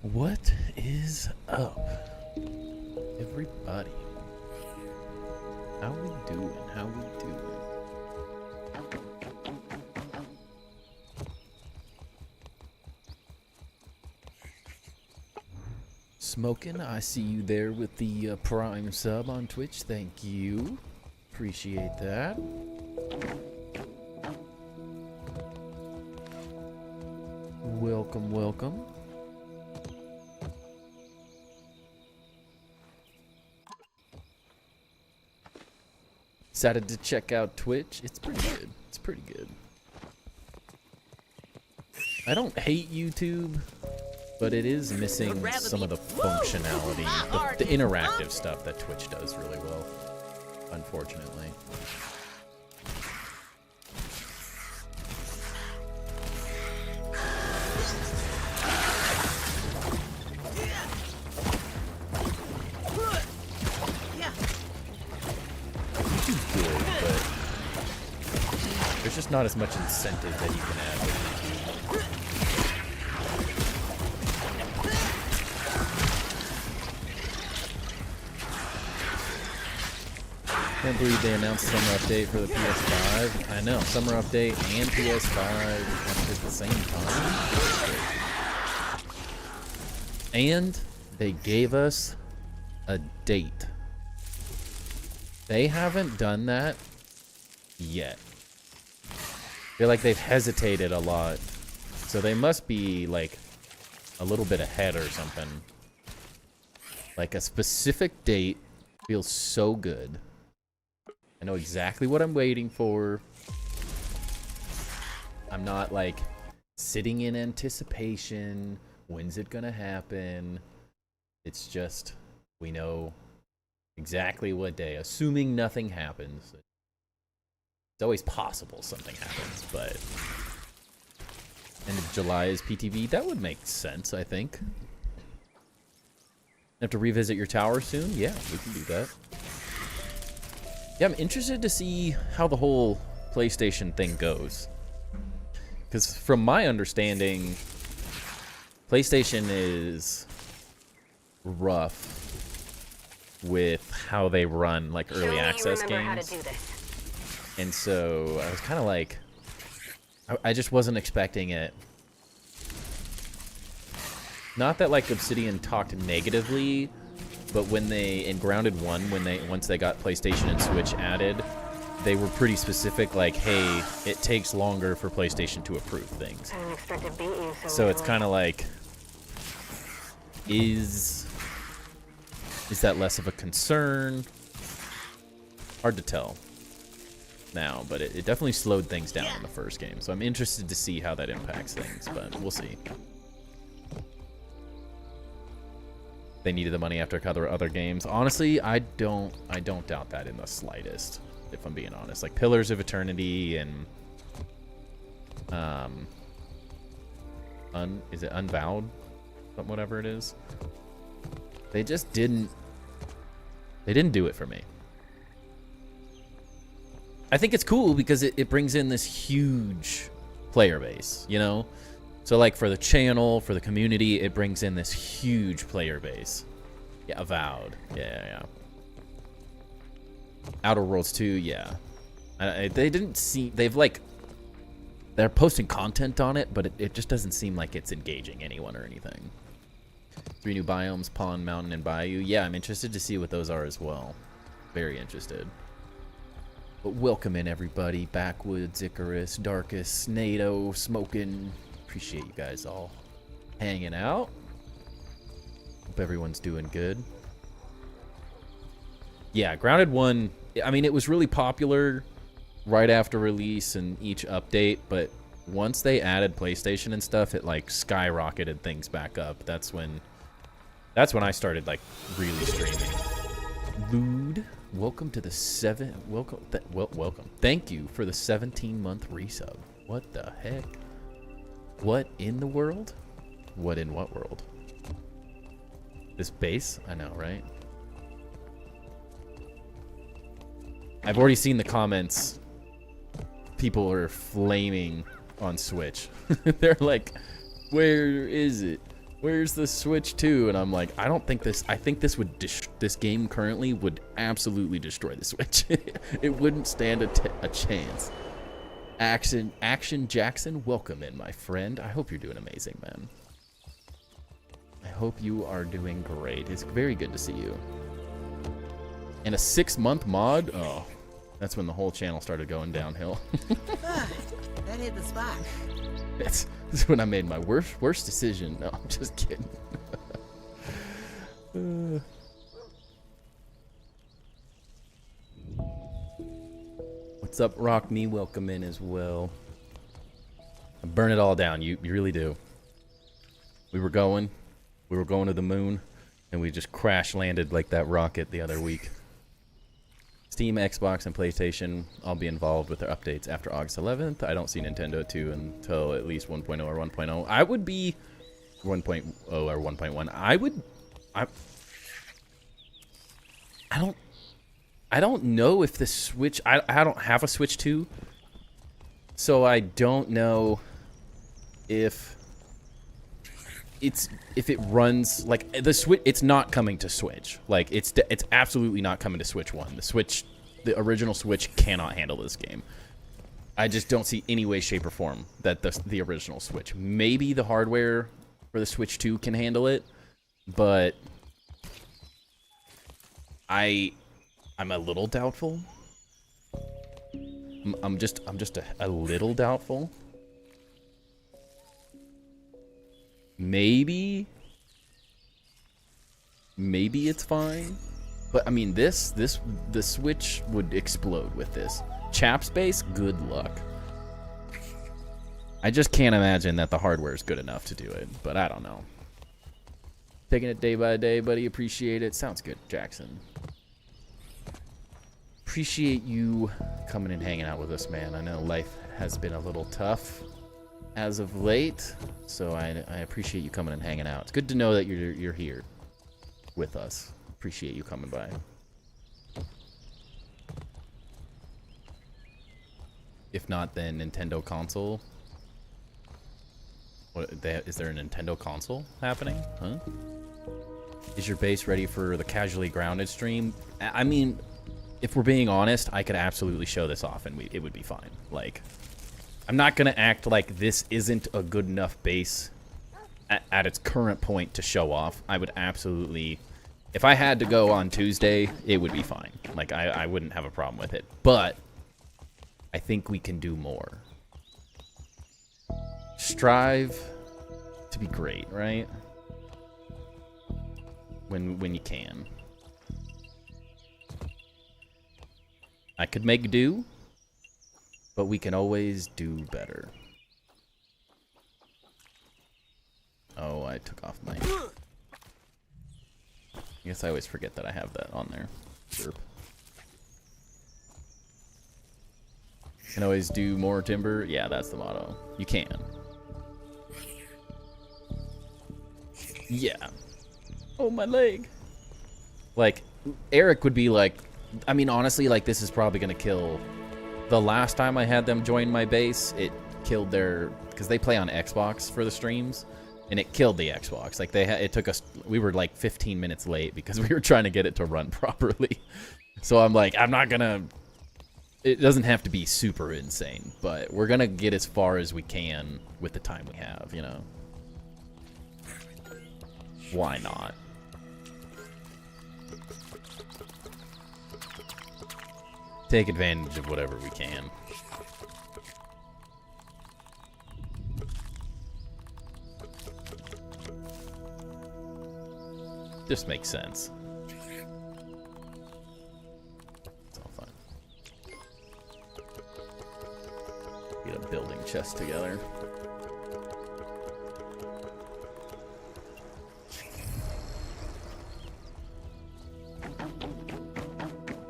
What is up, everybody? How we doing? How we doing? Smoking, I see you there with the Prime sub on Twitch. Thank you. Appreciate that. Welcome, welcome. Decided to check out Twitch. It's pretty good. It's pretty good. I don't hate YouTube, but it is missing some of the functionality, the interactive stuff that Twitch does really well, unfortunately. YouTube's good, but there's just not as much incentive that you can add with YouTube. Can't believe they announced summer update for the PS5. I know, summer update and PS5 at the same time. And they gave us a date. They haven't done that yet. I feel like they've hesitated a lot. So they must be like a little bit ahead or something. Like a specific date feels so good. I know exactly what I'm waiting for. I'm not like sitting in anticipation. When's it gonna happen? It's just, we know exactly what day, assuming nothing happens. It's always possible something happens, but end of July is PTV. That would make sense, I think. Have to revisit your tower soon? Yeah, we can do that. Yeah, I'm interested to see how the whole PlayStation thing goes. Because from my understanding, PlayStation is rough with how they run like early access games. And so I was kind of like, I just wasn't expecting it. Not that like Obsidian talked negatively, but when they, in Grounded 1, once they got PlayStation and Switch added, they were pretty specific, like, hey, it takes longer for PlayStation to approve things. So it's kind of like, is that less of a concern? Hard to tell now, but it definitely slowed things down in the first game. So I'm interested to see how that impacts things, but we'll see. They needed the money after other games. Honestly, I don't doubt that in the slightest, if I'm being honest. Like Pillars of Eternity and is it Unvowed? Whatever it is. They just didn't do it for me. I think it's cool because it brings in this huge player base, you know? So like for the channel, for the community, it brings in this huge player base. Yeah, Avowed. Yeah. Outer Worlds 2, yeah. They didn't see, they're posting content on it, but it just doesn't seem like it's engaging anyone or anything. 3 new biomes, Pond, Mountain, and Bayou. Yeah, I'm interested to see what those are as well. Very interested. But welcome in, everybody. Backwoods, Icarus, Darkus, NATO, Smoking. Appreciate you guys all hanging out. Hope everyone's doing good. Yeah, Grounded 1, I mean, it was really popular right after release and each update, but once they added PlayStation and stuff, it like skyrocketed things back up. That's when I started like really streaming. Lude, welcome to the welcome. Thank you for the 17-month resub. What the heck? What in the world? What in what world? This base? I know, right? I've already seen the comments. People are flaming on Switch. They're like, where is it? Where's the Switch 2? And I'm like, I don't think this. I think this would. This game currently would absolutely destroy the Switch. It wouldn't stand a chance. Action Jackson, welcome in, my friend. I hope you're doing amazing, man. I hope you are doing great. It's very good to see you. And a 6-month mod? Oh, that's when the whole channel started going downhill. That hit the spot. This is when I made my worst decision. No, I'm just kidding. What's up, Rock Me? Welcome in as well. Burn it all down. You really do. We were going to the moon, and we just crash landed like that rocket the other week. Steam, Xbox, and PlayStation all be involved with their updates after August 11th. I don't see Nintendo 2 until at least 1.0 or 1.0. I would be 1.0 or 1.1. I don't know if the Switch... I don't have a Switch 2, so I don't know if it runs like the Switch. It's not coming to Switch. Like it's absolutely not coming to Switch 1. The original Switch cannot handle this game. I just don't see any way, shape, or form that the original Switch. Maybe the hardware for the Switch 2 can handle it, but I'm a little doubtful. I'm just a little doubtful. Maybe it's fine, but I mean the Switch would explode with this. Chap space, good luck. I just can't imagine that the hardware is good enough to do it, but I don't know. Taking it day by day, buddy. Appreciate it. Sounds good, Jackson. Appreciate you coming and hanging out with us, man. I know life has been a little tough as of late, so I appreciate you coming and hanging out. It's good to know that you're here with us. Appreciate you coming by. If not, then Nintendo console. Is there a Nintendo console happening? Huh? Is your base ready for the Casually Grounded stream? I mean, if we're being honest, I could absolutely show this off and it would be fine. Like, I'm not going to act like this isn't a good enough base at its current point to show off. I would absolutely... If I had to go on Tuesday, it would be fine. Like, I wouldn't have a problem with it. But I think we can do more. Strive to be great, right? When you can. I could make do, but we can always do better. Oh, I took off my... I guess I always forget that I have that on there. Derp. Can always do more timber. Yeah, that's the motto. You can. Yeah. Oh, my leg. Like, Eric would be like... I mean, honestly, like, this is probably going to kill... The last time I had them join my base, it killed their... Because they play on Xbox for the streams. And it killed the Xbox. Like, it took us... We were, like, 15 minutes late because we were trying to get it to run properly. So I'm like, I'm not going to... It doesn't have to be super insane, but we're going to get as far as we can with the time we have, you know? Why not? Take advantage of whatever we can. Just makes sense. It's all fun. Get a building chest together.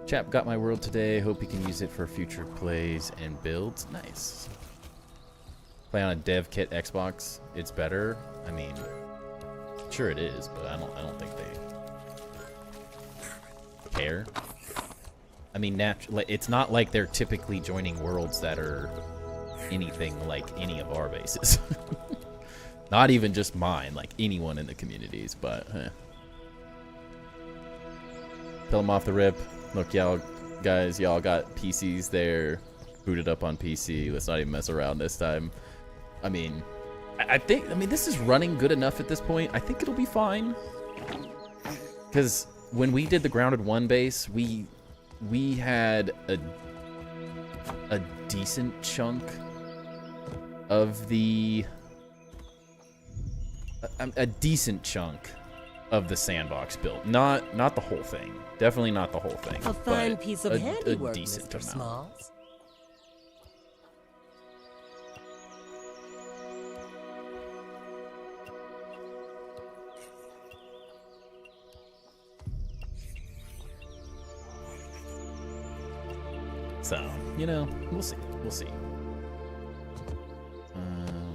Chap got my world today. Hope you can use it for future plays and builds. Nice. Play on a dev kit Xbox. It's better. I mean, sure it is, but I don't think they care. I mean, it's not like they're typically joining worlds that are anything like any of our bases. Not even just mine, like anyone in the communities, but Tell them off the rip. Look, y'all guys, y'all got PCs there, booted up on PC. Let's not even mess around this time. I mean, I mean, this is running good enough at this point. I think it'll be fine. Because when we did the Grounded 1 base, we had a decent chunk of the a decent chunk of the sandbox built. Not the whole thing. Definitely not the whole thing. A fine piece of handiwork, a decent Mr. amount. Smalls. So, you know, we'll see. We'll see.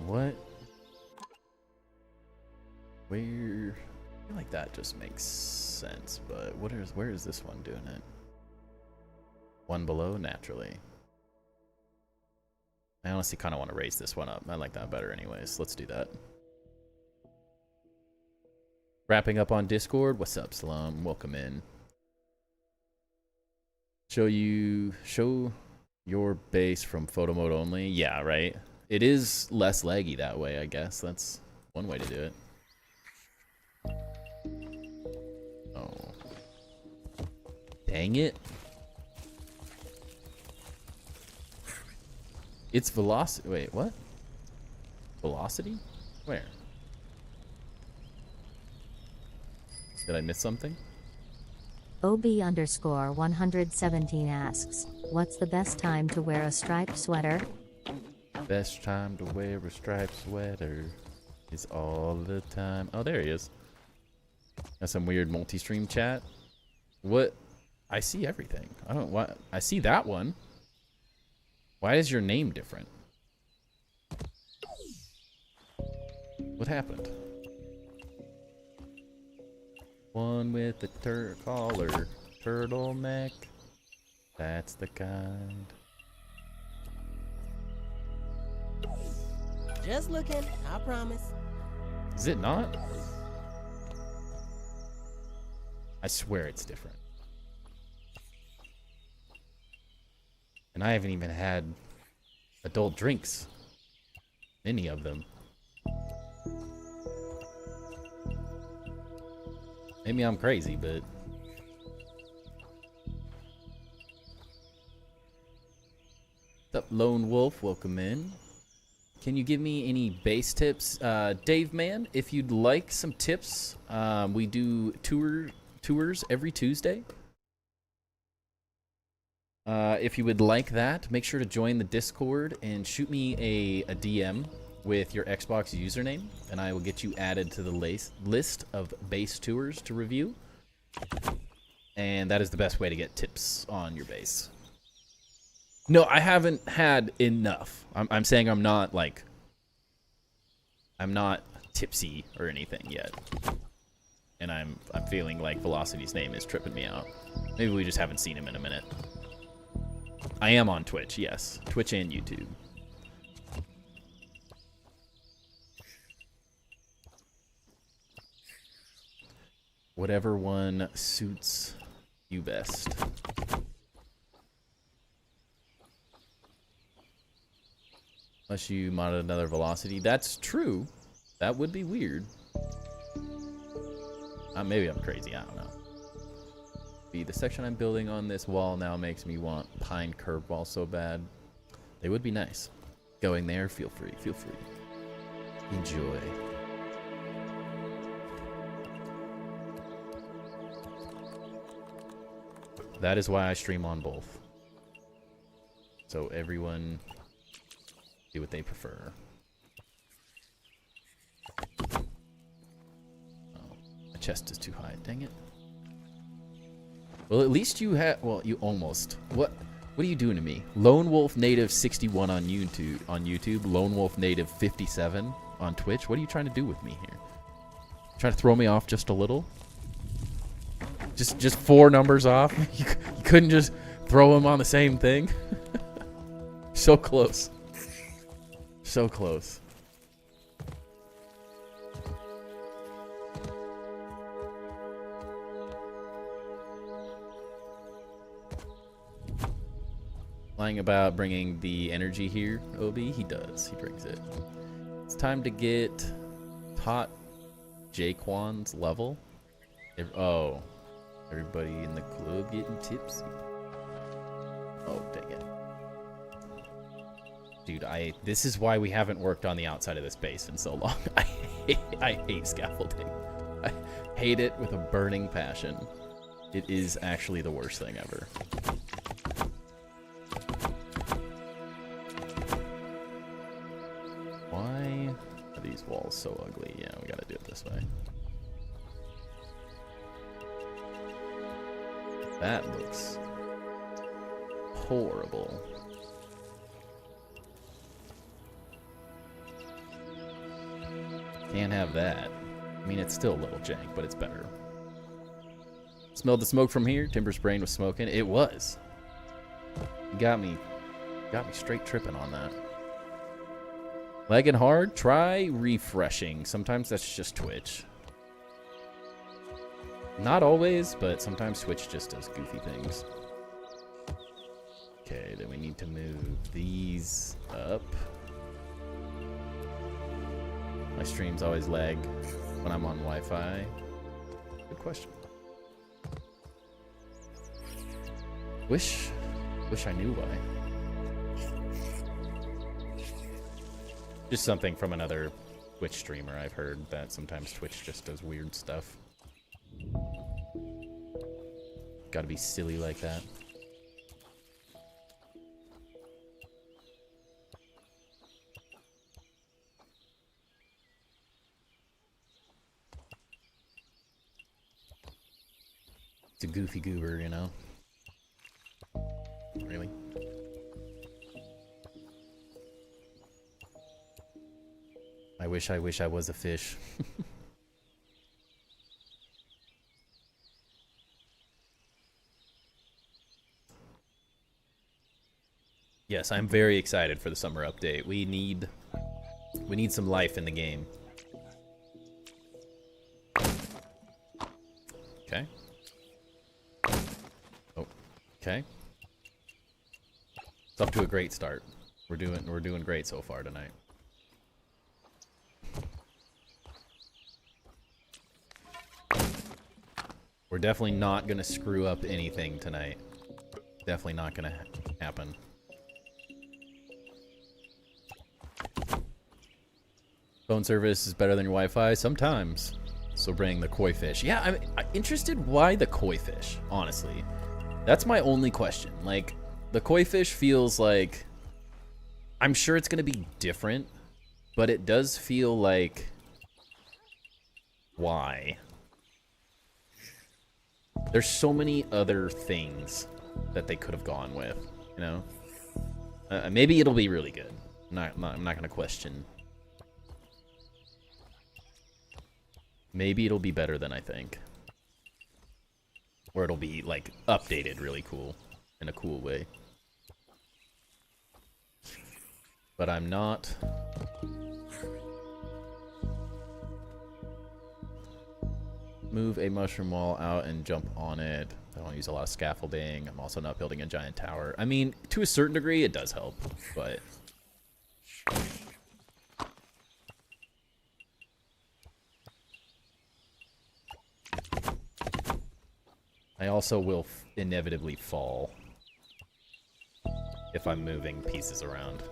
What? Where? I feel like that just makes sense, but where is this one doing it? One below, naturally. I honestly kind of want to raise this one up. I like that better anyways. Let's do that. Wrapping up on Discord. What's up, Slum? Welcome in. Show your base from photo mode only. Yeah, right. It is less laggy that way, I guess. That's one way to do it. Oh. Dang it. It's velocity. Wait, what? Velocity? Where? Did I miss something? OB_117 asks, what's the best time to wear a striped sweater? Best time to wear a striped sweater is all the time. Oh, there he is. That's some weird multi-stream chat. What? I see everything. I don't what I see that one. Why is your name different? What happened? One with the collar, turtleneck. That's the kind. Just looking, I promise. Is it not? I swear it's different. And I haven't even had adult drinks. Any of them. Maybe I'm crazy, but... What's up, Lone Wolf? Welcome in. Can you give me any base tips? Dave, man, if you'd like some tips, we do tours every Tuesday. If you would like that, make sure to join the Discord and shoot me a DM with your Xbox username, and I will get you added to the list of base tours to review. And that is the best way to get tips on your base. No, I haven't had enough. I'm saying I'm not tipsy or anything yet. And I'm feeling like Velocity's name is tripping me out. Maybe we just haven't seen him in a minute. I am on Twitch, yes. Twitch and YouTube. Whatever one suits you best. Unless you modded another Velocity. That's true. That would be weird. Maybe I'm crazy. I don't know. The section I'm building on this wall now makes me want pine curb wall so bad. They would be nice. Going there, feel free. Feel free. Enjoy. That is why I stream on both. So everyone do what they prefer. Oh, my chest is too high. Dang it. Well, at least you have. Well, you almost. What are you doing to me? Lone Wolf Native 61 on YouTube. Lone Wolf Native 57 on Twitch. What are you trying to do with me here? Trying to throw me off just a little? Just 4 numbers off? You couldn't just throw them on the same thing? So close. So close. Lying about bringing the energy here, Obi. He does. He brings it. It's time to get Tot Jaquan's level. Oh, everybody in the club getting tipsy. Oh, dang it. Dude, this is why we haven't worked on the outside of this base in so long. I hate scaffolding. I hate it with a burning passion. It is actually the worst thing ever. Why are these walls so ugly? Yeah, we gotta do it this way. That looks horrible. Can't have that. I mean, it's still a little jank, but it's better. Smelled the smoke from here. Timber's brain was smoking. It was. You got me straight tripping on that. Lagging hard. Try refreshing. Sometimes that's just Twitch. Not always, but sometimes Twitch just does goofy things. Okay, then we need to move these up. My streams always lag when I'm on Wi-Fi. Good question. Wish I knew why. Just something from another Twitch streamer I've heard, that sometimes Twitch just does weird stuff. Gotta be silly like that. It's a goofy goober, you know? Really? I wish I was a fish. Yes, I'm very excited for the summer update. We need some life in the game. Okay. Oh, okay. It's off to a great start. We're doing great so far tonight. We're definitely not gonna screw up anything tonight. Definitely not gonna happen. Phone service is better than your Wi-Fi sometimes. So bring the koi fish. Yeah, I'm interested why the koi fish, honestly. That's my only question. Like, the koi fish feels like, I'm sure it's gonna be different, but it does feel like, why? There's so many other things that they could have gone with, you know? Maybe it'll be really good. I'm not gonna question. Maybe it'll be better than I think. Or it'll be, like, updated really cool. In a cool way. But I'm not... Move a mushroom wall out and jump on it. I don't use a lot of scaffolding. I'm also not building a giant tower. I mean, to a certain degree, it does help, but... I also will inevitably fall if I'm moving pieces around.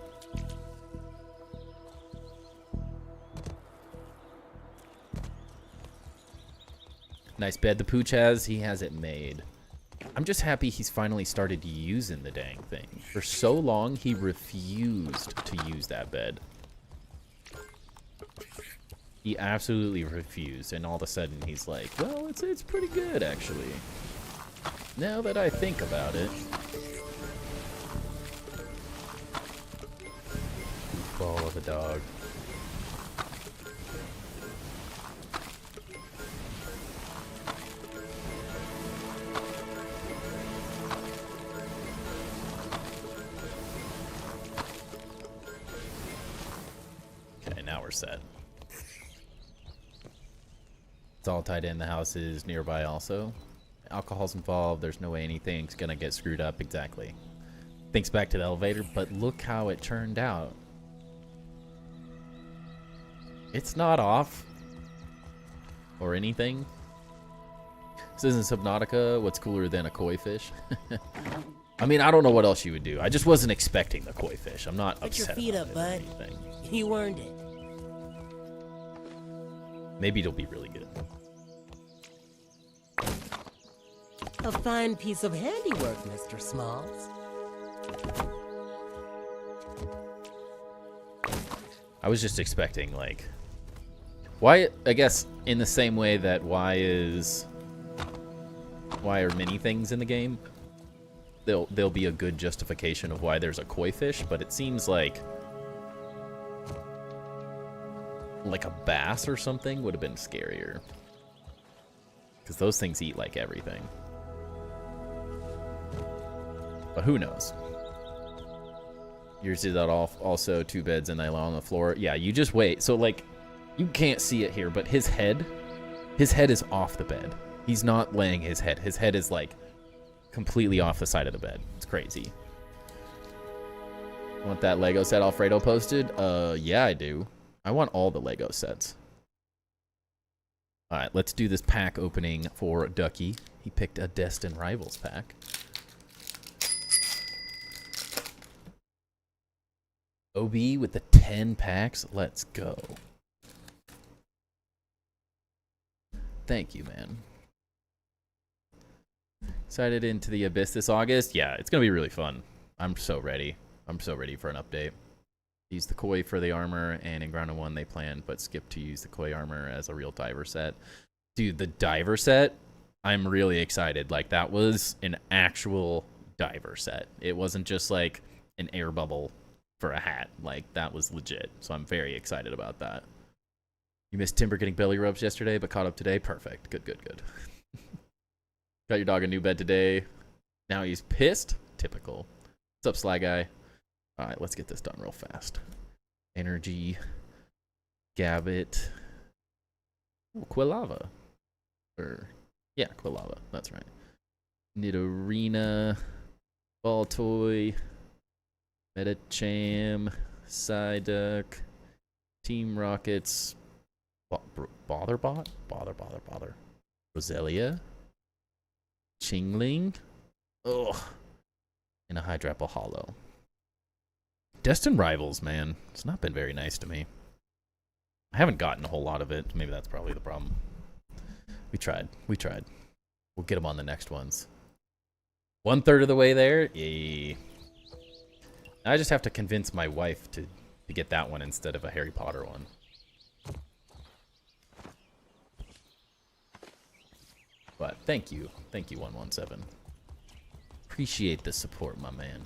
Nice bed the Pooch has. He has it made. I'm just happy he's finally started using the dang thing. For so long, he refused to use that bed. He absolutely refused, and all of a sudden he's like, well, it's pretty good, actually. Now that I think about it. Ball of a dog. Okay, now we're set. It's all tied in. The house is nearby also. Alcohol's involved. There's no way anything's gonna get screwed up. Exactly. Thinks back to the elevator, but look how it turned out. It's not off. Or anything. This isn't Subnautica. What's cooler than a koi fish? I mean, I don't know what else you would do. I just wasn't expecting the koi fish. I'm not Put your upset feet about up, it or bud. anything. You earned it. Maybe it'll be really good. A fine piece of handiwork, Mr. Smalls. I was just expecting, like... Why, I guess, in the same way that why are many things in the game? There'll be a good justification of why there's a koi fish, but it seems like a bass or something would have been scarier. Because those things eat like everything. But who knows? Yours is that also 2 beds and they lie on the floor. Yeah, you just wait. So, like, you can't see it here, but his head is off the bed. He's not laying his head. His head is, like, completely off the side of the bed. It's crazy. Want that Lego set Alfredo posted? Yeah, I do. I want all the Lego sets. Alright, let's do this pack opening for Ducky. He picked a Destin Rivals pack. OB with the 10 packs. Let's go. Thank you, man. Excited into the Abyss this August? Yeah, it's going to be really fun. I'm so ready. I'm so ready for an update. Use the koi for the armor, and in Grounded 1 they planned, but skipped to use the koi armor as a real diver set. Dude, the diver set, I'm really excited. Like, that was an actual diver set. It wasn't just like an air bubble for a hat. Like, that was legit. So I'm very excited about that. You missed Timber getting belly rubs yesterday, but caught up today. Perfect. Good, good, good. Got your dog a new bed today. Now he's pissed. Typical. What's up, Sly Guy? All right, let's get this done real fast. Energy. Gabbit. Oh, Quilava. Yeah, Quilava. That's right. Nidorina. Ball Toy. Metacham. Psyduck. Team Rockets. Botherbot? Bother. Roselia. Chingling. Ugh. And a Hydrapple Hollow. Destin Rivals, man. It's not been very nice to me. I haven't gotten a whole lot of it. Maybe that's probably the problem. We tried. We'll get them on the next ones. 1/3 of the way there. Yay. I just have to convince my wife to get that one instead of a Harry Potter one. But thank you. Thank you, 117. Appreciate the support, my man.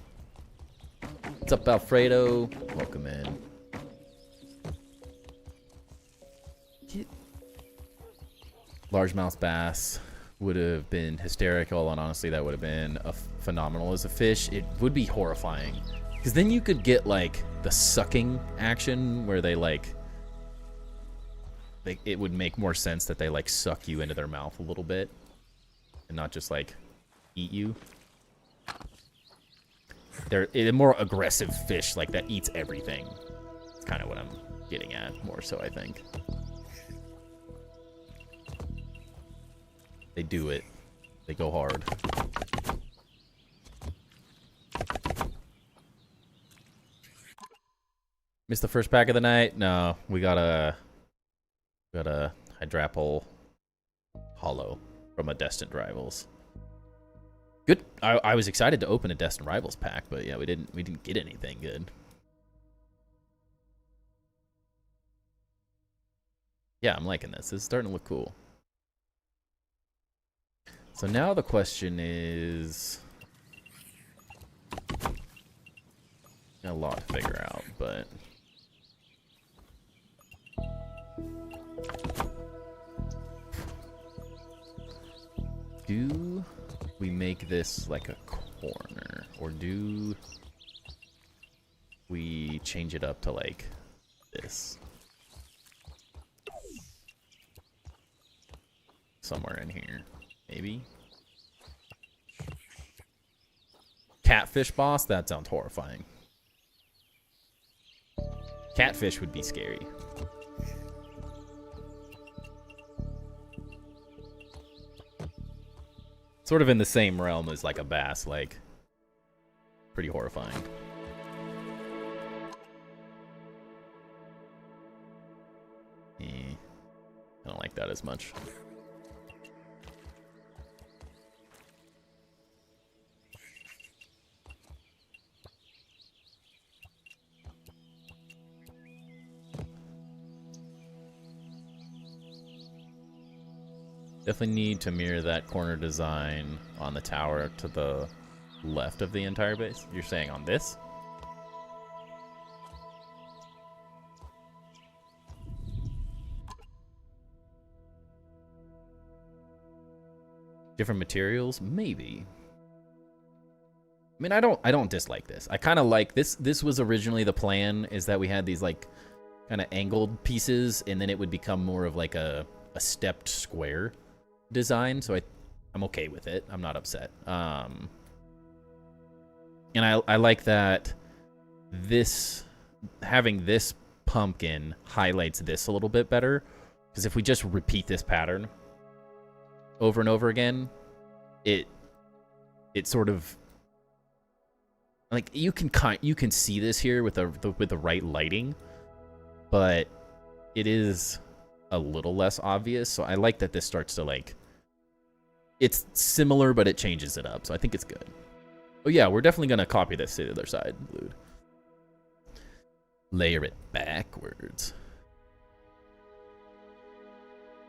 What's up, Alfredo? Welcome in. Largemouth bass would have been hysterical, and honestly, that would have been phenomenal as a fish. It would be horrifying. Because then you could get, like, the sucking action where they, like... it would make more sense that they, like, suck you into their mouth a little bit. And not just, like, eat you. They're a more aggressive fish, like, that eats everything. That's kind of what I'm getting at, more so, I think. They do it. They go hard. Missed the first pack of the night? No, we got a Hydrapple Hollow from a Destined Rivals. Good. I was excited to open a Destined Rivals pack, but yeah, we didn't get anything good. Yeah, I'm liking this. This is starting to look cool. So now the question is... got a lot to figure out, but... do we make this like a corner, or do we change it up to like this? Somewhere in here, maybe? Catfish boss? That sounds horrifying. Catfish would be scary. Sort of in the same realm as like a bass, like pretty horrifying. I don't like that as much. Definitely need to mirror that corner design on the tower to the left of the entire base. You're saying on this? Different materials? Maybe. I mean, I don't dislike this. I kind of like this. This was originally the plan, is that we had these like kind of angled pieces, and then it would become more of like a stepped square design. So I'm okay with it. I'm not upset. And I like that this, having this pumpkin highlights this a little bit better, because if we just repeat this pattern over and over again, it sort of, like, you can see this here with the right lighting, but it is a little less obvious. So I like that this starts to, like, it's similar, but it changes it up. So I think it's good. Oh yeah, we're definitely gonna copy this to the other side, Lude. Layer it backwards.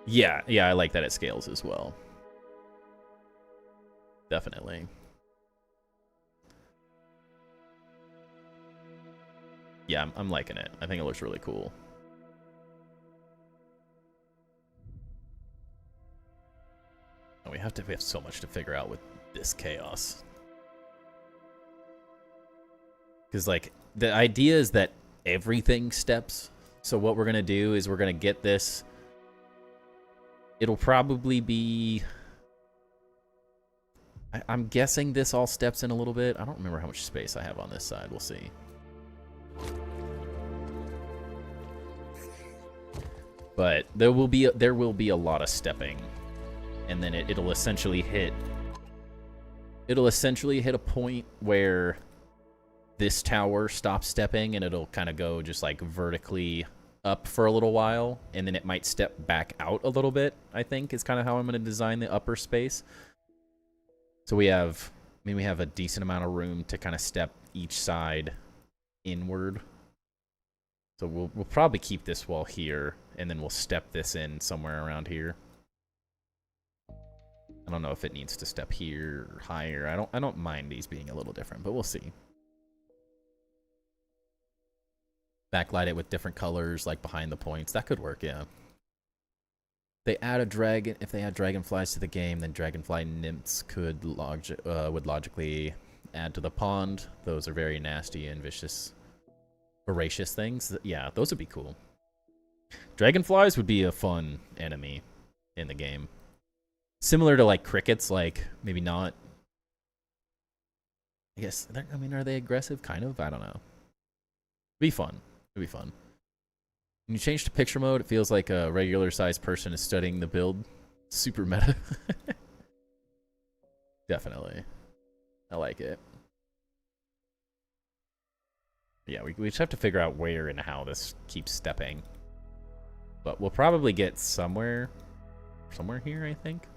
Yeah, I like that it scales as well. Definitely. Yeah, I'm liking it. I think it looks really cool. And we have so much to figure out with this chaos. Because, like, the idea is that everything steps. So what we're going to do is we're going to get this. It'll probably be... I'm guessing this all steps in a little bit. I don't remember how much space I have on this side. We'll see. But there will be a lot of stepping, and then it'll essentially hit a point where this tower stops stepping, and it'll kind of go just like vertically up for a little while, and then it might step back out a little bit, I think, is kind of how I'm going to design the upper space. So we have a decent amount of room to kind of step each side inward. So we'll probably keep this wall here, and then we'll step this in somewhere around here. I don't know if it needs to step here or higher. I don't mind these being a little different, but we'll see. Backlight it with different colors, like behind the points. That could work, yeah. They add a dragon. If they add dragonflies to the game, then dragonfly nymphs would logically add to the pond. Those are very nasty and vicious, voracious things. Yeah, those would be cool. Dragonflies would be a fun enemy in the game. Similar to like crickets, like maybe not. I guess. I mean, are they aggressive? Kind of. I don't know. It'd be fun. It'd be fun. When you change to picture mode, it feels like a regular-sized person is studying the build. Super meta. Definitely. I like it. Yeah, we just have to figure out where and how this keeps stepping. But we'll probably get somewhere here, I think,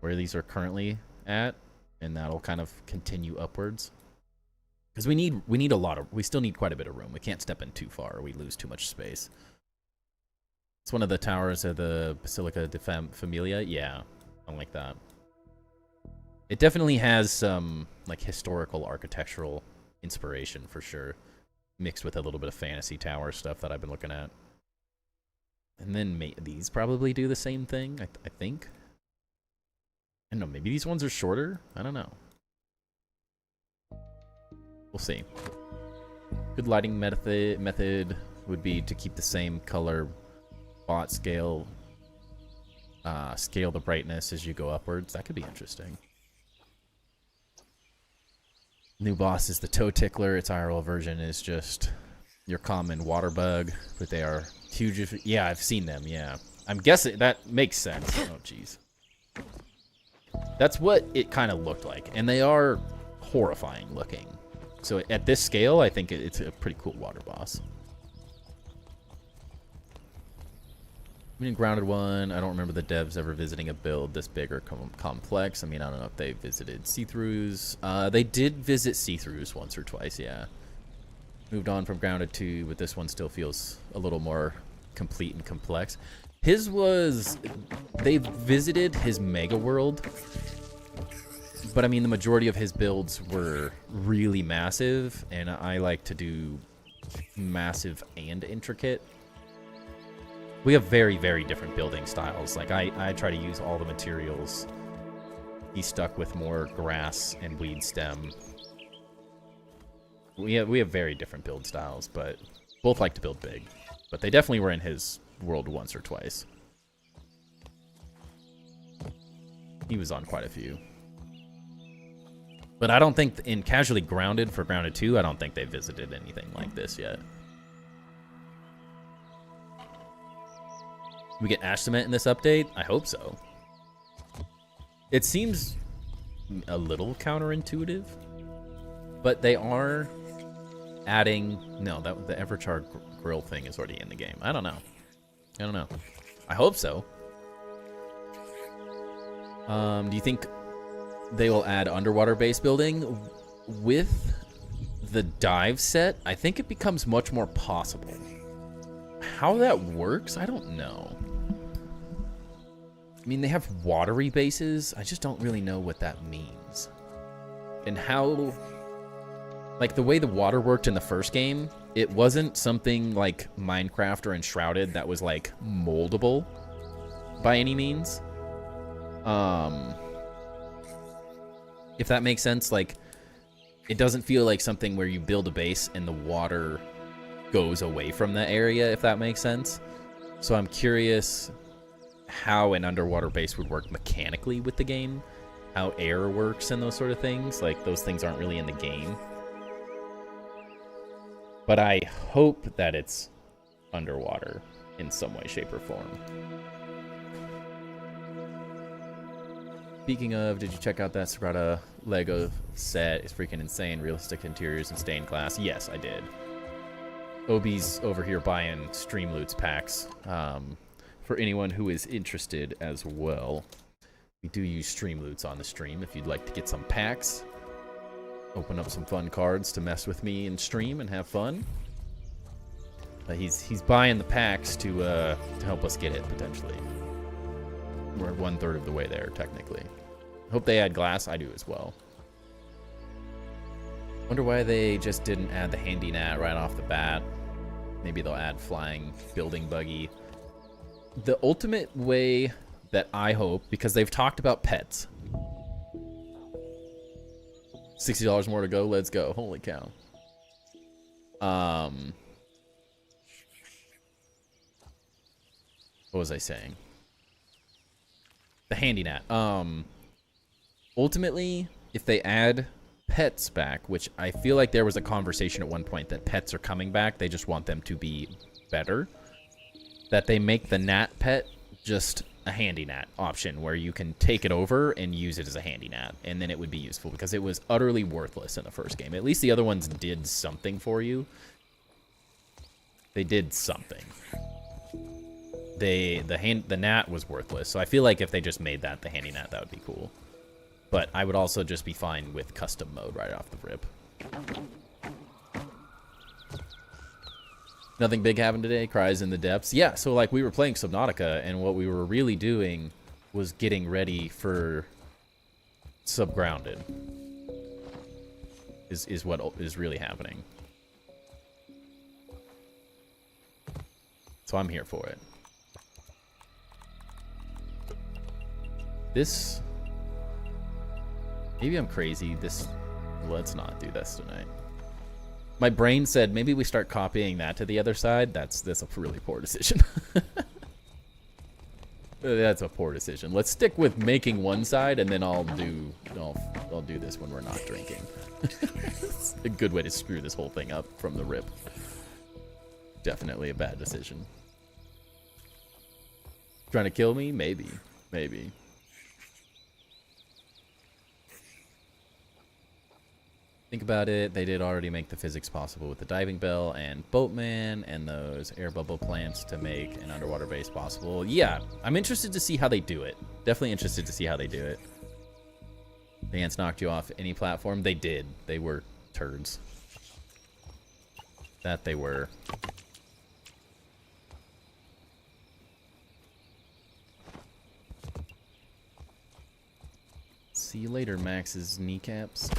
where these are currently at, and that'll kind of continue upwards. Because we need a lot of, we still need quite a bit of room. We can't step in too far or we lose too much space. It's one of the towers of the Basilica de Familia. Yeah, I like that. It definitely has some like historical architectural inspiration for sure, mixed with a little bit of fantasy tower stuff that I've been looking at. And then these probably do the same thing, I think. I don't know, maybe these ones are shorter? I don't know. We'll see. Good lighting method would be to keep the same color bot scale. Scale the brightness as you go upwards. That could be interesting. New boss is the Toe Tickler. Its IRL version is just your common water bug, but they are huge. Yeah, I've seen them, yeah. I'm guessing that makes sense. Oh, jeez. That's what it kind of looked like, and they are horrifying looking. So at this scale, I think it's a pretty cool water boss. I mean, Grounded 1, I don't remember the devs ever visiting a build this big or complex. I mean, I don't know if they visited see-throughs. They did visit see-throughs once or twice, yeah. Moved on from Grounded 2, but this one still feels a little more complete and complex. His was... They visited his mega world, but I mean, the majority of his builds were really massive, and I like to do massive and intricate. We have very, very different building styles. Like, I try to use all the materials. He's stuck with more grass and weed stem. We have very different build styles, but both like to build big. But they definitely were in his world once or twice. He was on quite a few. But I don't think in Casually Grounded for Grounded 2, I don't think they visited anything like this yet. We get Ash Cement in this update? I hope so. It seems a little counterintuitive, but they are adding... No, the Everchar grill thing is already in the game. I don't know. I hope so. Do you think they will add underwater base building? With the dive set, I think it becomes much more possible. How that works, I don't know. I mean, they have watery bases. I just don't really know what that means. And how... Like, the way the water worked in the first game, it wasn't something like Minecraft or Enshrouded that was, like, moldable by any means. If that makes sense, like, it doesn't feel like something where you build a base and the water goes away from that area, if that makes sense. So I'm curious how an underwater base would work mechanically with the game, how air works and those sort of things. Like, those things aren't really in the game. But I hope that it's underwater in some way, shape, or form. Speaking of, did you check out that Sagrada Lego set? It's freaking insane. Realistic interiors and stained glass. Yes, I did. Obi's over here buying Streamloots packs for anyone who is interested as well. We do use Streamloots on the stream if you'd like to get some packs. Open up some fun cards to mess with me in stream and have fun. He's buying the packs to help us get it, potentially. We're 1/3 of the way there, technically. Hope they add glass. I do as well. Wonder why they just didn't add the Handy Nat right off the bat. Maybe they'll add flying building buggy. The ultimate way that I hope, because they've talked about pets. $60 more to go. Let's go. Holy cow. What was I saying? The Handy Nat. Ultimately, if they add pets back, which I feel like there was a conversation at one point that pets are coming back, they just want them to be better, that they make the Nat pet just a Handy Nat option where you can take it over and use it as a Handy Nat, and then it would be useful, because it was utterly worthless in the first game. At least the other ones did something for you. They did something. The Nat was worthless, so I feel like if they just made that the Handy Nat, that would be cool. But I would also just be fine with custom mode right off the rip. Nothing big happened today. Cries in the depths. Yeah, so like we were playing Subnautica, and what we were really doing was getting ready for Subgrounded. Is what is really happening. So I'm here for it. This... Maybe I'm crazy. Let's not do this tonight. My brain said maybe we start copying that to the other side. That's a really poor decision. That's a poor decision. Let's stick with making one side, and then I'll I'll do this when we're not drinking. It's a good way to screw this whole thing up from the rip. Definitely a bad decision. Trying to kill me? Maybe. Maybe. Think about it, they did already make the physics possible with the diving bell and boatman and those air bubble plants to make an underwater base possible. Yeah, I'm interested to see how they do it. Definitely interested to see how they do it. The ants knocked you off any platform? They did. They were turds. That they were. See you later, Max's kneecaps.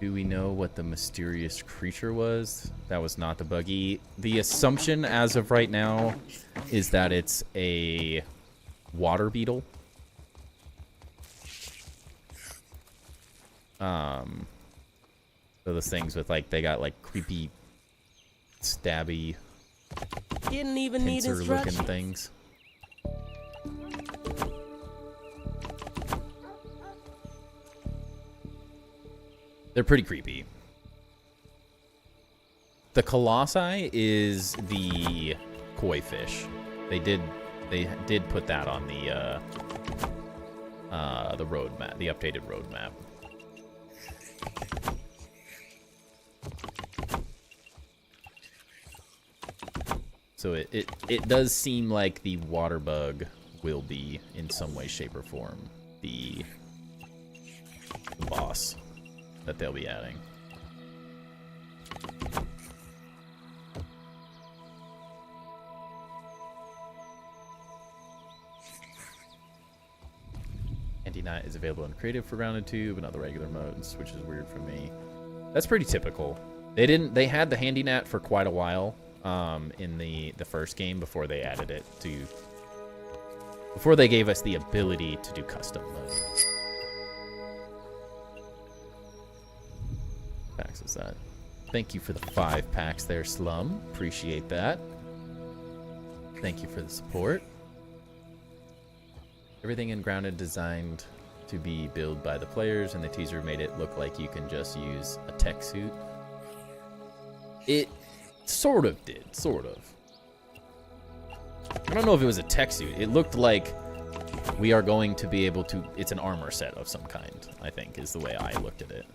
Do we know what the mysterious creature was? That was not the buggy. The assumption as of right now is that it's a water beetle. So those things with like, they got like creepy, stabby, Didn't even need pincer looking instructions. things. They're pretty creepy. The colossi is the koi fish. They did put that on the roadmap, the updated roadmap. So it does seem like the water bug will be in some way, shape, or form the boss that they'll be adding. Anti-Knot is available in creative for Grounded 2, but not the regular modes, which is weird for me. That's pretty typical. They had the Handy Gnat for quite a while in the first game before they added it to, before they gave us the ability to do custom mode. Packs is that? Thank you for the 5 packs there, Slum. Appreciate that. Thank you for the support. Everything in Grounded designed to be built by the players, and the teaser made it look like you can just use a tech suit. It sort of did, sort of. I don't know if it was a tech suit. It looked like we are going to be able to... It's an armor set of some kind, I think, is the way I looked at it.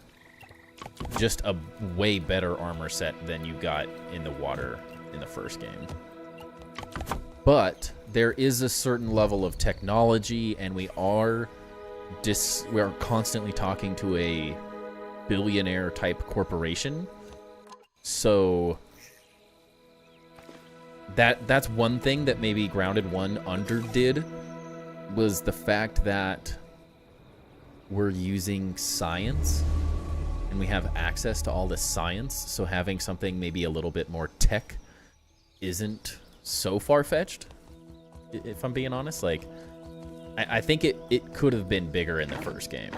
Just a way better armor set than you got in the water in the first game. But there is a certain level of technology, and we are constantly talking to a billionaire type corporation. So that's one thing that maybe Grounded 1 underdid, was the fact that we're using science and we have access to all this science, so having something maybe a little bit more tech isn't so far-fetched, if I'm being honest. Like, I think it could have been bigger in the first game.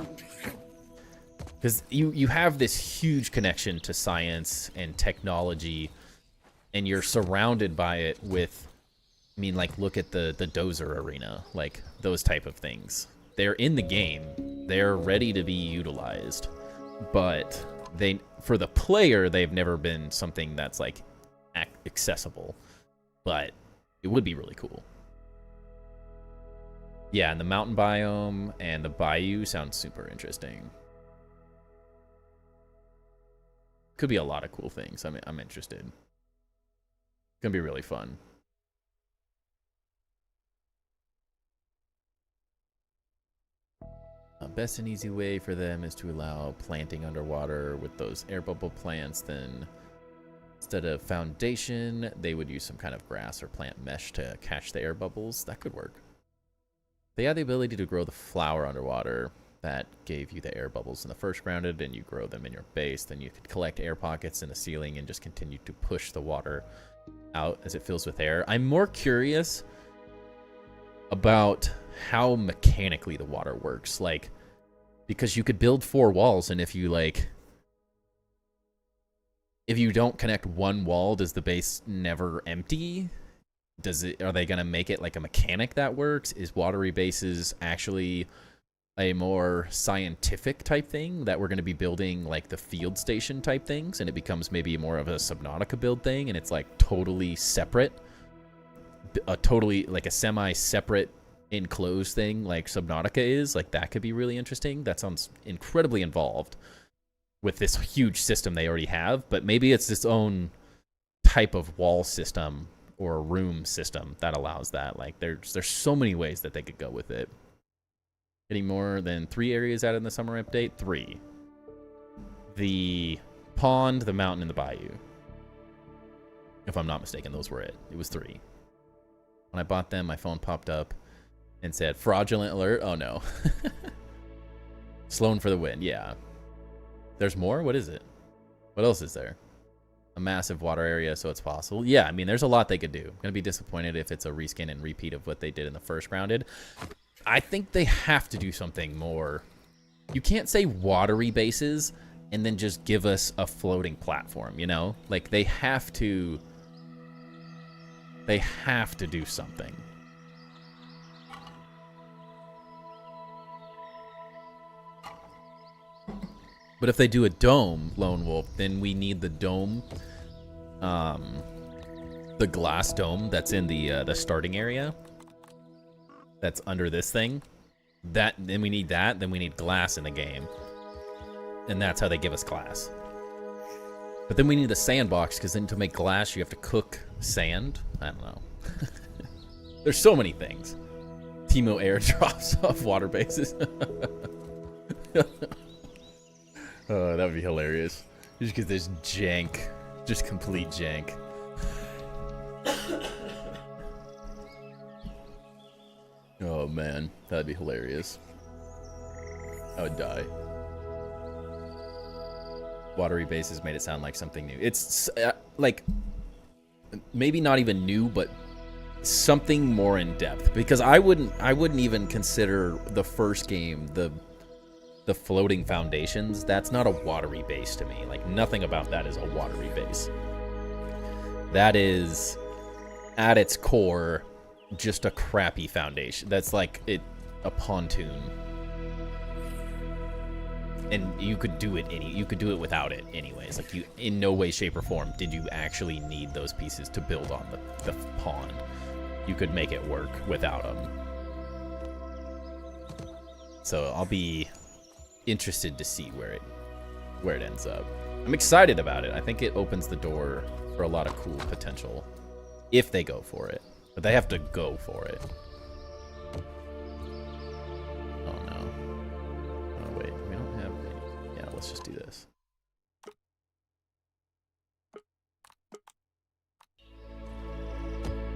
Because you have this huge connection to science and technology, and you're surrounded by it with, I mean, like, look at the Dozer Arena, like, those type of things. They're in the game. They're ready to be utilized. But for the player, they've never been something that's, like, accessible. But it would be really cool. Yeah, and the mountain biome and the bayou sounds super interesting. Could be a lot of cool things. I'm interested. It's gonna be really fun. Best and easy way for them is to allow planting underwater with those air bubble plants. Then instead of foundation, they would use some kind of grass or plant mesh to catch the air bubbles. That could work. They had the ability to grow the flower underwater. That gave you the air bubbles in the first Grounded, and you grow them in your base. Then you could collect air pockets in the ceiling and just continue to push the water out as it fills with air. I'm more curious about how mechanically the water works. Like, because you could build 4 walls, and if you don't connect one wall, does the base never empty? Are they going to make it like a mechanic that works? Is watery bases actually a more scientific type thing that we're going to be building like the field station type things, and it becomes maybe more of a Subnautica build thing, and it's like totally separate, totally like a semi-separate enclosed thing like Subnautica is? Like, that could be really interesting. That sounds incredibly involved with this huge system they already have, but maybe it's its own type of wall system or a room system that allows that. Like, there's so many ways that they could go with it. Any more than 3 areas added in the summer update? 3. The pond, the mountain, and the bayou. If I'm not mistaken, those were it. It was 3. When I bought them, my phone popped up and said, fraudulent alert. Oh, no. Sloan for the win. Yeah. There's more? What is it? What else is there? A massive water area, so it's possible. Yeah, I mean, there's a lot they could do. I'm going to be disappointed if it's a reskin and repeat of what they did in the first grounded. I think they have to do something more. You can't say watery bases and then just give us a floating platform, you know? Like, they have to do something. But if they do a dome, Lone Wolf, then we need the dome, the glass dome that's in the starting area. That's under this thing. Then we need that. Then we need glass in the game, and that's how they give us glass. But then we need a sandbox, because then to make glass, you have to cook sand. I don't know. There's so many things. Teemo airdrops off water bases. Oh, that would be hilarious. Just because there's jank. Just complete jank. Oh, man. That'd be hilarious. I would die. Watery bases made it sound like something new. It's, like, maybe not even new, but something more in depth. Because I wouldn't even consider the first game, the floating foundations. That's not a watery base to me. Like, nothing about that is a watery base. That is, at its core, just a crappy foundation. That's like a pontoon. And you could do it without it anyways. Like, you, in no way, shape, or form did you actually need those pieces to build on the pond. You could make it work without them. So I'll be interested to see where it ends up. I'm excited about it. I think it opens the door for a lot of cool potential if they go for it. But they have to go for it. Oh no. Oh wait, we don't have any. Yeah, let's just do this.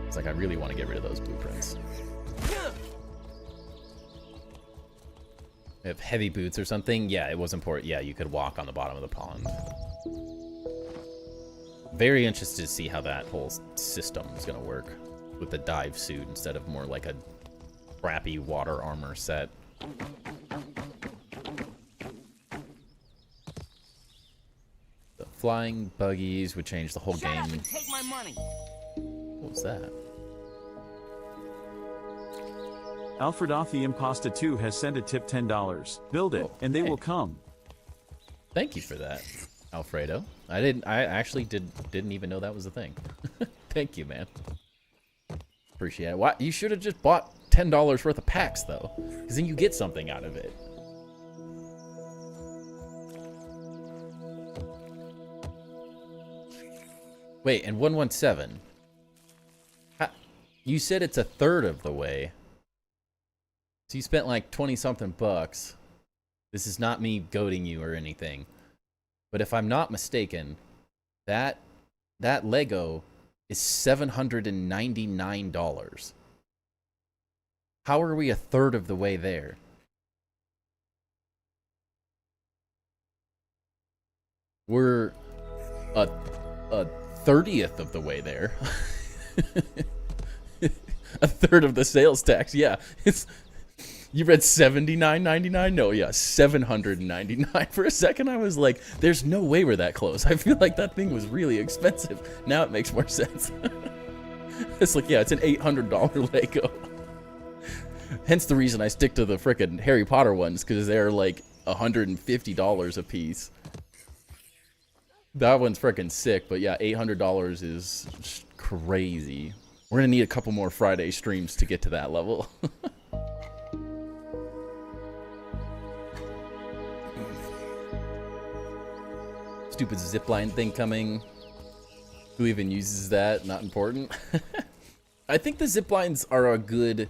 It's like I really want to get rid of those blueprints. If heavy boots or something, yeah, it was important. Yeah, you could walk on the bottom of the pond. Very interested to see how that whole system is going to work with the dive suit instead of more like a crappy water armor set. The flying buggies would change the whole game. Shut up and take my money. What was that? Alfredothi Impasta 2 has sent a tip $10. Build it, Oh, and they hey. will come. Thank you for that, Alfredo. I actually didn't even know that was a thing. Thank you, man. Appreciate it. Why, you should have just bought $10 worth of packs though, because then you get something out of it. Wait, and 117. You said it's a third of the way. So you spent like 20-something bucks. This is not me goading you or anything. But if I'm not mistaken, that Lego is $799. How are we a third of the way there? We're a 30th of the way there. A third of the sales tax. Yeah, it's. You read $79.99? No, yeah, $799. For a second, I was like, "There's no way we're that close." I feel like that thing was really expensive. Now it makes more sense. It's like, yeah, it's an $800 Lego. Hence the reason I stick to the frickin' Harry Potter ones, because they're like $150 a piece. That one's frickin' sick, but yeah, $800 is just crazy. We're gonna need a couple more Friday streams to get to that level. Stupid zipline thing coming. Who even uses that? Not important. I think the ziplines are a good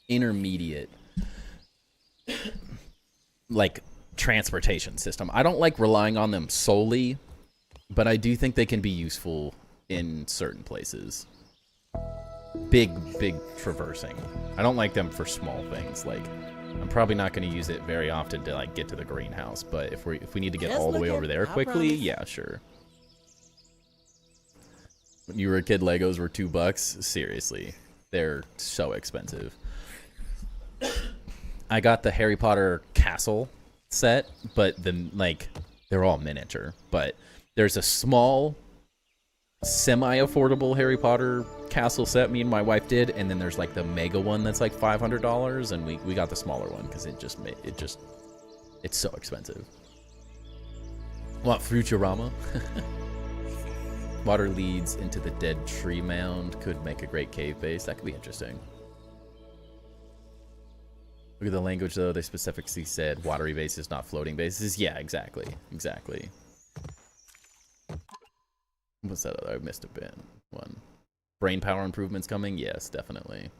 intermediate like transportation system. I don't like relying on them solely, but I do think they can be useful in certain places. Big traversing. I don't like them for small things. Like, I'm probably not going to use it very often to like get to the greenhouse, but if we need to get Just all the way looking, over there I quickly, promise. yeah, sure. When you were a kid, Legos were $2. Seriously, they're so expensive. I got the Harry Potter castle set, but then like they're all miniature. But there's a small, semi-affordable Harry Potter castle set me and my wife did, and then there's like the mega one that's like $500, and we got the smaller one because it's so expensive. Want Futurama? Water leads into the dead tree mound. Could make a great cave base. That could be interesting. Look at the language, though. They specifically said watery bases, not floating bases. Yeah, exactly. Exactly. What's that other? I missed a bit. One. Brain power improvements coming? Yes, definitely.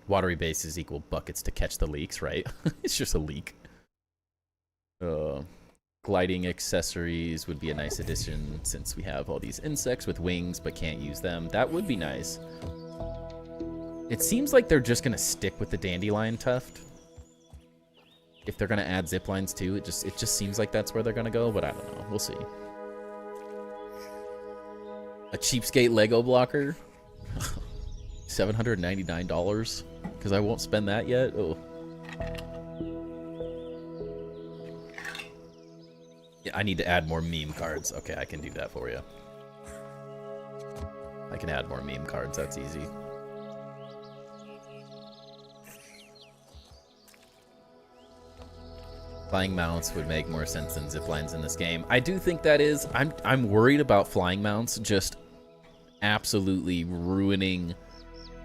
Watery bases equal buckets to catch the leaks, right? It's just a leak. Gliding accessories would be a nice addition since we have all these insects with wings but can't use them. That would be nice. It seems like they're just gonna stick with the dandelion tuft. If they're gonna add zip lines too, it just seems like that's where they're gonna go, but I don't know. We'll see. A cheapskate Lego blocker? $799? Because I won't spend that yet? Oh. Yeah, I need to add more meme cards. Okay, I can do that for you. I can add more meme cards. That's easy. Flying mounts would make more sense than zip lines in this game. I do think that is. I'm worried about flying mounts just absolutely ruining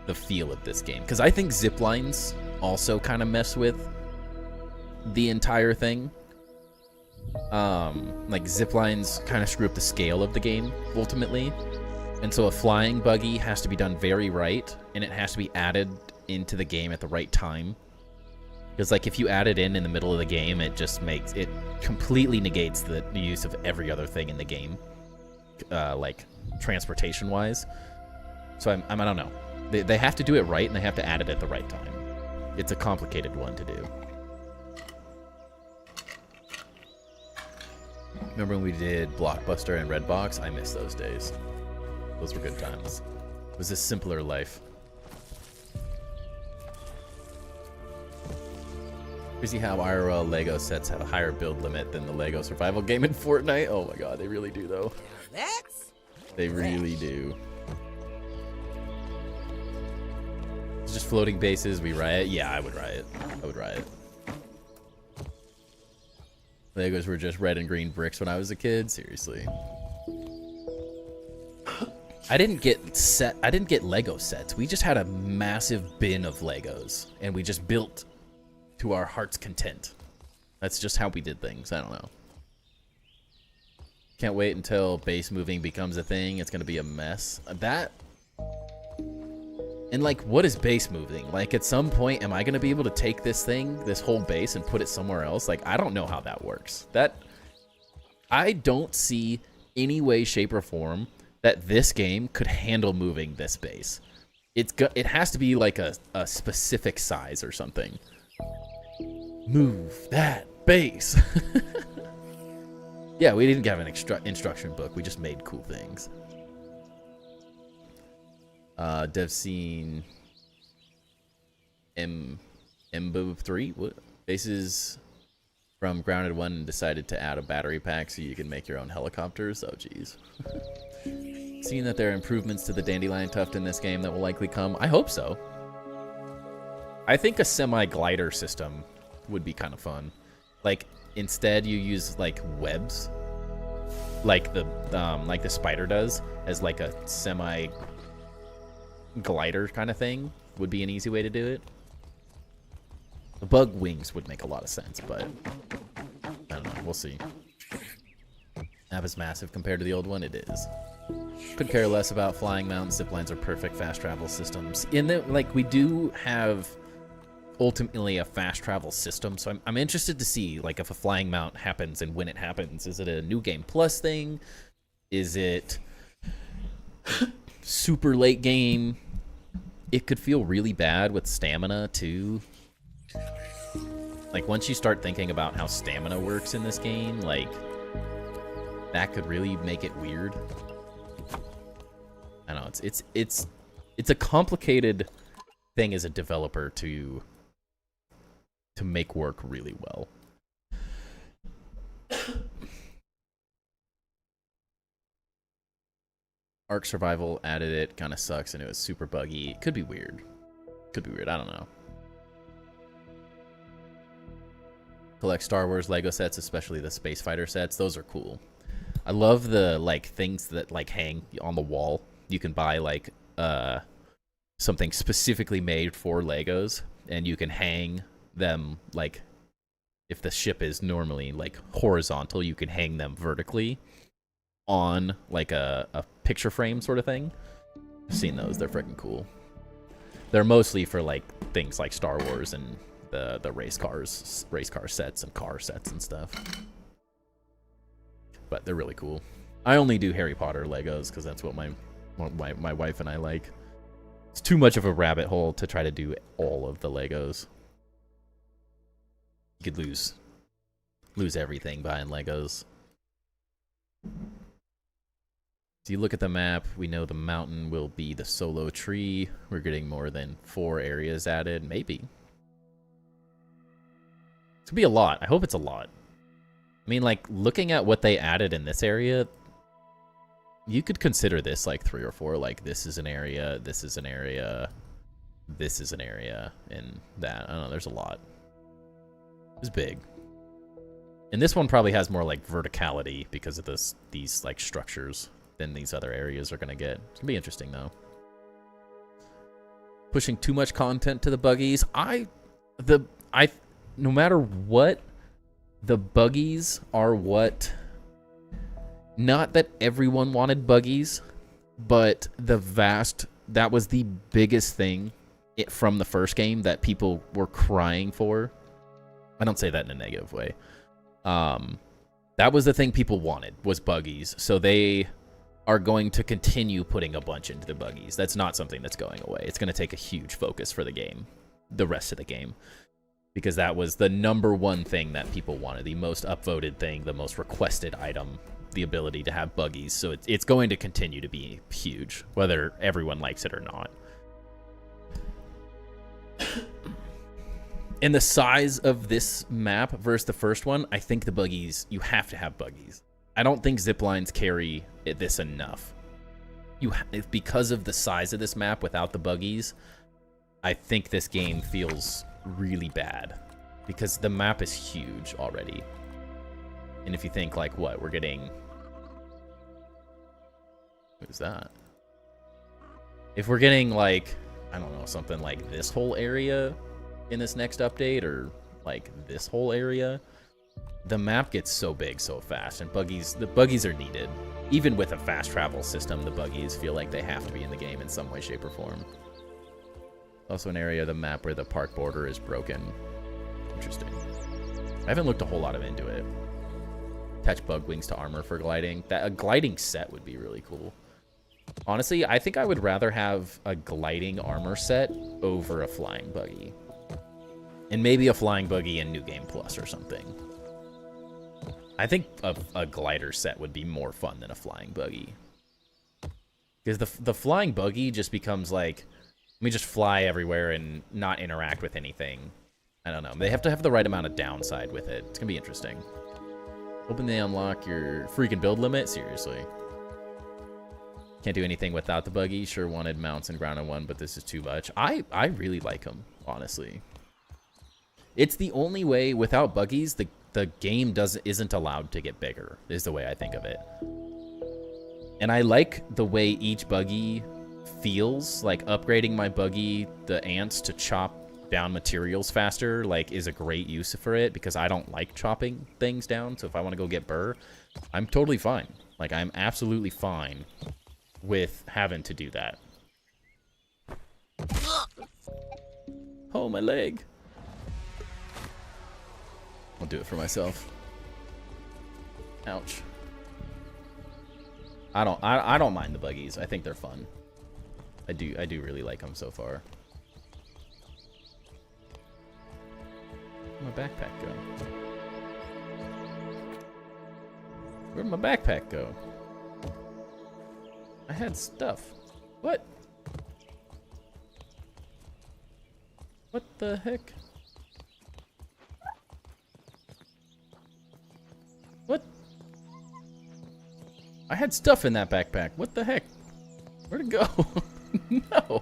the feel of this game, because I think zip lines also kind of mess with the entire thing. Like zip lines kind of screw up the scale of the game ultimately, and so a flying buggy has to be done very right, and it has to be added into the game at the right time. Because like if you add it in the middle of the game, it just completely negates the use of every other thing in the game, like transportation wise. So I don't know. They have to do it right, and they have to add it at the right time. It's a complicated one to do. Remember when we did Blockbuster and Redbox? I miss those days. Those were good times. It was a simpler life. Crazy how IRL Lego sets have a higher build limit than the Lego survival game in Fortnite. Oh my god, they really do though. That's They really do. It's just floating bases, we riot? Yeah, I would riot. I would riot. Legos were just red and green bricks when I was a kid. Seriously. I didn't get Lego sets. We just had a massive bin of Legos, and we just built to our heart's content. That's just how we did things. I don't know. Can't wait until base moving becomes a thing. It's gonna be a mess. And like, what is base moving? Like, at some point, am I gonna be able to take this whole base, and put it somewhere else? Like, I don't know how that works. I don't see any way, shape, or form that this game could handle moving this base. It has to be like a specific size or something. Move that base. Yeah, we didn't have an instruction book. We just made cool things. Dev scene Mboop 3. What bases from Grounded 1 and decided to add a battery pack so you can make your own helicopters. Oh, jeez. Seeing that there are improvements to the Dandelion Tuft in this game that will likely come, I hope so. I think a semi-glider system would be kind of fun. Like, instead you use, like, webs, like the spider does, as, like, a semi-glider kind of thing would be an easy way to do it. The bug wings would make a lot of sense, but I don't know. We'll see. Map is massive compared to the old one. It is. Could care less about flying mountains. Ziplines are perfect fast travel systems. In the we do have ultimately a fast travel system, so I'm interested to see like if a flying mount happens and when it happens. Is it a New Game Plus thing? Is it super late game? It could feel really bad with stamina too. Like, once you start thinking about how stamina works in this game, like, that could really make it weird. I don't know, it's a complicated thing as a developer to make work really well. Ark Survival added it, kind of sucks, and it was super buggy. Could be weird. Could be weird, I don't know. Collect Star Wars Lego sets, especially the Space Fighter sets. Those are cool. I love the like things that like hang on the wall. You can buy like something specifically made for Legos, and you can hang them like if the ship is normally like horizontal, you can hang them vertically on like a picture frame sort of thing. I've seen those. They're freaking cool. They're mostly for like things like Star Wars and the race car sets and car sets and stuff. But they're really cool. I only do Harry Potter Legos because that's what my wife and I like. It's too much of a rabbit hole to try to do all of the Legos. You could lose everything buying Legos. So you look at the map, we know the mountain will be the solo tree. We're getting more than 4 areas added, maybe. It's gonna be a lot. I hope it's a lot. I mean, like, looking at what they added in this area, you could consider this like 3 or 4. Like, this is an area, this is an area, this is an area, and that. I don't know, there's a lot. It's big. And this one probably has more like verticality because of these like structures than these other areas are gonna get. It's gonna be interesting though. Pushing too much content to the buggies. No matter what, the buggies are what... Not that everyone wanted buggies, but that was the biggest thing from the first game that people were crying for. I don't say that in a negative way. That was the thing people wanted, was buggies. So they are going to continue putting a bunch into the buggies. That's not something that's going away. It's going to take a huge focus for the game, the rest of the game. Because that was the #1 thing that people wanted, the most upvoted thing, the most requested item, the ability to have buggies. So it's going to continue to be huge, whether everyone likes it or not. And the size of this map versus the first one, I think the buggies, you have to have buggies. I don't think ziplines carry this enough. Because of the size of this map without the buggies, I think this game feels really bad because the map is huge already. And if you think like what we're getting, who's that? If we're getting like, I don't know, something like this whole area in this next update, or like this whole area, the map gets so big so fast, and the buggies are needed. Even with a fast travel system, the buggies feel like they have to be in the game in some way, shape, or form. Also an area of the map where the park border is broken. Interesting. I haven't looked a whole lot into it. Attach bug wings to armor for gliding. A gliding set would be really cool. Honestly, I think I would rather have a gliding armor set over a flying buggy. And maybe a flying buggy in New Game Plus or something. I think a glider set would be more fun than a flying buggy. Because the flying buggy just becomes like, let me just fly everywhere and not interact with anything. I don't know. They have to have the right amount of downside with it. It's gonna be interesting. Hoping they unlock your freaking build limit. Seriously. Can't do anything without the buggy. Sure wanted mounts and grounded one, but this is too much. I really like them, honestly. It's the only way without buggies the game isn't allowed to get bigger, is the way I think of it. And I like the way each buggy feels. Like upgrading my buggy, the ants to chop down materials faster, like, is a great use for it, because I don't like chopping things down. So if I want to go get burr, I'm totally fine. Like, I'm absolutely fine with having to do that. Oh, my leg. I'll do it for myself. Ouch. I don't mind the buggies. I think they're fun. I do really like them so far. Where'd my backpack go? Where'd my backpack go? I had stuff. What? What the heck? What? I had stuff in that backpack. What the heck? Where'd it go? No.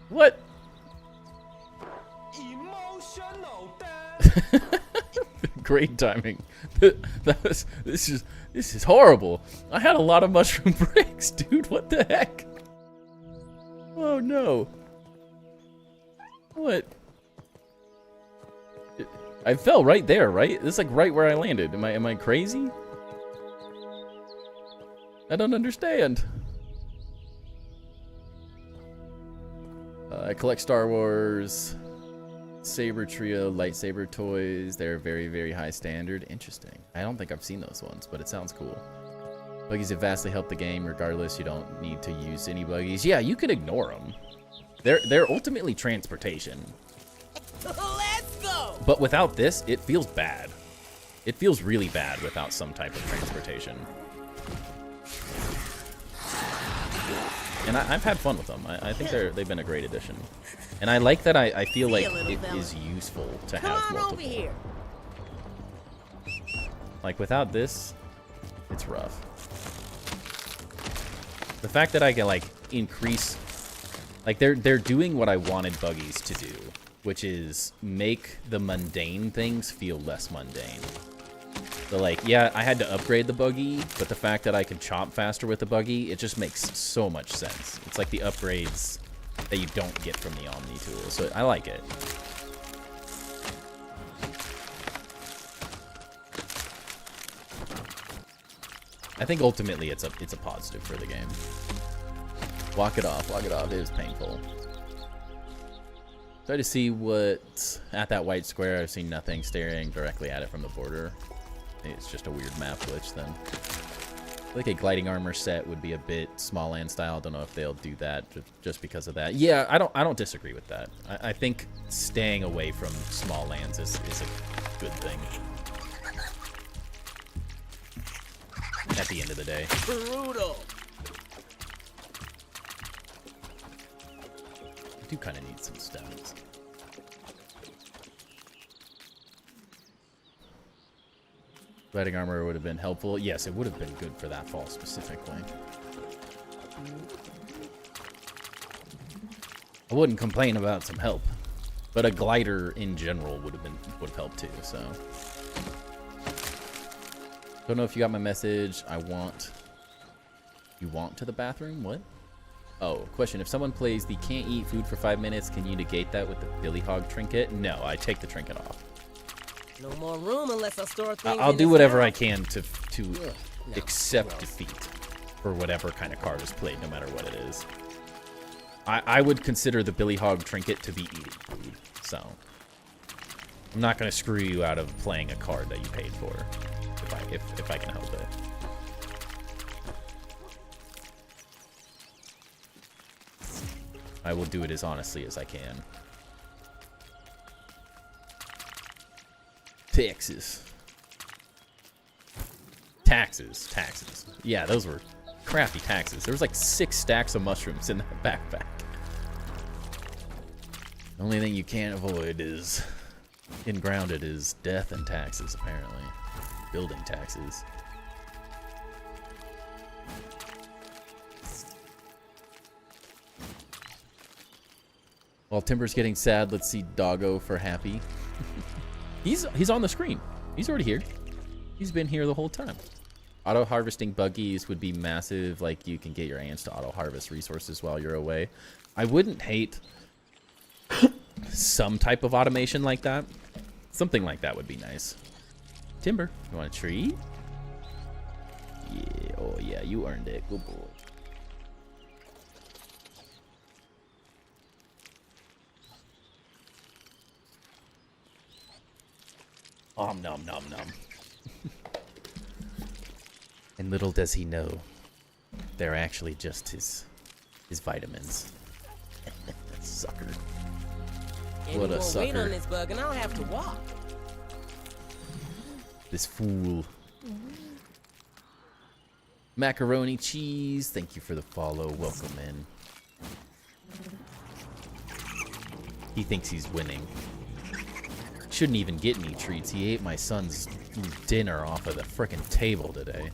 What? Emotional death. Great timing. This is horrible. I had a lot of mushroom bricks, dude. What the heck? Oh no. What? I fell right there, right? This is like right where I landed. Am I crazy? I don't understand. I collect Star Wars Saber Trio lightsaber toys. They're very, very high standard. Interesting. I don't think I've seen those ones, but it sounds cool. Buggies have vastly helped the game. Regardless, you don't need to use any buggies. Yeah, you could ignore them. They're ultimately transportation. Let's go! But without this, it feels bad. It feels really bad without some type of transportation. And I've had fun with them. I think they've been a great addition. And I like that I feel like it is useful to have multiple. Over here. Like without this, it's rough. The fact that I can like increase, like they're doing what I wanted buggies to do, which is make the mundane things feel less mundane. So like, yeah, I had to upgrade the buggy, but the fact that I can chop faster with the buggy, it just makes so much sense. It's like the upgrades that you don't get from the Omni tool, so I like it. I think ultimately it's a positive for the game. Walk it off, it is painful. Try to see what at that white square. I've seen nothing staring directly at it from the border. It's just a weird map glitch then. I feel like a gliding armor set would be a bit small land style. Don't know if they'll do that just because of that. Yeah, I don't disagree with that. I think staying away from small lands is a good thing. At the end of the day. Brutal. I do kind of need some stones. Gliding armor would have been helpful. Yes, it would have been good for that fall specifically. I wouldn't complain about some help, but a glider in general would have helped too. So, don't know if you got my message. You want to the bathroom? What? Oh, question. If someone plays the can't eat food for 5 minutes, can you negate that with the Billy Hog trinket? No, I take the trinket off. No more room unless I store things. I'll do whatever I can to accept defeat for whatever kind of card is played, no matter what it is. I would consider the Billy Hog trinket to be eating food, so I'm not going to screw you out of playing a card that you paid for, if I can help it. I will do it as honestly as I can. Taxes. Yeah, those were crappy taxes. There was like 6 stacks of mushrooms in that backpack. Only thing you can't avoid is in Grounded is death and taxes, apparently. Building taxes. While Timber's getting sad, let's see Doggo for happy. He's on the screen. He's already here. He's been here the whole time. Auto harvesting buggies would be massive. Like, you can get your ants to auto harvest resources while you're away. I wouldn't hate some type of automation like that. Something like that would be nice. Timber, you want a tree? Yeah, oh yeah, you earned it. Good boy. Nom nom nom nom. And little does he know, they're actually just his vitamins. Sucker. What a sucker. Wait on this bug and I'll have to walk. This fool. Macaroni cheese, thank you for the follow. Welcome in. He thinks he's winning. Shouldn't even get any treats. He ate my son's dinner off of the frickin' table today.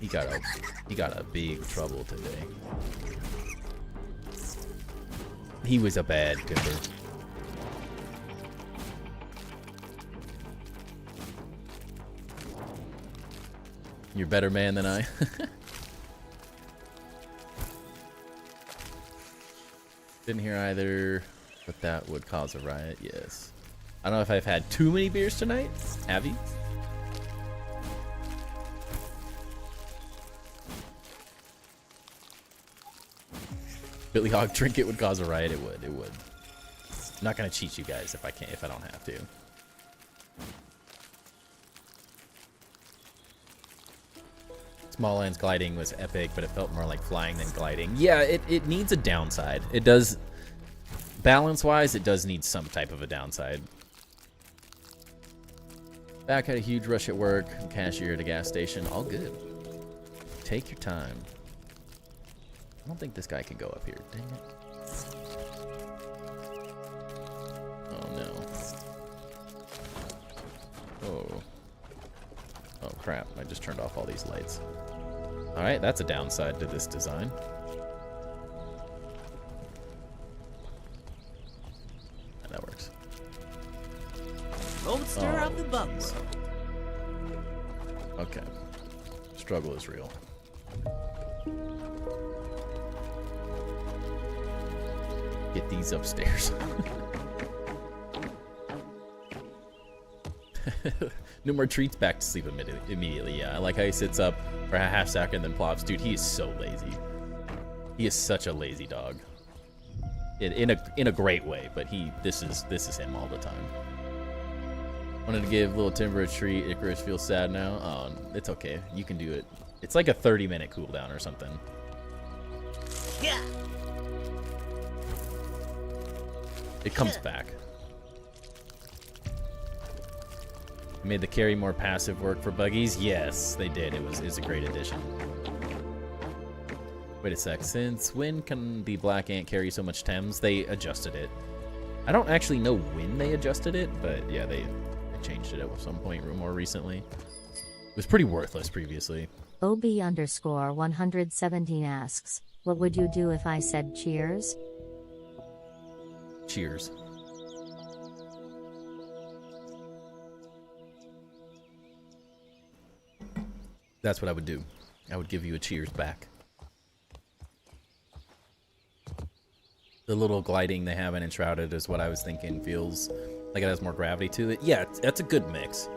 He got a big trouble today. He was a bad Timber. You're a better man than I. Didn't hear either, but that would cause a riot, yes. I don't know if I've had too many beers tonight. Have you? Billy Hog trinket would cause a riot. It would. It would. I'm not gonna cheat you guys if I can't. If I don't have to. Small Lands gliding was epic, but it felt more like flying than gliding. Yeah, it needs a downside. It does. Balance-wise, it does need some type of a downside. Back had a huge rush at work. Cashier at a gas station. All good. Take your time. I don't think this guy can go up here. Dang it. Oh, no. Oh. Oh, crap. I just turned off all these lights. Alright, that's a downside to this design. And that works. Don't stir up the bugs. Okay. Struggle is real. Get these upstairs. No more treats, back to sleep immediately. Yeah, I like how he sits up for a half second then plops. Dude, he is so lazy. He is such a lazy dog. In a great way, but this is him all the time. Wanted to give little Timber a treat. Icarus feels sad now. Oh, it's okay. You can do it. It's like a 30-minute cooldown or something. Yeah. It comes back. Made the carry more passive work for buggies? Yes, they did. It was a great addition. Wait a sec. Since when can the Black Ant carry so much Thames? They adjusted it. I don't actually know when they adjusted it, but yeah, they changed it at some point more recently. It was pretty worthless previously. OB_117 asks, what would you do if I said cheers? Cheers. That's what I would do. I would give you a cheers back. The little gliding they have in Enshrouded is what I was thinking. Feels like it has more gravity to it. Yeah, that's a good mix.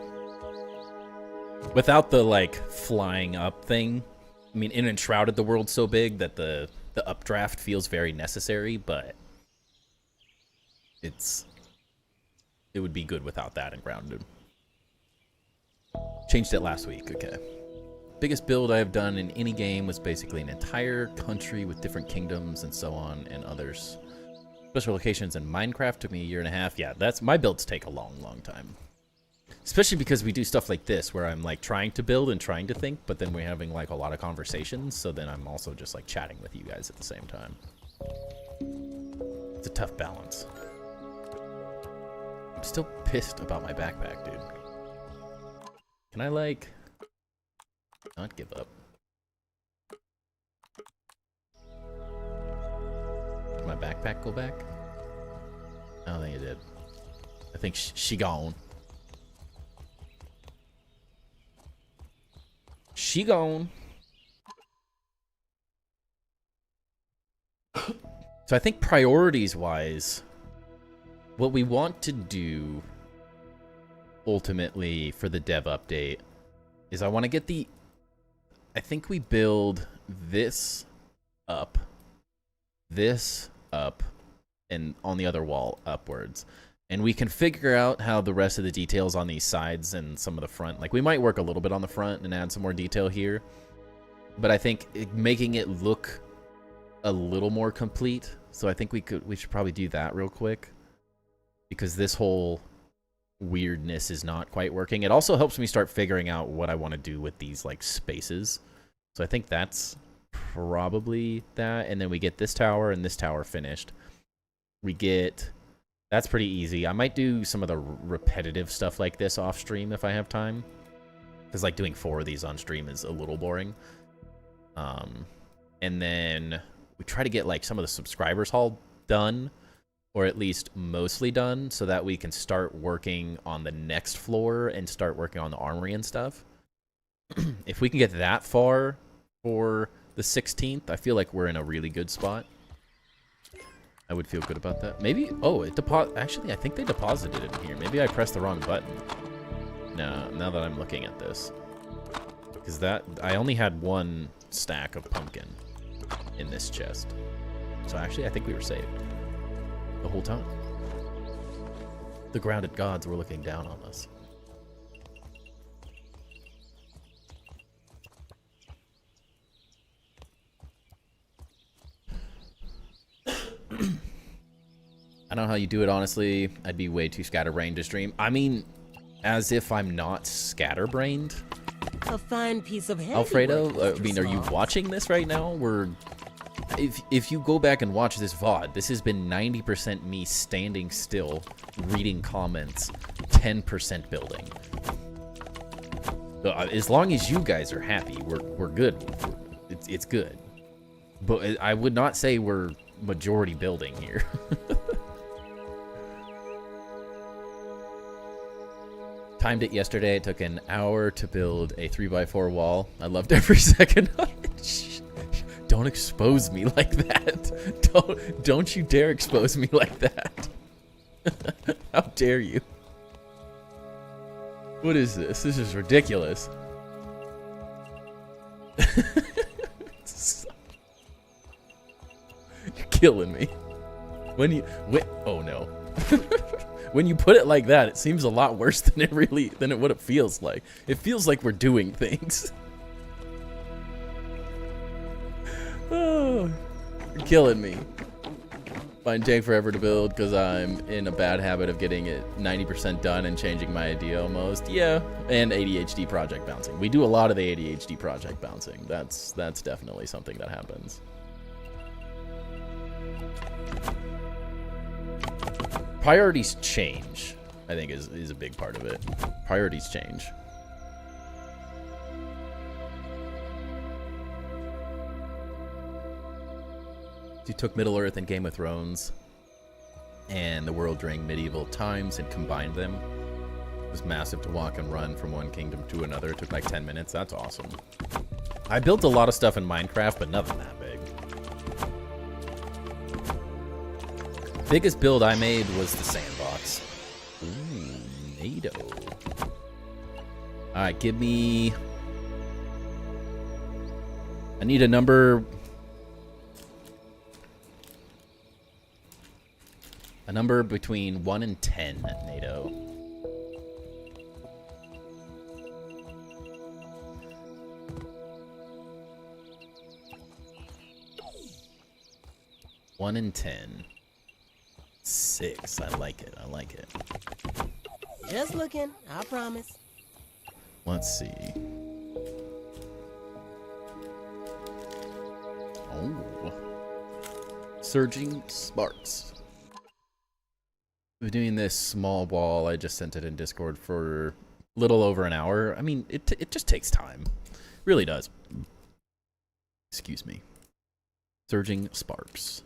Without the, like, flying up thing. I mean, in Enshrouded, the world's so big that the updraft feels very necessary, but it would be good without that in Grounded. Changed it last week, okay. Biggest build I have done in any game was basically an entire country with different kingdoms and so on and others. Special locations in Minecraft took me a year and a half. Yeah, my builds take a long, long time. Especially because we do stuff like this where I'm like trying to build and trying to think, but then we're having like a lot of conversations, so then I'm also just like chatting with you guys at the same time. It's a tough balance. I'm still pissed about my backpack, dude. Can I, like, not give up? Did my backpack go back? I don't think it did. I think she gone. She gone. So I think priorities-wise, what we want to do ultimately for the dev update is I want to get the... I think we build this up, and on the other wall upwards. And we can figure out how the rest of the details on these sides and some of the front... Like, we might work a little bit on the front and add some more detail here. But I think making it look a little more complete. So I think we should probably do that real quick. Because this whole weirdness is not quite working. It also helps me start figuring out what I want to do with these, like, spaces. So I think that's probably that. And then we get this tower and this tower finished. We get... That's pretty easy. I might do some of the repetitive stuff like this off stream if I have time. Because, like, doing 4 of these on stream is a little boring. And then we try to get, like, some of the subscribers hall done. Or at least mostly done. So that we can start working on the next floor and start working on the armory and stuff. If we can get that far for the 16th, I feel like we're in a really good spot. I would feel good about that. Maybe... Oh, it actually, I think they deposited it in here. Maybe I pressed the wrong button. No, now that I'm looking at this. Because that... I only had 1 stack of pumpkin in this chest. So actually, I think we were saved. The whole time. The grounded gods were looking down on us. I don't know how you do it, honestly. I'd be way too scatterbrained to stream. I mean, as if I'm not scatterbrained. A fine piece of handiwork, Alfredo, I Mr. mean, are you Smalls. watching this right now? If you go back and watch this VOD, this has been 90% me standing still, reading comments, 10% building. So, as long as you guys are happy, we're good. It's good. But I would not say we're majority building here. Timed it yesterday. It took an hour to build a 3x4 wall. I loved every second of it. Don't expose me like that. Don't you dare expose me like that. How dare you? What is this? This is ridiculous. You're killing me. Oh no. When you put it like that, it seems a lot worse than what it feels like. It feels like we're doing things. Oh, you're killing me. Mine take forever to build because I'm in a bad habit of getting it 90% done and changing my idea almost. Yeah, and ADHD project bouncing. We do a lot of the ADHD project bouncing. That's definitely something that happens. Priorities change, I think, is a big part of it. Priorities change. You took Middle-earth and Game of Thrones and the world during medieval times and combined them. It was massive to walk and run from one kingdom to another. It took like 10 minutes. That's awesome. I built a lot of stuff in Minecraft, but nothing that big. Biggest build I made was the sandbox. Ooh, NATO. Alright, give me... I need a number... A number between 1 and 10, NATO. One and 10. 6. I like it. I like it. Just looking, I promise. Let's see. Oh. Surging Sparks. We're doing this small ball. I just sent it in Discord for a little over an hour. I mean, it just takes time. Really does. Excuse me. Surging Sparks.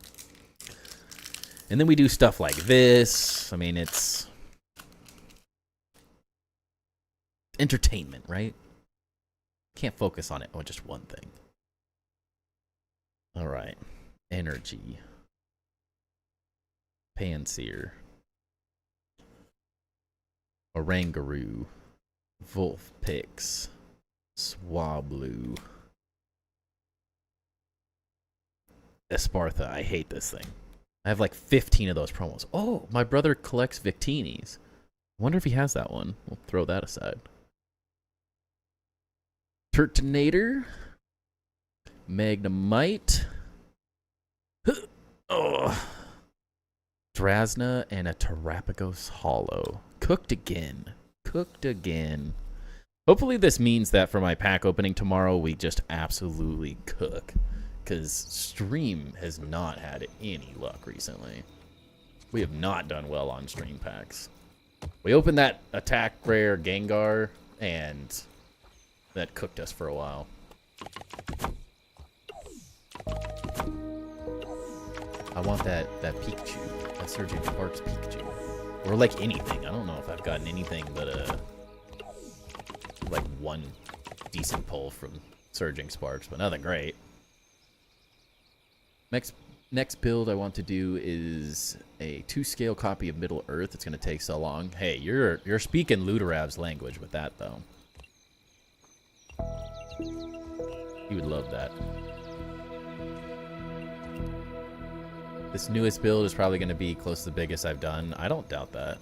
And then we do stuff like this. I mean, it's entertainment, right? Can't focus on it on just one thing. All right. Energy. Panseer. Orangaroo. Vulpix. Swablu. Espartha. I hate this thing. I have like 15 of those promos. Oh, my brother collects Victinis. I wonder if he has that one. We'll throw that aside. Turtonator. Magnemite. Oh. Drasna and a Terrapagos Hollow. Cooked again. Cooked again. Hopefully this means that for my pack opening tomorrow, we just absolutely cook. Because stream has not had any luck recently. We have not done well on stream packs. We opened that attack rare Gengar, and that cooked us for a while. I want that Pikachu. That Surging Sparks Pikachu. Or like anything. I don't know if I've gotten anything but like one decent pull from Surging Sparks, but nothing great. Next build I want to do is a 2-scale copy of Middle Earth. It's going to take so long. Hey, you're speaking Ludorav's language with that, though. You would love that. This newest build is probably going to be close to the biggest I've done. I don't doubt that.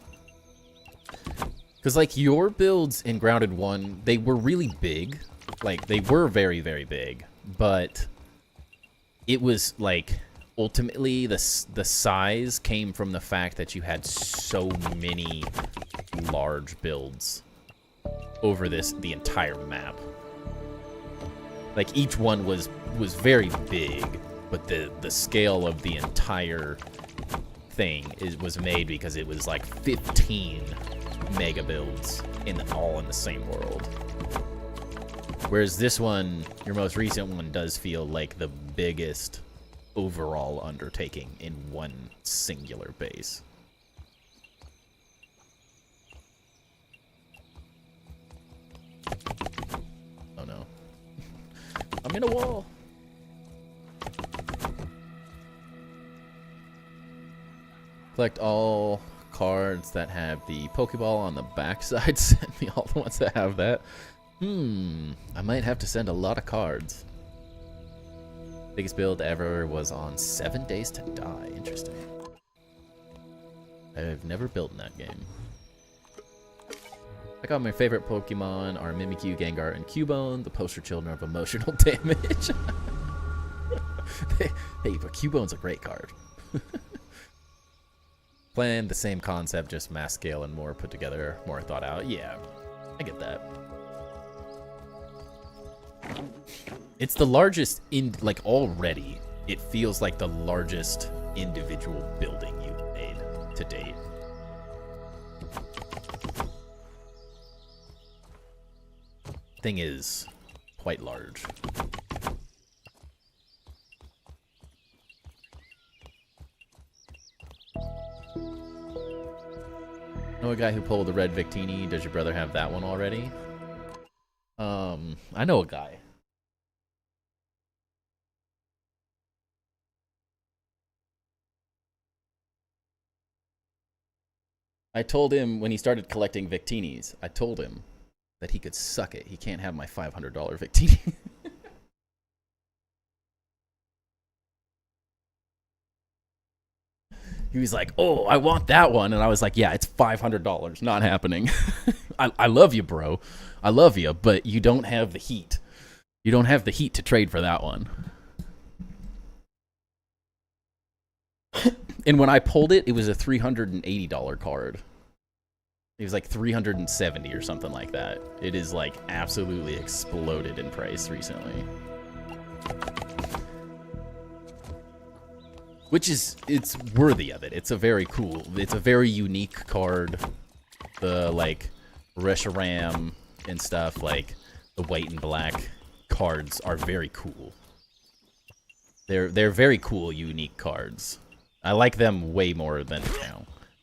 Because, like, your builds in Grounded 1, they were really big. Like, they were very, very big. But it was, like, ultimately, the size came from the fact that you had so many large builds over the entire map. Like, each one was very big, but the scale of the entire thing was made because it was like 15 mega builds all in the same world. Whereas this one, your most recent one, does feel like the biggest overall undertaking in one singular base. Oh no. I'm in a wall. Collect all cards that have the Pokeball on the backside. Send me all the ones that have that. I might have to send a lot of cards. Biggest build ever was on 7 Days to Die. Interesting. I've never built in that game. I got my favorite Pokemon are Mimikyu, Gengar, and Cubone, the poster children of emotional damage. Hey, but Cubone's a great card. Playing the same concept, just mass scale and more put together, more thought out. Yeah, I get that. It's the largest like already. It feels like the largest individual building you've made to date. Thing is quite large. Know a guy who pulled the red Victini. Does your brother have that one already? I know a guy. I told him when he started collecting Victinis, I told him that he could suck it. He can't have my $500 Victini. He was like, oh, I want that one. And I was like, yeah, it's $500. Not happening. I love you, bro. I love you, but you don't have the heat. You don't have the heat to trade for that one. And when I pulled it, it was a $380 card. It was like $370 or something like that. It is like absolutely exploded in price recently. Which is, it's worthy of it. It's a very unique card. The, like, Reshiram and stuff, like, the white and black cards are very cool. They're very cool, unique cards. I like them way more than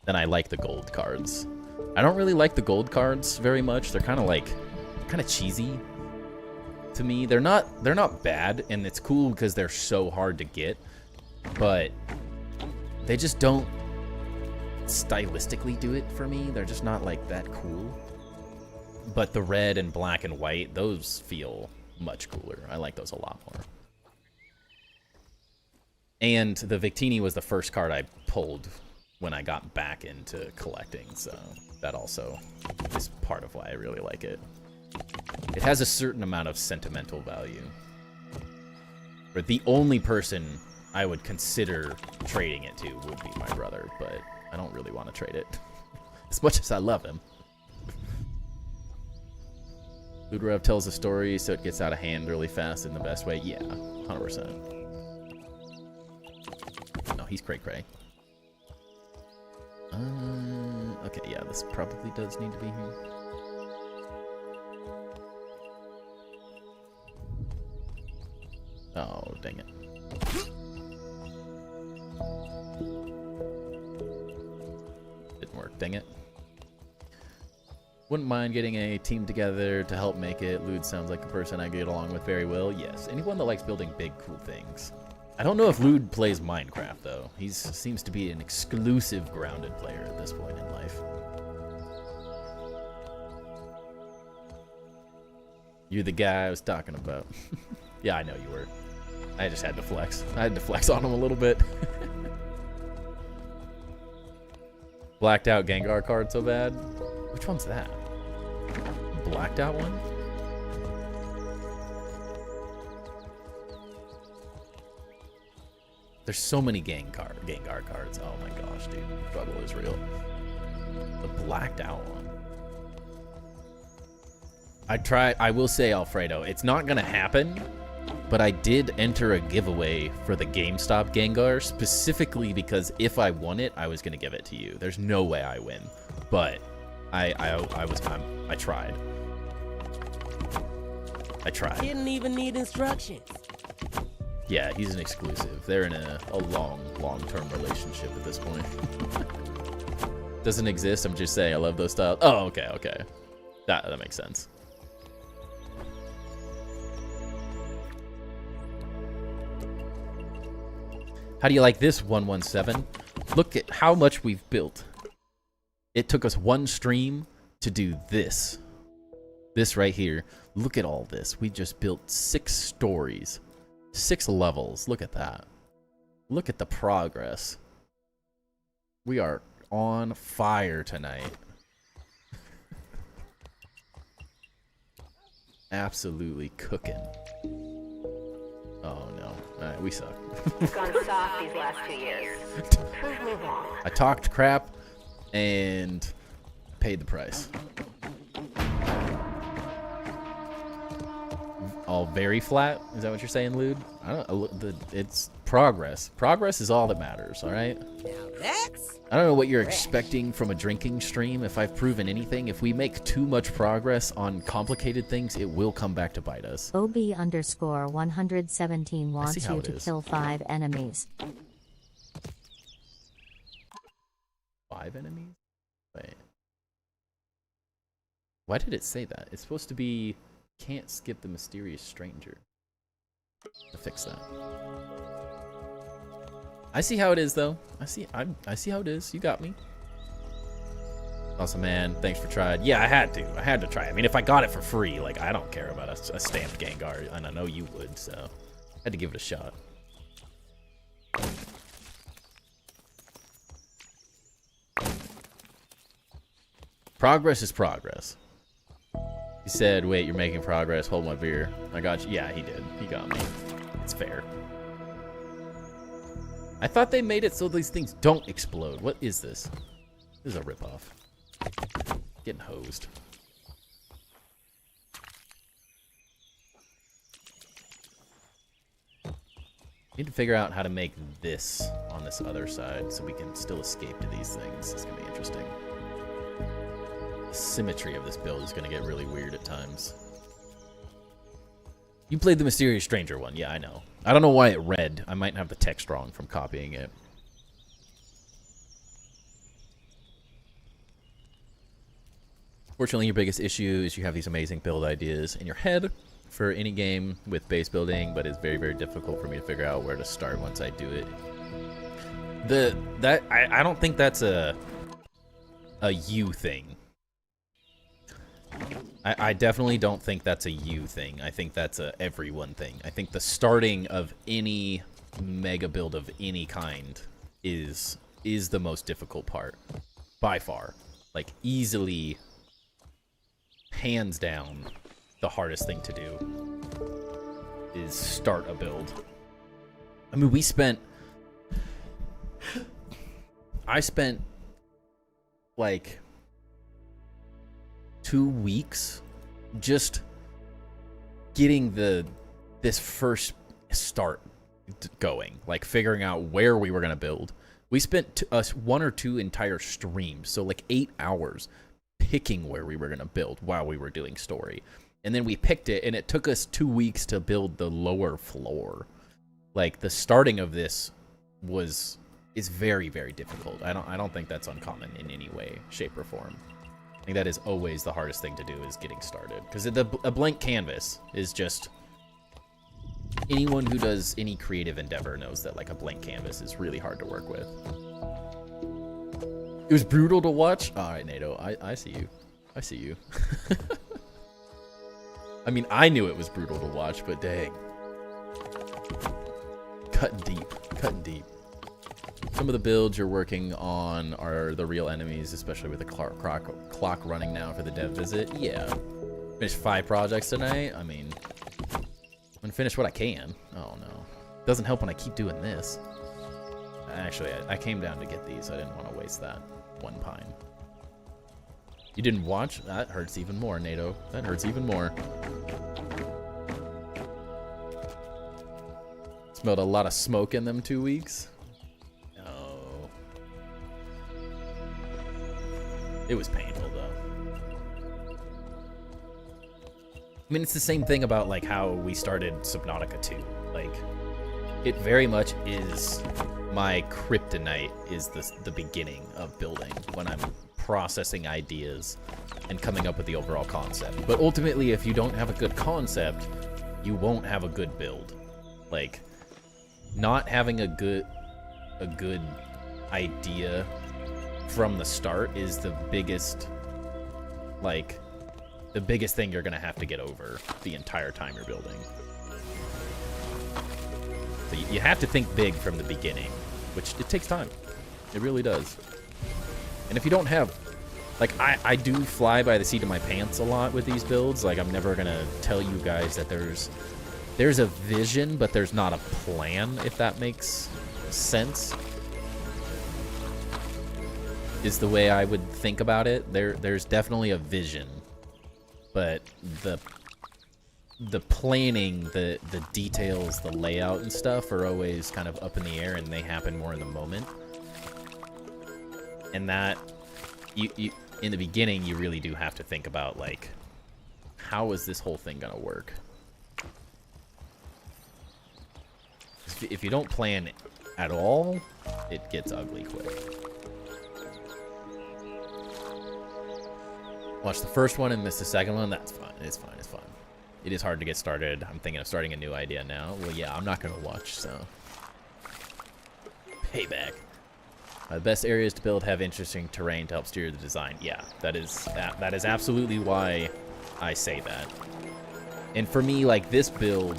I like the gold cards. I don't really like the gold cards very much. They're kind of cheesy to me. They're not bad, and it's cool because they're so hard to get, but they just don't stylistically do it for me. They're just not like that cool. But the red and black and white, those feel much cooler. I like those a lot more. And the Victini was the first card I pulled when I got back into collecting, so that also is part of why I really like it. It has a certain amount of sentimental value. But the only person I would consider trading it to would be my brother, but I don't really want to trade it. As much as I love him. Luderev tells a story so it gets out of hand really fast in the best way. Yeah, 100%. No, he's cray-cray. Okay, yeah, this probably does need to be here. Oh, dang it. Didn't work, dang it. Wouldn't mind getting a team together to help make it. Lude sounds like a person I get along with very well. Yes, anyone that likes building big, cool things. I don't know if Lude plays Minecraft, though. He seems to be an exclusive grounded player at this point in life. You're the guy I was talking about. Yeah, I know you were. I just had to flex. I had to flex on him a little bit. Blacked out Gengar card so bad. Which one's that? Blacked out one? There's so many Gengar cards. Oh my gosh, dude. The struggle is real. The blacked out one. I will say, Alfredo, it's not gonna happen, but I did enter a giveaway for the GameStop Gengar specifically because if I won it, I was gonna give it to you. There's no way I win, but I tried. I tried. Didn't even need instructions. Yeah, he's an exclusive. They're in a long-term relationship at this point. Doesn't exist. I'm just saying I love those styles. Oh, okay. That makes sense. How do you like this 117? Look at how much we've built. It took us one stream to do this. This right here. Look at all this. We just built 6 stories. 6 levels. Look at that. Look at the progress. We are on fire tonight. Absolutely cooking. Oh no. Alright, we suck. It's gone soft these last 2 years. Prove me wrong. I talked crap and paid the price. All very flat? Is that what you're saying, Lude? It's progress. Progress is all that matters, all right? Now that's... I don't know what you're expecting from a drinking stream. If I've proven anything, if we make too much progress on complicated things, it will come back to bite us. OB_117 wants you to kill 5 enemies. 5 enemies? Wait. Why did it say that? It's supposed to be... Can't skip the mysterious stranger. To fix that. I see how it is, though. I see how it is. You got me. Awesome, man. Thanks for trying. Yeah, I had to. I had to try. I mean, if I got it for free, like, I don't care about a stamped Gengar, and I know you would, so I had to give it a shot. Progress is progress. He said, wait, you're making progress. Hold my beer. I got you. Yeah, he did. He got me. It's fair. I thought they made it so these things don't explode. What is this? This is a ripoff. Getting hosed. Need to figure out how to make this on this other side so we can still escape to these things. It's gonna be interesting. The symmetry of this build is gonna get really weird at times. You played the Mysterious Stranger one. Yeah, I know. I don't know why it read. I might have the text wrong from copying it. Fortunately, your biggest issue is you have these amazing build ideas in your head for any game with base building, but it's very, very difficult for me to figure out where to start once I do it. I don't think that's a you thing. I definitely don't think that's a you thing. I think that's a everyone thing. I think the starting of any mega build of any kind is the most difficult part. By far. Like, easily, hands down, the hardest thing to do is start a build. I mean, I spent, like, 2 weeks just getting this first start going, like figuring out where we were gonna build. We spent 1 or 2 entire streams, so like 8 hours picking where we were gonna build while we were doing story, and then we picked it, and it took us 2 weeks to build the lower floor. Like, the starting of this is very, very difficult. I don't think that's uncommon in any way, shape, or form. I think that is always the hardest thing to do, is getting started. Because a blank canvas is just... Anyone who does any creative endeavor knows that, like, a blank canvas is really hard to work with. It was brutal to watch? Alright, NATO, I see you. I see you. I mean, I knew it was brutal to watch, but dang. Cutting deep. Cutting deep. Some of the builds you're working on are the real enemies, especially with the clock running now for the dev visit. Yeah. Finished 5 projects tonight. I mean, I'm gonna finish what I can. Oh no. Doesn't help when I keep doing this. Actually, I came down to get these. I didn't want to waste that 1 pine. You didn't watch? That hurts even more, NATO. That hurts even more. Smelled a lot of smoke in them 2 weeks. It was painful, though. I mean, it's the same thing about, like, how we started Subnautica 2. Like, it very much is my kryptonite, is the beginning of building, when I'm processing ideas and coming up with the overall concept. But ultimately, if you don't have a good concept, you won't have a good build. Like, not having a good idea from the start is the biggest, like, the biggest thing you're gonna have to get over the entire time you're building. So you have to think big from the beginning, which it takes time. It really does. And if you don't have, like, I do fly by the seat of my pants a lot with these builds. Like, I'm never gonna tell you guys that there's a vision, but there's not a plan, if that makes sense. Is the way I would think about it. There's definitely a vision, but the planning, the details, the layout and stuff are always kind of up in the air, and they happen more in the moment. And that you in the beginning, you really do have to think about, like, how is this whole thing gonna work? If you don't plan at all, it gets ugly quick. Watch the first one and miss the second one. That's fine. It's fine. It's fine. It is hard to get started. I'm thinking of starting a new idea now. Well, yeah, I'm not going to watch, so. Payback. The best areas to build have interesting terrain to help steer the design. Yeah, that is absolutely why I say that. And for me, like, this build,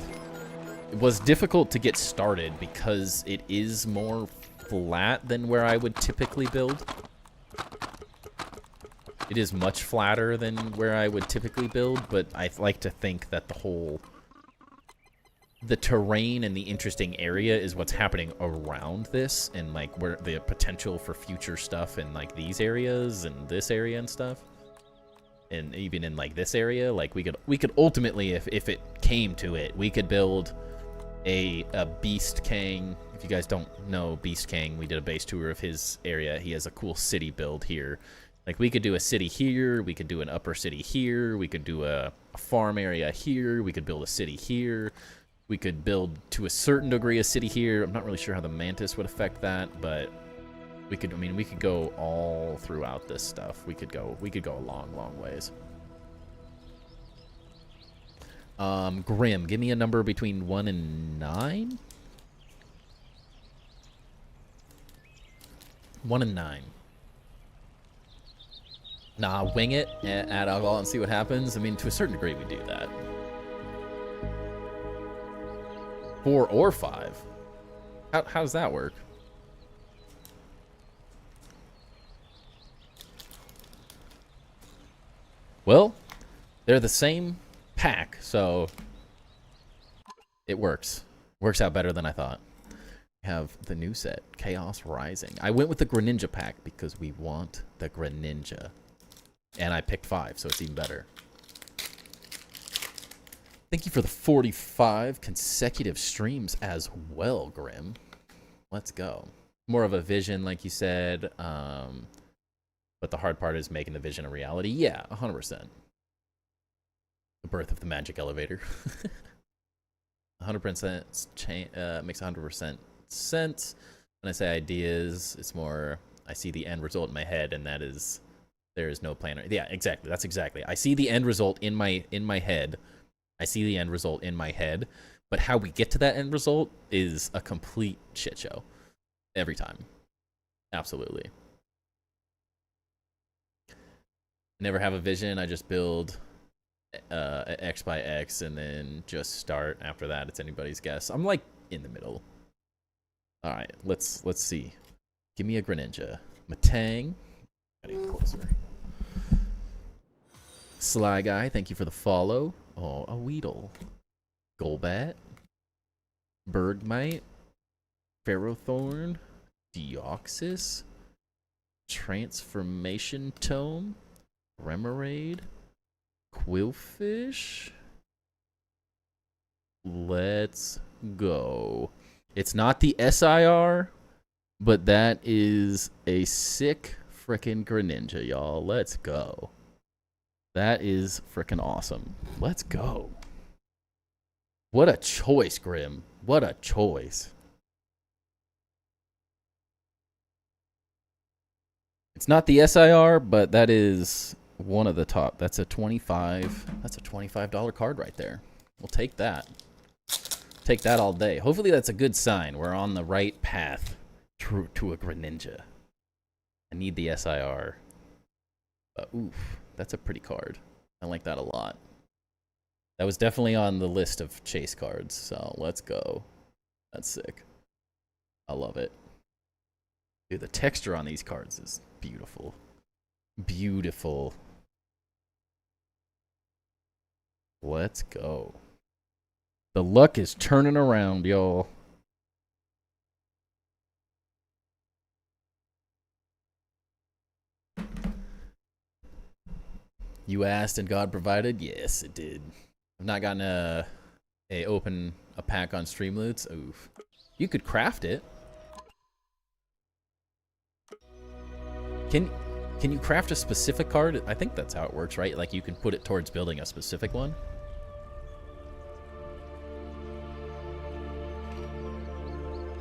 it was difficult to get started because it is more flat than where I would typically build. It is much flatter than where I would typically build, but I like to think that the terrain and the interesting area is what's happening around this, and, like, where the potential for future stuff in, like, these areas and this area and stuff. And even in, like, this area, like, we could ultimately, if it came to it, we could build a Beast King. If you guys don't know Beast King, we did a base tour of his area. He has a cool city build here. Like, we could do a city here, we could do an upper city here, we could do a farm area here, we could build a city here, we could build, to a certain degree, a city here. I'm not really sure how the Mantis would affect that, but we could, I mean, we could go all throughout this stuff. We could go a long, long ways. Grim, give me a number between 1 and 9? 1 and 9. Nah, wing it, add alcohol and see what happens. I mean, to a certain degree, we do that. 4 or 5? How does that work? Well, they're the same pack, so it works. Works out better than I thought. We have the new set, Chaos Rising. I went with the Greninja pack because we want the Greninja. And I picked 5, so it's even better. Thank you for the 45 consecutive streams as well, Grim. Let's go. More of a vision, like you said. But the hard part is making the vision a reality. Yeah, 100%. The birth of the magic elevator. 100% makes 100% sense. When I say ideas, it's more I see the end result in my head, and that is there is no plan. Yeah, exactly. That's exactly. I see the end result in my head. I see the end result in my head, but how we get to that end result is a complete shit show every time. Absolutely. Never have a vision. I just build X by X and then just start. After that, it's anybody's guess. I'm like in the middle. All right, let's see. Give me a Greninja. Matang. Gotta get closer. Sly Guy, thank you for the follow. Oh, a Weedle. Golbat. Bergmite. Ferrothorn. Deoxys. Transformation Tome. Remoraid. Quillfish. Let's go. It's not the SIR, but that is a sick frickin' Greninja, y'all. Let's go. That is frickin' awesome. Let's go. What a choice, Grim. What a choice. It's not the SIR, but that is one of the top. That's a $25 card right there. We'll take that. Take that all day. Hopefully that's a good sign. We're on the right path to a Greninja. I need the SIR. But oof, that's a pretty card. I like that a lot. That was definitely on the list of chase cards, so let's go. That's sick. I love it. Dude, the texture on these cards is beautiful. Beautiful. Let's go. The luck is turning around, y'all. You asked and God provided? Yes, it did. I've not gotten a pack on Streamloots. Oof. You could craft it. Can you craft a specific card? I think that's how it works, right? Like you can put it towards building a specific one.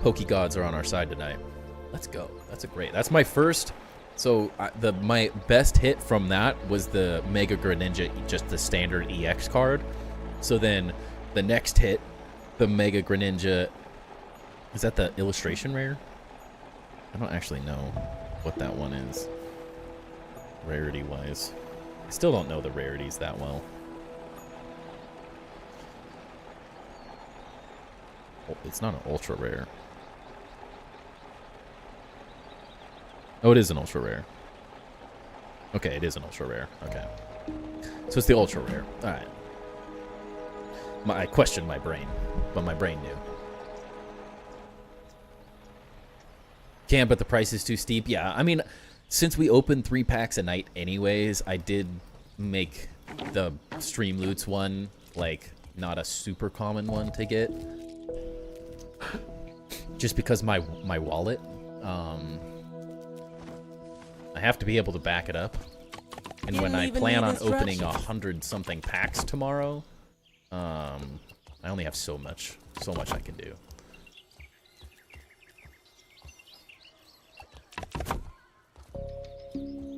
Pokegods are on our side tonight. Let's go. That's my first. So my best hit from that was the Mega Greninja, just the standard EX card. So then the next hit, the Mega Greninja, is that the illustration rare? I don't actually know what that one is, rarity wise. I still don't know the rarities that well. Oh, it's not an ultra rare. Oh, it is an ultra rare. Okay, it is an ultra rare. Okay. So it's the ultra rare. Alright. I questioned my brain, but my brain knew. Can't, but the price is too steep. Yeah, I mean, since we opened 3 packs a night anyways, I did make the Streamloots one, like, not a super common one to get. just because my wallet, I have to be able to back it up. And when I plan on opening 100-something packs tomorrow, I only have so much I can do.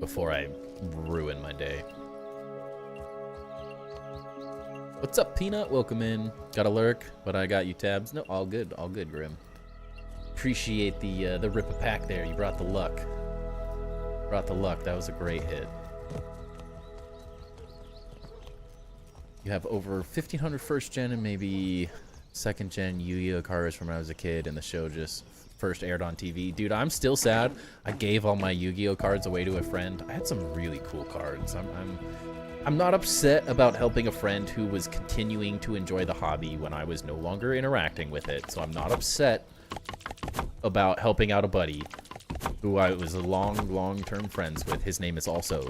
Before I ruin my day. What's up, Peanut? Welcome in. Got a lurk, but I got you tabs. No, all good, Grim. Appreciate the rip-a-pack there. You brought the luck. That was a great hit. You have over 1,500 first gen and maybe second gen Yu-Gi-Oh cards from when I was a kid, and the show just first aired on TV. Dude, I'm still sad. I gave all my Yu-Gi-Oh cards away to a friend. I had some really cool cards. I'm not upset about helping a friend who was continuing to enjoy the hobby when I was no longer interacting with it. So I'm not upset about helping out a buddy who I was long-term friends with. His name is also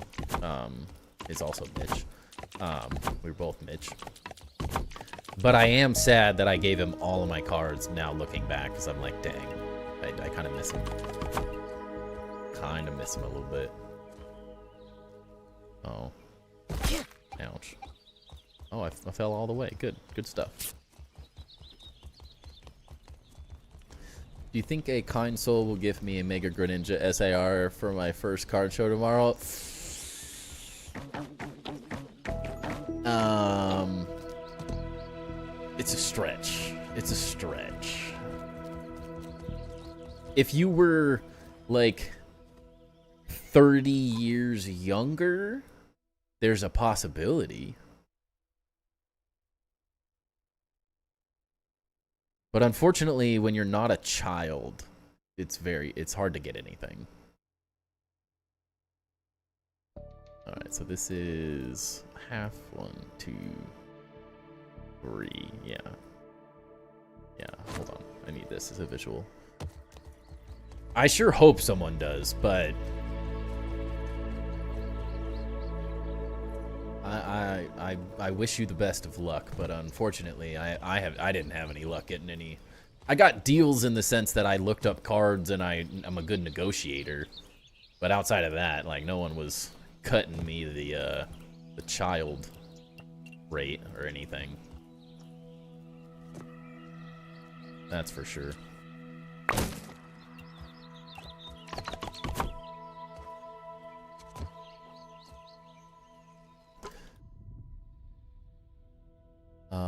Mitch. We're both Mitch. But I am sad that I gave him all of my cards now looking back, because I'm like, dang, I kind of miss him. Kind of miss him a little bit. Oh. Ouch. Oh, I fell all the way. Good stuff. Do you think a kind soul will give me a Mega Greninja SAR for my first card show tomorrow? It's a stretch. If you were, like, 30 years younger, there's a possibility. But unfortunately, when you're not a child, it's hard to get anything. Alright, so this is half, 1, 2, 3, yeah. Yeah, hold on. I need this as a visual. I sure hope someone does, but I wish you the best of luck, but unfortunately I didn't have any luck getting any. I got deals in the sense that I looked up cards and I'm a good negotiator, but outside of that, like, no one was cutting me the child rate or anything. That's for sure.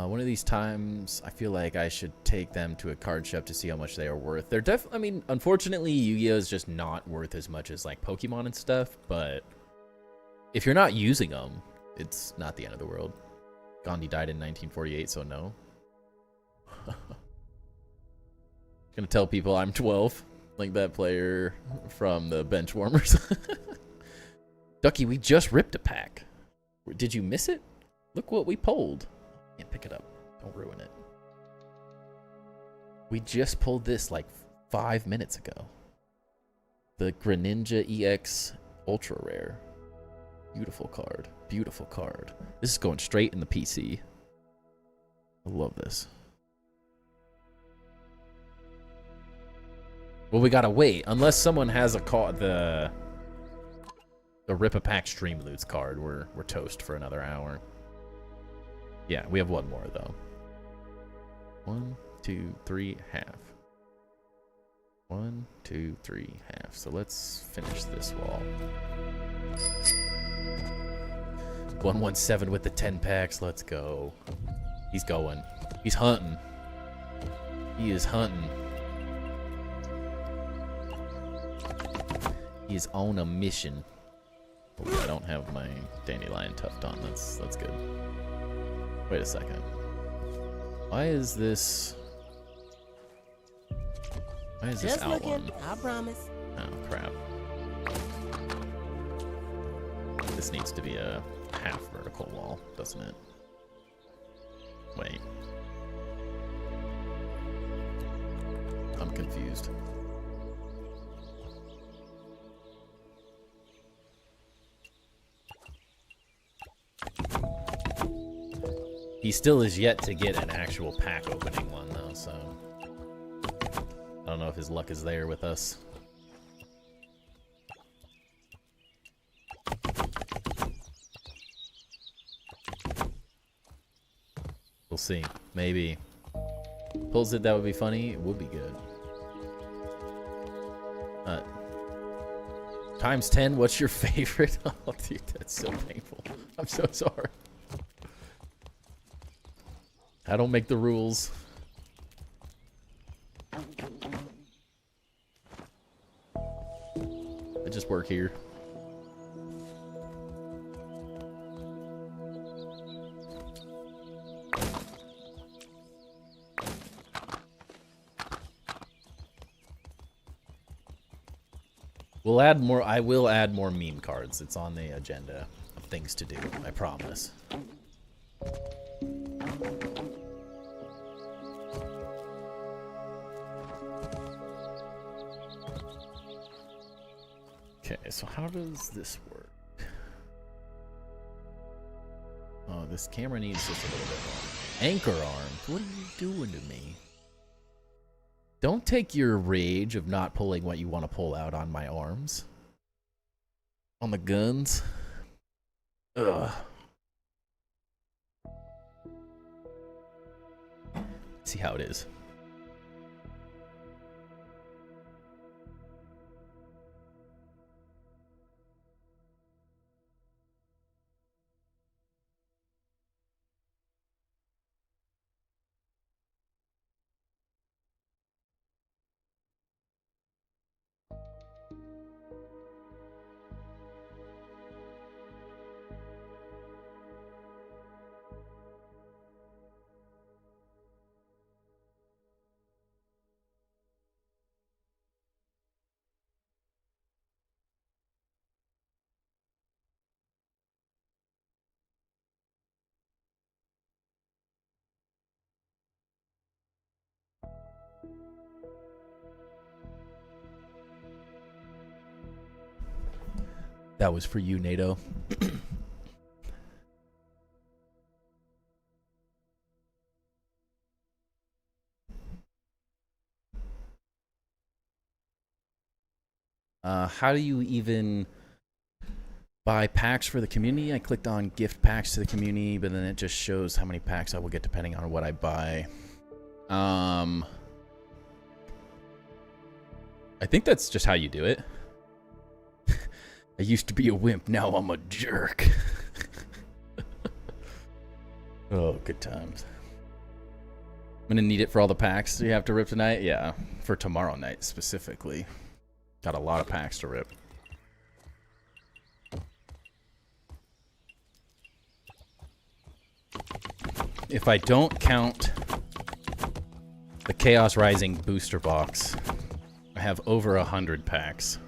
One of these times, I feel like I should take them to a card shop to see how much they are worth. They're definitely, I mean, unfortunately, Yu-Gi-Oh is just not worth as much as, like, Pokemon and stuff, but if you're not using them, it's not the end of the world. Gandhi died in 1948, so no. Gonna tell people I'm 12, like that player from the Benchwarmers. Ducky, we just ripped a pack. Did you miss it? Look what we pulled. Can't pick it up. Don't ruin it. We just pulled this like 5 minutes ago. The Greninja EX Ultra Rare. Beautiful card. Beautiful card. This is going straight in the PC. I love this. Well, we gotta wait. Unless someone has a card, the Rip-a-Pack Stream Loots card, we're toast for another hour. Yeah, we have one more, though. 1, 2, 3, half. 1, 2, 3, half. So let's finish this wall. 117 with the 10 packs. Let's go. He's going. He's hunting. He is hunting. He is on a mission. Oh, I don't have my Dandelion Tuft on. That's good. Wait a second. Why is this Just out looking, one? I promise. Oh crap. This needs to be a half vertical wall, doesn't it? Wait. I'm confused. He still is yet to get an actual pack opening one, though, so I don't know if his luck is there with us. We'll see. Maybe. Pulls it, that would be funny. It would be good. Times 10, what's your favorite? Oh, dude, that's so painful. I'm so sorry. I don't make the rules. I just work here. We'll add more. I will add more meme cards. It's on the agenda of things to do. I promise. Okay, so how does this work? Oh, this camera needs just a little bit more. Anchor arms. What are you doing to me? Don't take your rage of not pulling what you want to pull out on my arms. On the guns. Ugh. See how it is. That was for you, NATO. How do you even buy packs for the community? I clicked on gift packs to the community, but then it just shows how many packs I will get depending on what I buy. I think that's just how you do it. I used to be a wimp, now I'm a jerk. Oh, good times. I'm gonna need it for all the packs you have to rip tonight. Yeah, for tomorrow night specifically. Got a lot of packs to rip. If I don't count the Chaos Rising booster box, I have over 100 packs.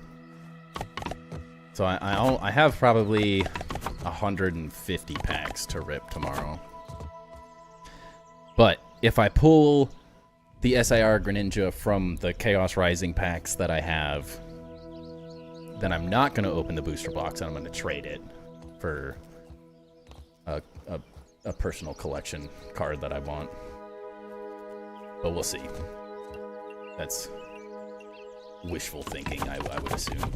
So I have probably 150 packs to rip tomorrow. But if I pull the SIR Greninja from the Chaos Rising packs that I have, then I'm not going to open the booster box and I'm going to trade it for a personal collection card that I want. But we'll see. That's wishful thinking, I would assume.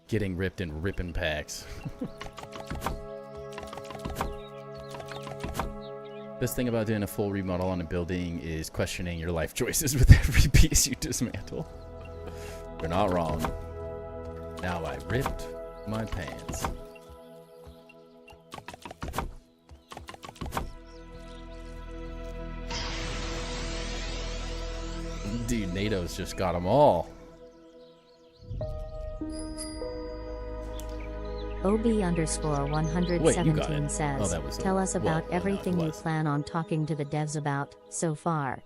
Getting ripped and ripping packs. Best thing about doing a full remodel on a building is questioning your life choices with every piece you dismantle. You're not wrong. Now I ripped my pants. Dude, NATO's just got them all. OB_117 says, Oh, tell us about well, everything no, it you was. plan on talking to the devs about so far.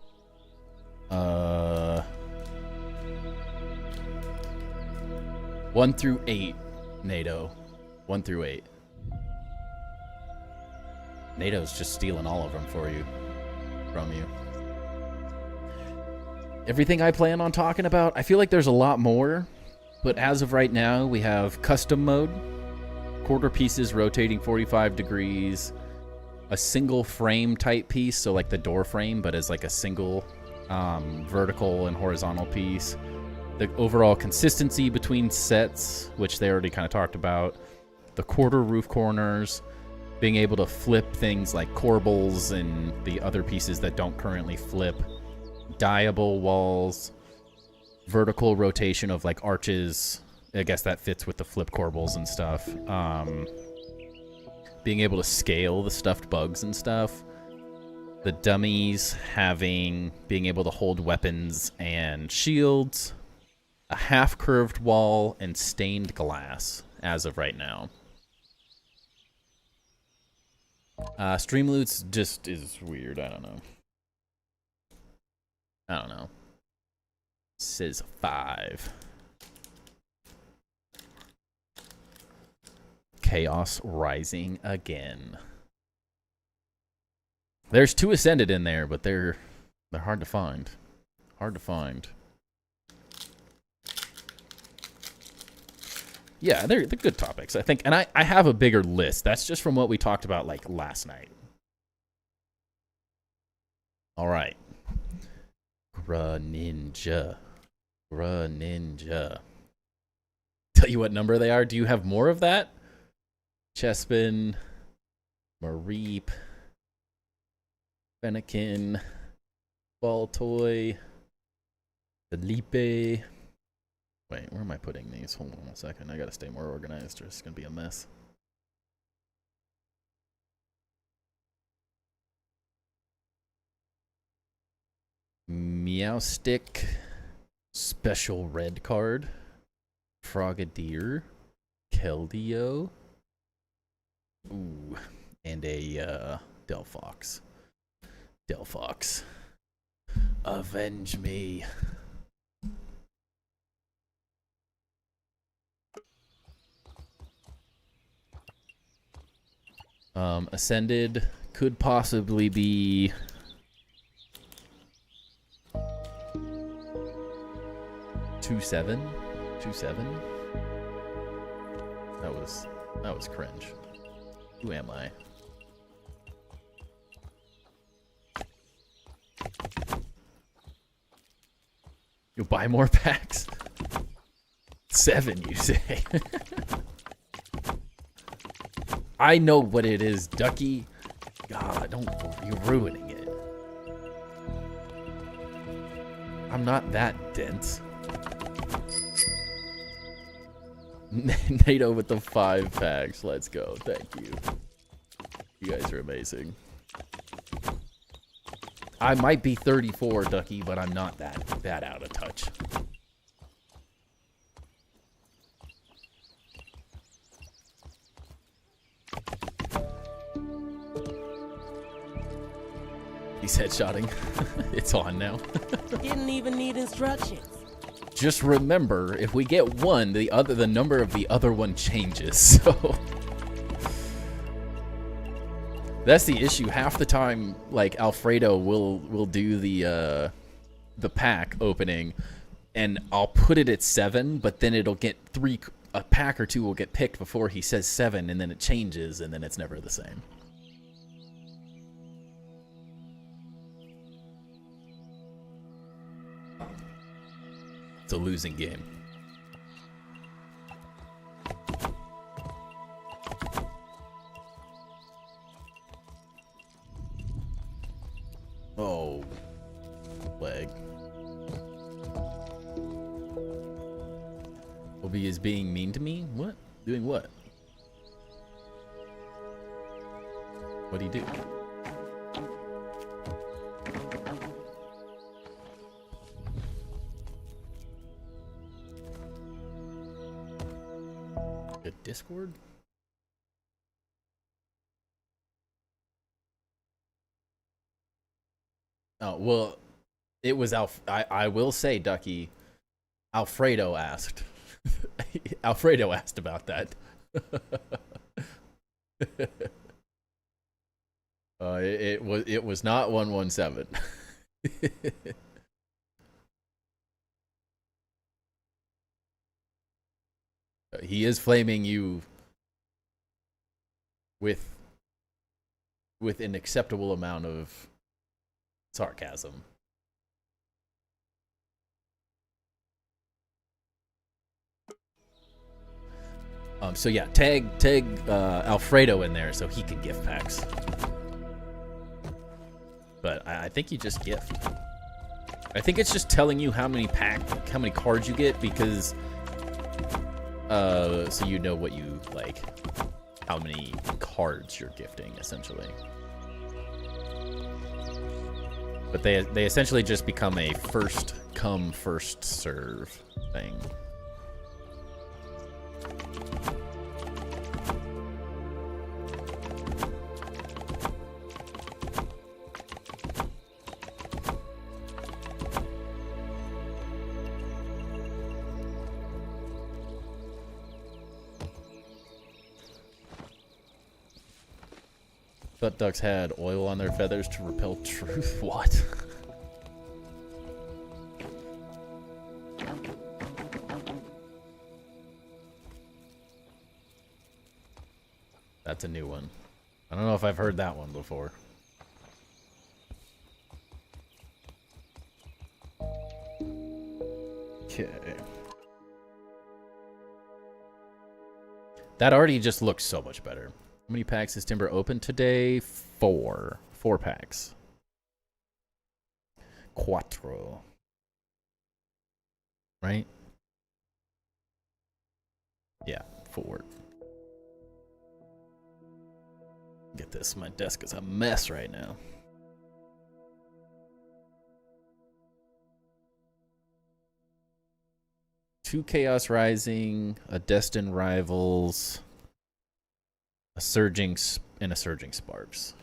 1 through 8, NATO. 1 through 8. NATO's just stealing all of them from you. Everything I plan on talking about, I feel like there's a lot more, but as of right now, we have custom mode, quarter pieces rotating 45 degrees, a single frame type piece, so like the door frame, but as like a single vertical and horizontal piece. The overall consistency between sets, which they already kind of talked about. The quarter roof corners, being able to flip things like corbels and the other pieces that don't currently flip. Dyeable walls, vertical rotation of like arches. I guess that fits with the flip corbels and stuff. Being able to scale the stuffed bugs and stuff. The dummies being able to hold weapons and shields. A half-curved wall and stained glass as of right now. Streamloots just is weird. I don't know. Says 5. Chaos Rising again. There's 2 Ascended in there, but they're hard to find. Yeah, they're good topics, I think. And I have a bigger list. That's just from what we talked about, like, last night. All right. Greninja. Tell you what number they are. Do you have more of that? Chespin. Mareep. Fennekin. Baltoy. Felipe. Wait, where am I putting these? Hold on 1 second. I gotta stay more organized or it's gonna be a mess. Meowstick. Special red card. Frogadier. Keldeo. Ooh. And a Delphox. Avenge me. Ascended could possibly be 2-7. That was cringe. Who am I? You'll buy more packs? 7, you say? I know what it is, Ducky. God, you're ruining it. I'm not that dense. NATO with the 5 packs. Let's go. Thank you. You guys are amazing. I might be 34, Ducky, but I'm not that out of touch. He's headshotting. It's on now. Didn't even need instructions. Just remember, if we get one, the number of the other one changes. So that's the issue. Half the time, like Alfredo will do the pack opening, and I'll put it at 7, but then it'll get a pack or 2 will get picked before he says 7, and then it changes, and then it's never the same. It's a losing game. Oh, leg. Obi is being mean to me? What? Doing what? What'd he do? Discord? Oh, well, it was I will say, Ducky, Alfredo asked. Alfredo asked about that. It was not 117. He is flaming you with an acceptable amount of sarcasm. So yeah, tag Alfredo in there so he can gift packs. But I think you just gift. I think it's just telling you how many cards you get, because so you know what you like, how many cards you're gifting essentially. But they essentially just become a first come first serve thing. Thought ducks had oil on their feathers to repel truth. What? That's a new one. I don't know if I've heard that one before. Okay. That already just looks so much better. How many packs is Timber open today? 4. 4 packs. Cuatro. Right? Yeah, 4. Get this. My desk is a mess right now. Two Chaos Rising, a Destined Rivals, a Surging Sparks.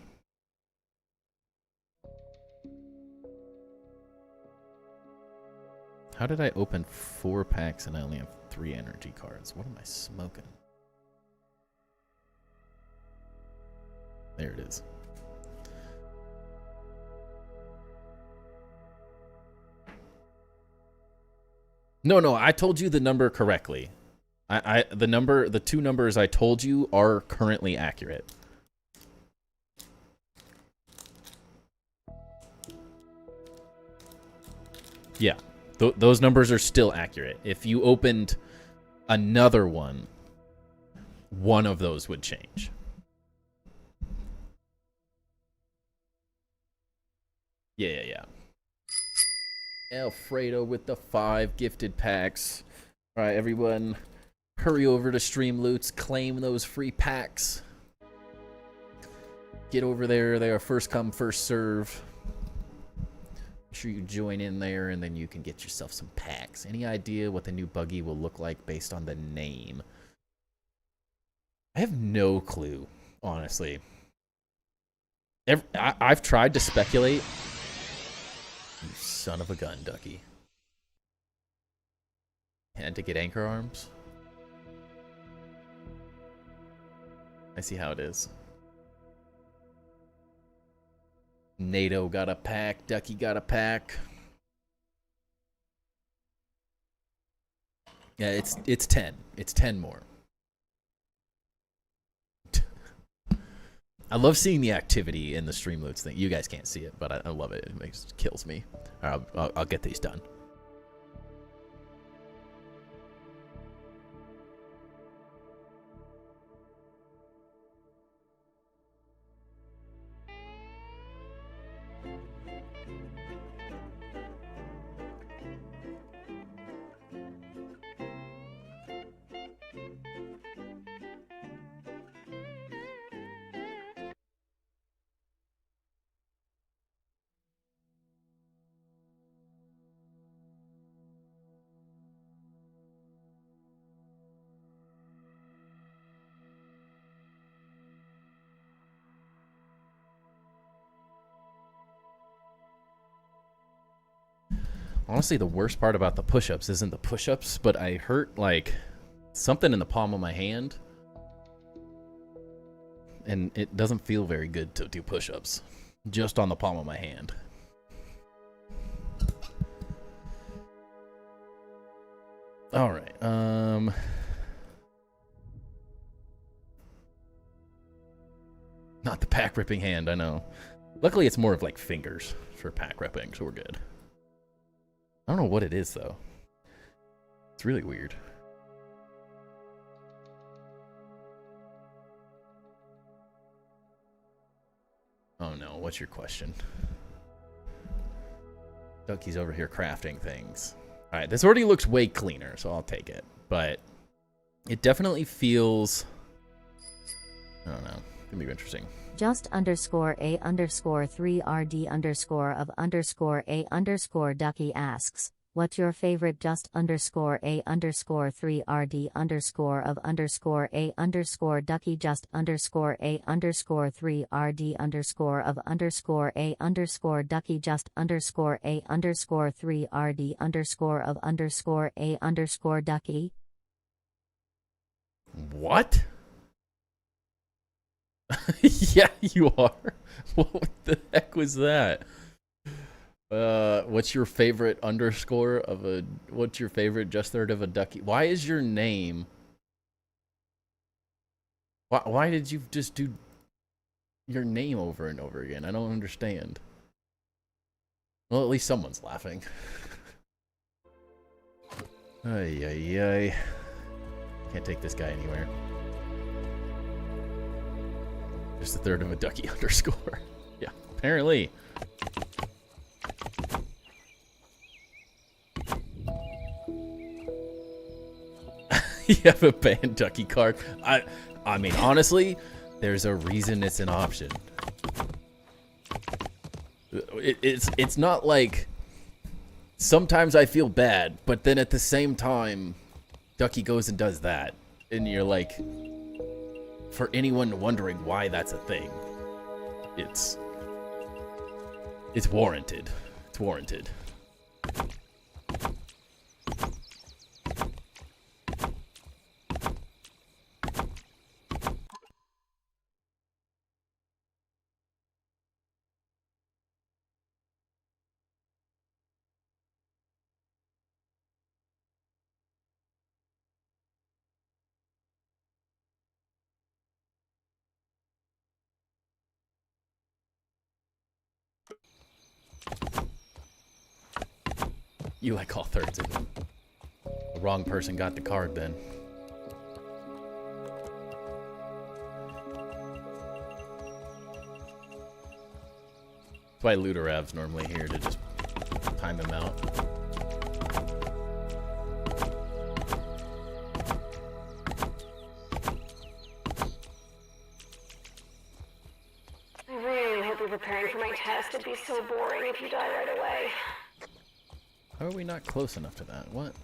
How did I open 4 packs and I only have 3 energy cards? What am I smoking? There it is. No, I told you the number correctly. The 2 numbers I told you are currently accurate. Yeah, those numbers are still accurate. If you opened another one of those would change. Yeah. Alfredo with the 5 gifted packs. All right, everyone, hurry over to Streamloots, claim those free packs. Get over there. They are first come, first serve. Make sure you join in there, and then you can get yourself some packs. Any idea what the new buggy will look like based on the name? I have no clue, honestly. I've tried to speculate. You son of a gun, Ducky. Had to get anchor arms. I see how it is. NATO got a pack. Ducky got a pack. Yeah, it's 10. It's 10 more. I love seeing the activity in the Streamloots thing. You guys can't see it, but I love it. It kills me. All right, I'll get these done. Honestly, the worst part about the push-ups isn't the push-ups, but I hurt, like, something in the palm of my hand. And it doesn't feel very good to do push-ups. Just on the palm of my hand. Alright, Not the pack ripping hand, I know. Luckily, it's more of like fingers for pack ripping, so we're good. I don't know what it is, though. It's really weird. Oh no, what's your question? Ducky's over here crafting things. Alright, this already looks way cleaner, so I'll take it. But it definitely feels... I don't know. It's gonna be interesting. Just underscore a underscore 3rd underscore of underscore a underscore ducky asks, what's your favorite just underscore a underscore 3rd underscore of underscore a underscore ducky just underscore a underscore 3rd underscore of underscore a underscore ducky just underscore a underscore 3rd underscore of underscore a underscore ducky? What? Yeah, you are. What the heck was that? What's your favorite underscore of a... What's your favorite just third of a ducky? Why is your name... Why did you just do your name over and over again? I don't understand. Well, at least someone's laughing. Ay, ay, ay. Can't take this guy anywhere. Just a third of a ducky underscore. Yeah, apparently. You have a banned ducky card. I mean, honestly, there's a reason it's an option. It's not like sometimes I feel bad, but then at the same time, Ducky goes and does that, and you're like, for anyone wondering why that's a thing, it's warranted. It's warranted. You like all thirds of them. The wrong person got the card then. That's why Ludorav's normally here to just time him out. I really hope you're preparing for my test. It'd be so boring if you die right away. How are we not close enough to that? What?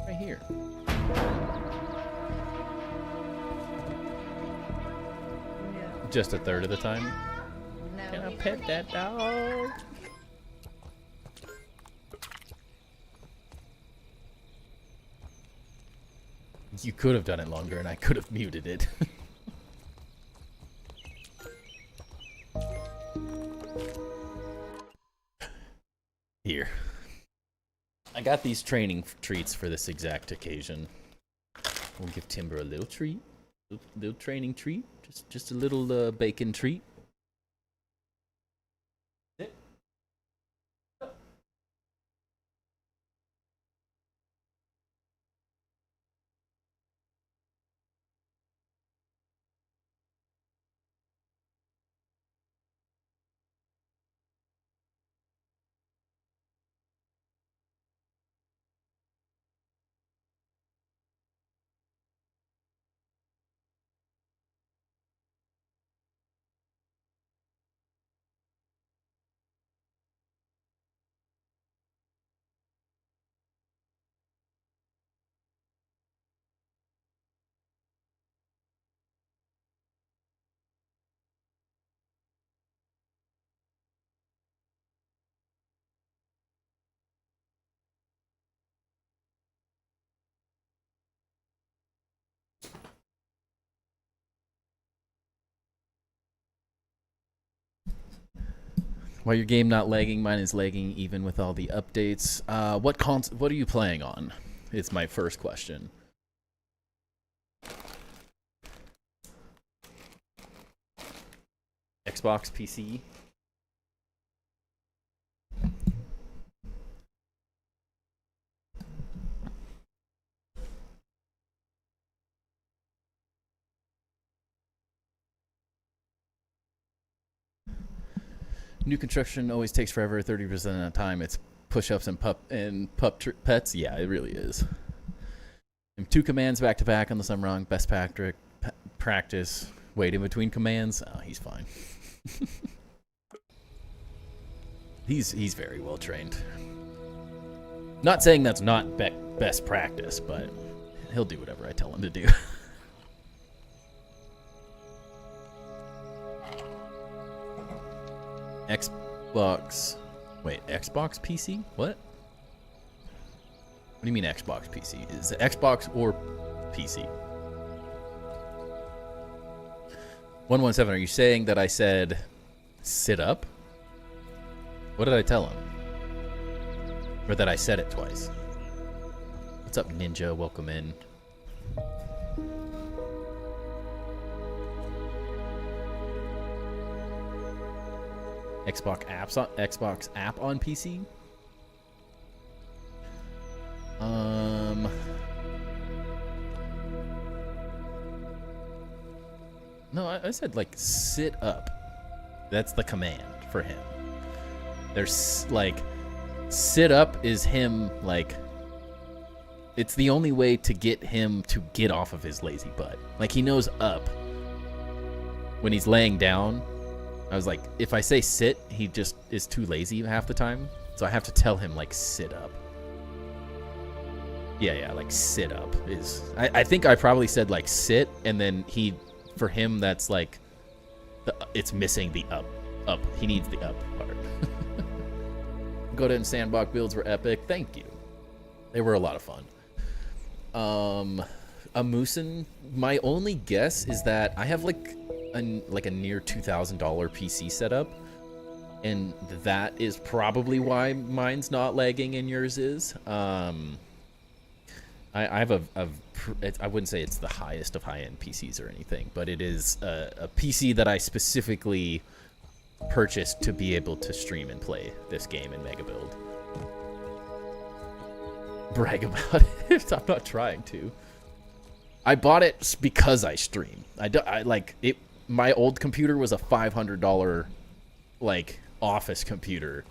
Right here. No. Just a third of the time? No. Can I pet that dog? You could have done it longer and I could have muted it. Here. I got these training treats for this exact occasion. We'll give Timber a little treat. Little training treat. Just a little bacon treat. Why your game not lagging? Mine is lagging even with all the updates. What are you playing on? It's my first question. Xbox PC. New construction always takes forever. 30% of the time, it's push-ups and pets. Yeah, it really is. And 2 commands back to back on the Summerong. Best practice. Wait in between commands. Oh, he's fine. he's very well trained. Not saying that's not best practice, but he'll do whatever I tell him to do. Xbox. Wait, Xbox PC? What? What do you mean Xbox PC? Is it Xbox or PC? 117, are you saying that I said sit up? What did I tell him? Or that I said it twice? What's up, Ninja? Welcome in. Xbox app on PC? No, I said like sit up. That's the command for him. There's like sit up is him like it's the only way to get him to get off of his lazy butt. Like he knows up when he's laying down. I was like, if I say sit, he just is too lazy half the time. So I have to tell him like sit up. Yeah, like sit up is I think I probably said like sit, and then for him that's like it's missing the up. He needs the up part. Go and Sandbox builds were epic. Thank you. They were a lot of fun. A Moosin, my only guess is that I have like a near $2,000 PC setup, and that is probably why mine's not lagging and yours is. I have I wouldn't say it's the highest of high-end PCs or anything, but it is a PC that I specifically purchased to be able to stream and play this game in Mega Build. Brag about it. I'm not trying to. I bought it because I stream. I like it. My old computer was a $500 like office computer,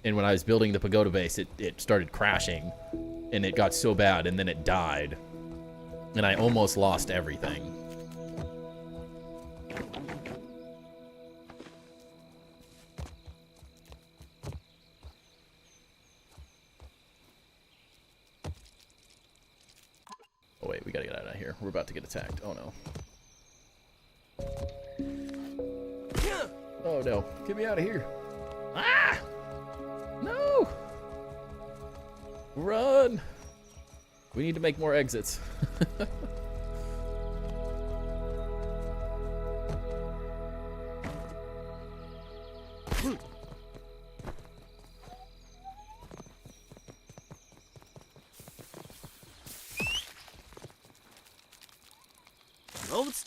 and when I was building the Pagoda base, it started crashing, and it got so bad, and then it died, and I almost lost everything. Oh wait, we gotta get out of here. We're about to get attacked. Oh no. Oh no, get me out of here. Ah! No! Run! We need to make more exits.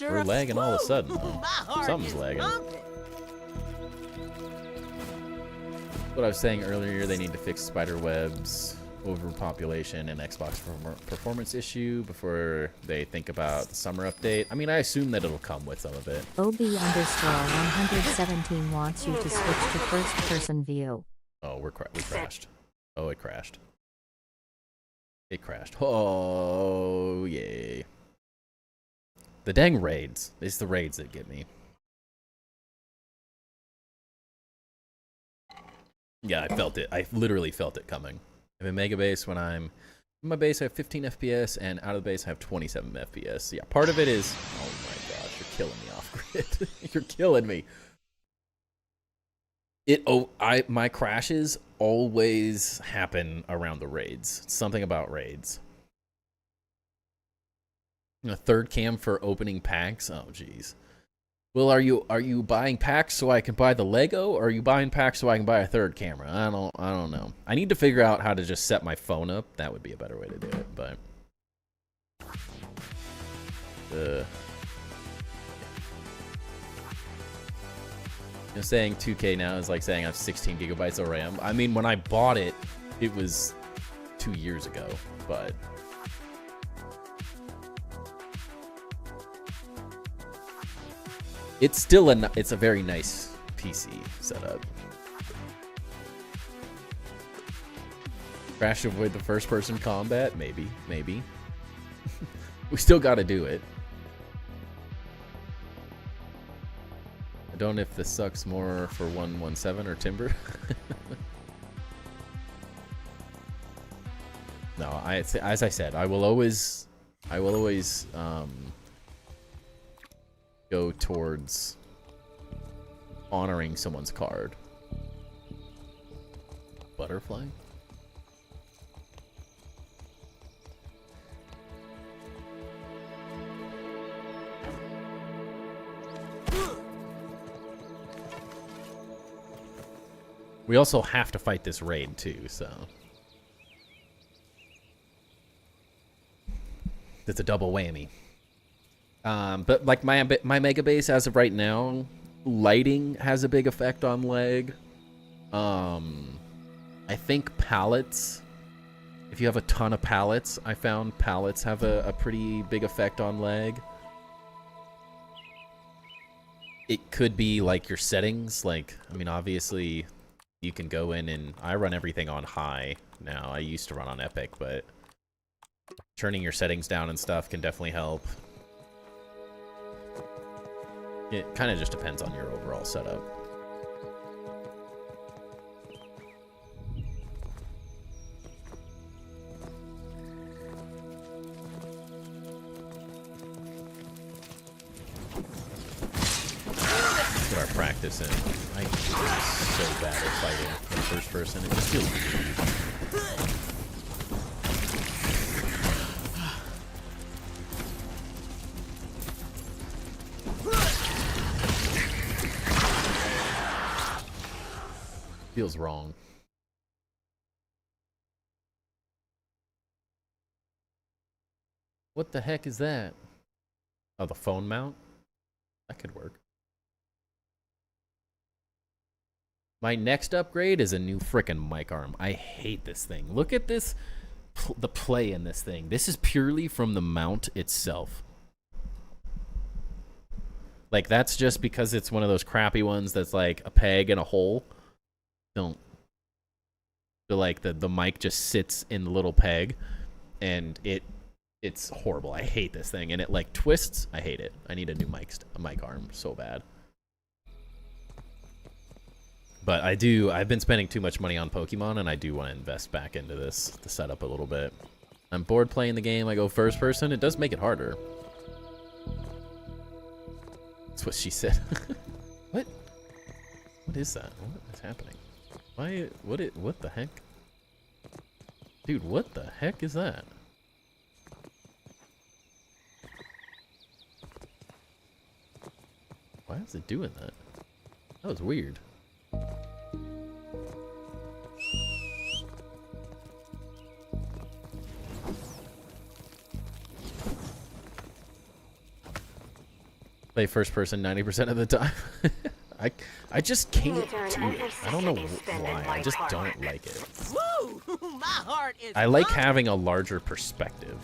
We're lagging all of a sudden. Huh? Something's lagging. What I was saying earlier, they need to fix spider webs, overpopulation, and Xbox performance issue before they think about the summer update. I mean, I assume that it'll come with some of it. OB_117 wants you to switch to first-person view. Oh, we crashed. Oh, it crashed. It crashed. Oh, yay. The dang raids. It's the raids that get me. Yeah, I felt it. I literally felt it coming. I'm in Mega Base when I'm in my base, I have 15 FPS, and out of the base, I have 27 FPS. Yeah, part of it is. Oh my gosh, you're killing me off grid. You're killing me. My crashes always happen around the raids. Something about raids. A third cam for opening packs. Oh jeez. Well, are you buying packs so I can buy the Lego, or are you buying packs so I can buy a third camera? I don't know. I need to figure out how to just set my phone up. That would be a better way to do it, but know, saying 2K now is like saying I have 16 gigabytes of RAM. I mean, when I bought it, it was 2 years ago, but it's still it's a very nice PC setup. Crash to avoid the first-person combat? Maybe. We still got to do it. I don't know if this sucks more for 117 or Timber. No, as I said, I will always go towards honoring someone's card. Butterfly? We also have to fight this raid too, so it's a double whammy. But like my mega base as of right now, lighting has a big effect on lag. I think pallets. If you have a ton of pallets, I found pallets have a pretty big effect on lag. It could be like your settings. Like, I mean, obviously, you can go in and I run everything on high now. I used to run on epic, but turning your settings down and stuff can definitely help. It kind of just depends on your overall setup. Put our practice in. I'm so bad at fighting in first person. It just feels weird. Feels wrong. What the heck is that? Oh, the phone mount? That could work. My next upgrade is a new frickin' mic arm. I hate this thing. Look at this, the play in this thing. This is purely from the mount itself. Like, that's just because it's one of those crappy ones that's like a peg and a hole. Don't. So like the mic just sits in the little peg, and it's horrible. I hate this thing, and it like twists. I hate it. I need a new mic arm so bad. But I've been spending too much money on Pokemon, and I do want to invest back into the setup a little bit. I'm bored playing the game. I go first person. It does make it harder. That's what she said. What? What is that? What is happening? Why? What the heck? Dude, what the heck is that? Why is it doing that? That was weird. Play first person 90% of the time. I just can't do it. I don't know why. I just don't like it. Woo! My heart is I like having a larger perspective.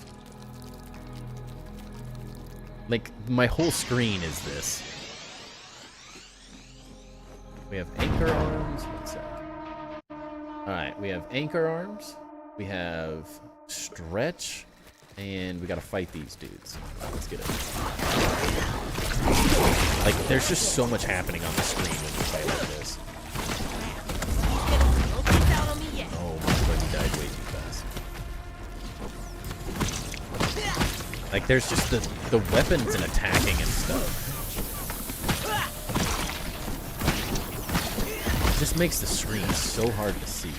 Like, my whole screen is this. We have anchor arms. One sec. Alright, we have anchor arms. We have stretch. And we gotta fight these dudes. Let's get it. Like, there's just so much happening on the screen when you fight like this. Oh my god, he died way too fast. Like, there's just the weapons and attacking and stuff. It just makes the screen so hard to see.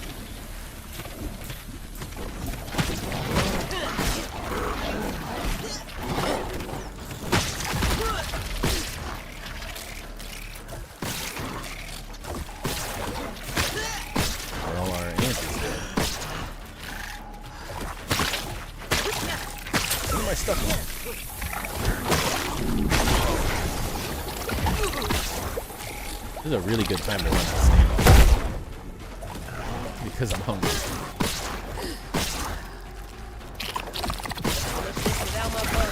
This is a really good time to run the standoff. Because I'm hungry. Without my butt.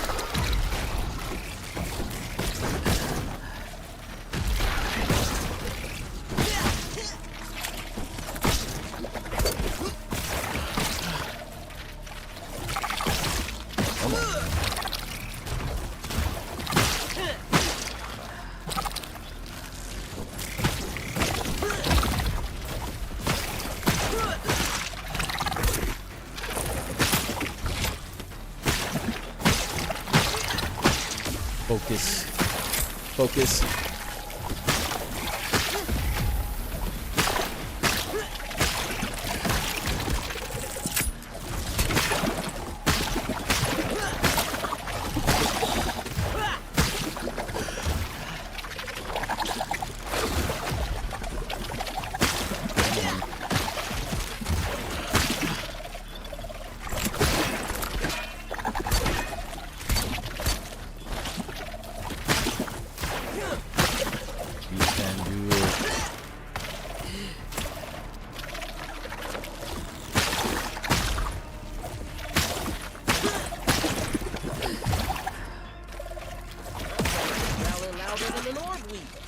Focus. Focus. You can do it. Growling louder than an orb weaver.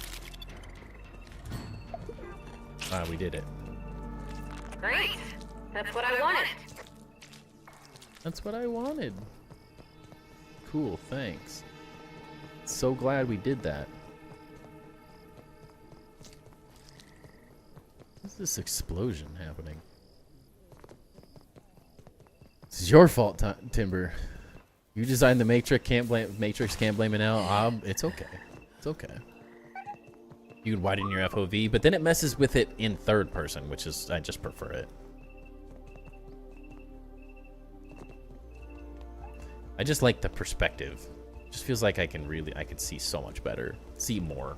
Ah, we did it. Great. That's what I wanted. That's what I wanted. Cool, thanks. So glad we did that. What's this explosion happening? This is your fault, Timber. You designed the Matrix. Can't blame it now. It's okay. It's okay. You can widen your FOV, but then it messes with it in third person, which is I just prefer it. I just like the perspective. Just feels like I could see so much better, see more.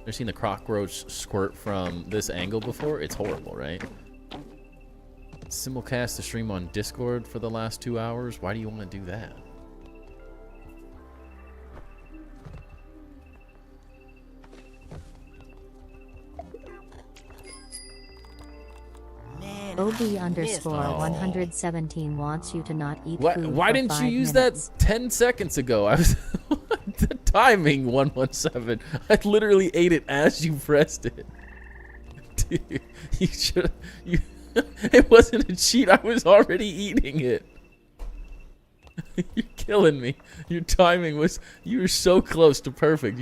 Ever seen the cockroach squirt from this angle before? It's horrible, right? Simulcast the stream on Discord for the last 2 hours. Why do you want to do that? Man, OB I missed. underscore Oh. 117 wants you to not eat What? food Why for didn't you 5 use minutes. that 10 seconds ago? I was the timing 117. I literally ate it as you pressed it. Dude, you should. You. It wasn't a cheat. I was already eating it. You're killing me. Your timing was. You were so close to perfect.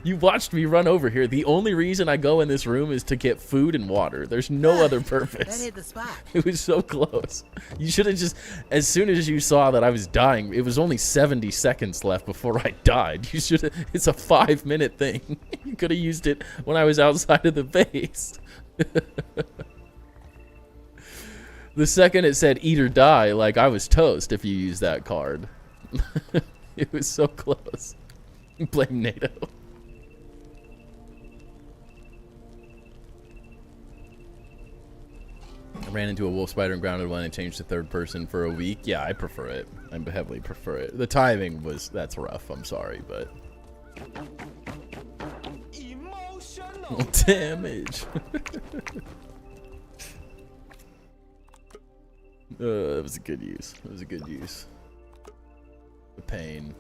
You watched me run over here. The only reason I go in this room is to get food and water. There's no other That purpose. hit the spot. It was so close. You should have just, as soon as you saw that I was dying, it was only 70 seconds left before I died. You should have, it's a 5-minute thing. You could have used it when I was outside of the base. The second it said eat or die, like I was toast if you used that card. It was so close. Blame NATO. I ran into a wolf spider and grounded one and changed to third person for a week. Yeah, I prefer it. I heavily prefer it. The timing was, that's rough. I'm sorry, but. Emotional damage. That was a good use. It was a good use. The pain.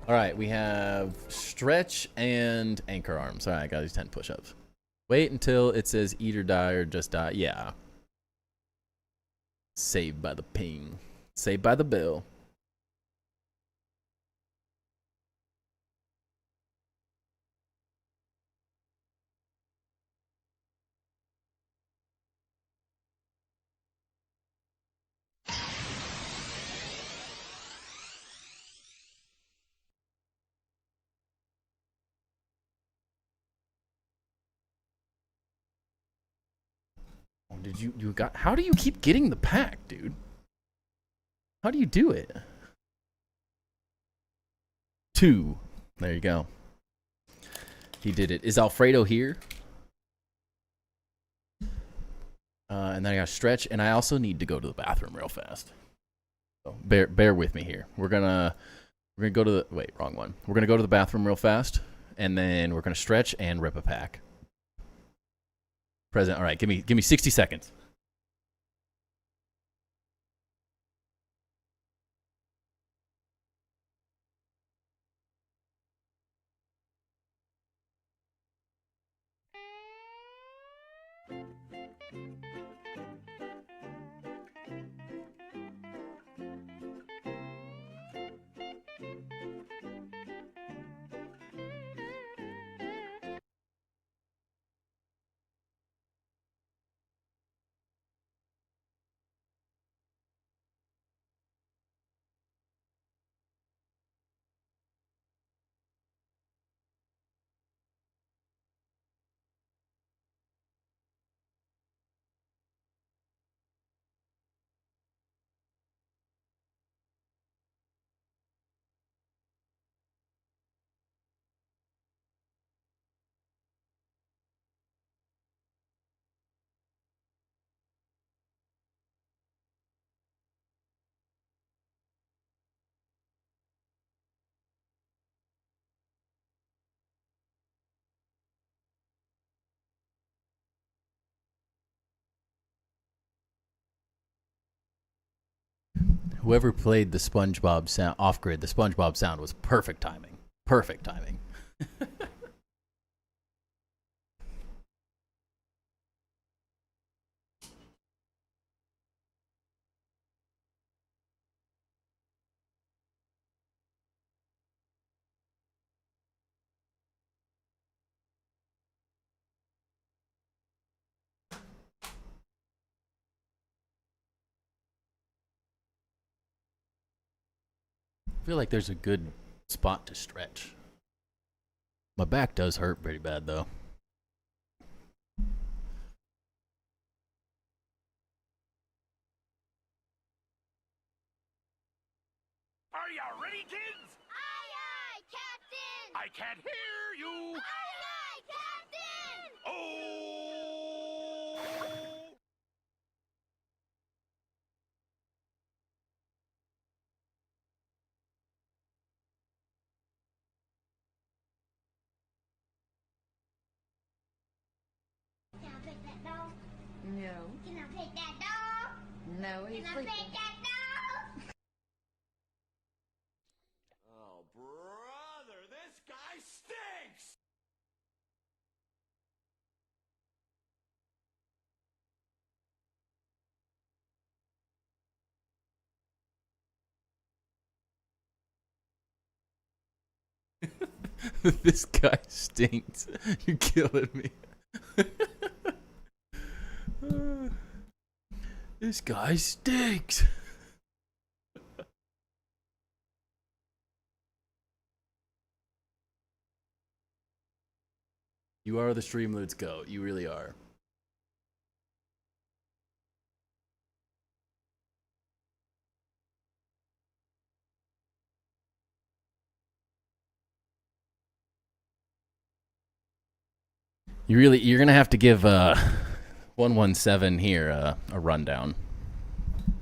All right, we have stretch and anchor arms. All right, I got these 10 push-ups. Wait until it says eat or die or just die. Yeah. Saved by the ping. Saved by the bell. Oh, did you got, how do you keep getting the pack, dude? How do you do it? 2. There you go. He did it. Is Alfredo here? And then I got stretch, and I also need to go to the bathroom real fast. So bear with me here. We're gonna go to the, wait, wrong one. We're gonna go to the bathroom real fast, and then we're gonna stretch and rip a pack. Present. All right, give me 60 seconds. Whoever played the SpongeBob sound off grid, the SpongeBob sound was perfect timing. Perfect timing. I feel like there's a good spot to stretch. My back does hurt pretty bad though. Are you ready, kids? Aye, aye, Captain! I can't hear you. Aye, aye, Captain! Oh! Can I pet that dog? No. Can I pet that dog? No, he's Can I sleeping. pet that dog? Oh, brother, this guy stinks! This guy stinks. You're killing me. This guy stinks. You are the Streamloots goat. You really are. You're gonna have to give 117 here a rundown.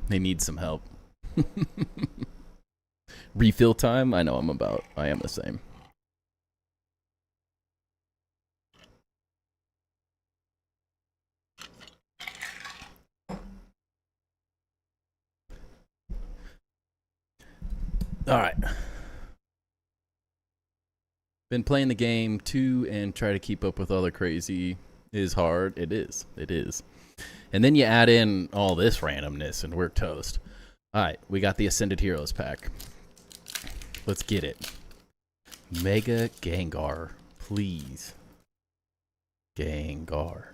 They need some help. Refill time? I know I am the same. All right. Been playing the game too, and try to keep up with all the crazy is hard. It is. And then you add in all this randomness, and we're toast. All right, we got the Ascended Heroes pack. Let's get it. Mega Gengar, please. Gengar.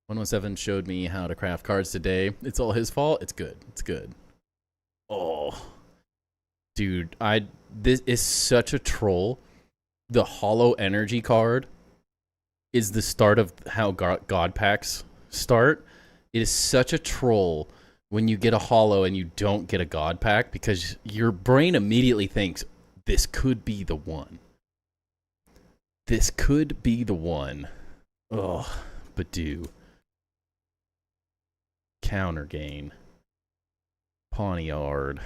117 showed me how to craft cards today. It's all his fault. It's good. Oh, dude, this is such a troll. The Hollow Energy card is the start of how God packs start. It is such a troll when you get a Hollow and you don't get a God pack, because your brain immediately thinks this could be the one. Oh, but do. Counter gain. Pawniard.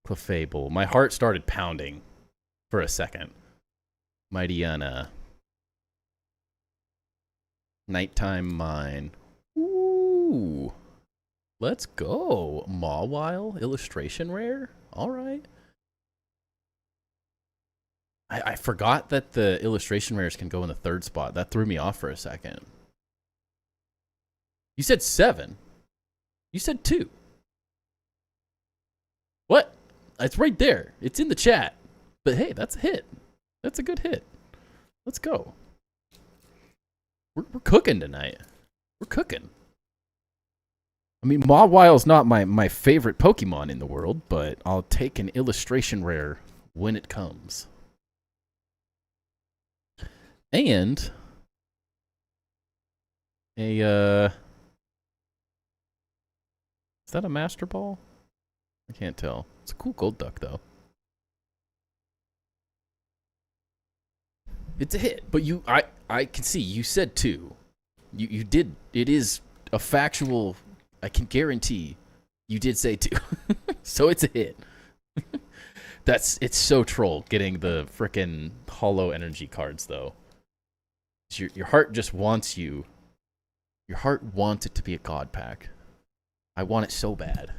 Clefable. My heart started pounding for a second. Mightyana. Nighttime Mine. Ooh. Let's go. Mawile illustration rare? Alright. I forgot that the illustration rares can go in the third spot. That threw me off for a second. You said 7. You said 2. What? It's right there. It's in the chat. But hey, that's a hit. That's a good hit. Let's go. We're cooking tonight. We're cooking. I mean, Mawile's not my favorite Pokemon in the world, but I'll take an illustration rare when it comes. And is that a Master Ball? I can't tell. It's a cool gold duck, though. It's a hit, but I can see you said 2. You did. It is a factual. I can guarantee you did say 2. So it's a hit. It's so troll getting the frickin' hollow energy cards, though. Your heart just wants you. Your heart wants it to be a god pack. I want it so bad.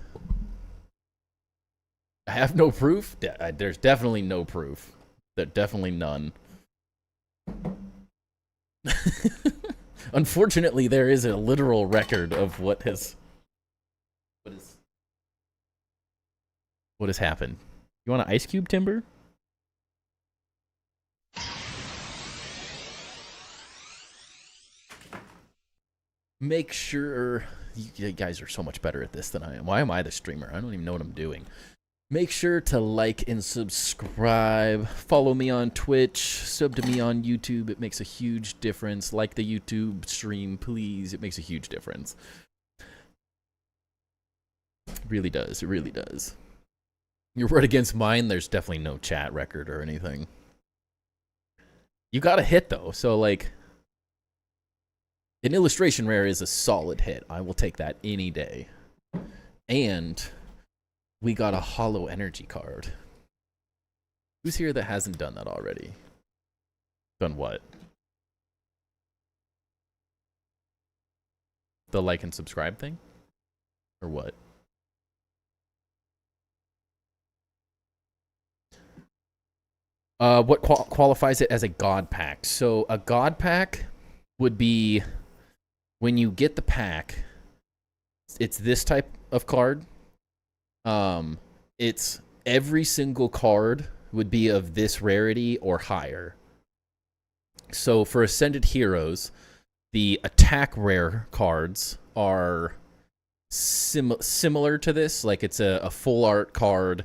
I have no proof. There's definitely no proof. There's definitely none. Unfortunately, there is a literal record of what has happened. You want an ice cube, Timber? Make sure you guys are so much better at this than I am. Why am I the streamer? I don't even know what I'm doing. Make sure to like and subscribe. Follow me on Twitch. Sub to me on YouTube. It makes a huge difference. Like the YouTube stream, please. It makes a huge difference. It really does. It really does. Your word against mine, there's definitely no chat record or anything. You got a hit, though. So, like, an illustration rare is a solid hit. I will take that any day. And we got a hollow energy card. Who's here that hasn't done that already? Done what? The like and subscribe thing? Or what? What qualifies it as a god pack? So a god pack would be when you get the pack, it's this type of card. It's every single card would be of this rarity or higher. So for Ascended Heroes, the attack rare cards are similar to this. Like it's a full art card.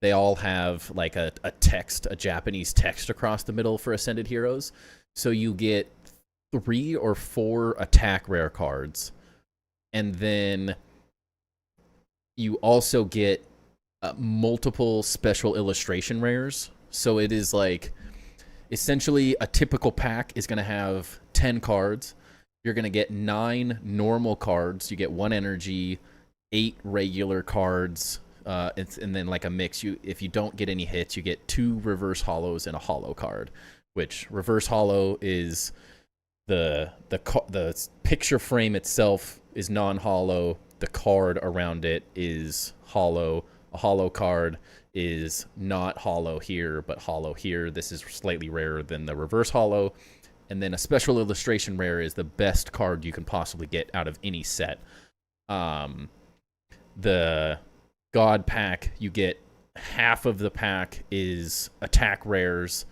They all have like a text, a Japanese text across the middle for Ascended Heroes. So you get 3 or 4 attack rare cards. And then you also get multiple special illustration rares. So it is like, essentially a typical pack is going to have 10 cards. You're going to get 9 normal cards. You get 1 energy, 8 regular cards, and then like a mix. If you don't get any hits, you get 2 reverse hollows and a hollow card, which reverse hollow is the picture frame itself is non-hollow. The card around it is hollow. A hollow card is not hollow here, but hollow here. This is slightly rarer than the reverse hollow. And then a special illustration rare is the best card you can possibly get out of any set. The God pack, you get half of the pack is attack rares,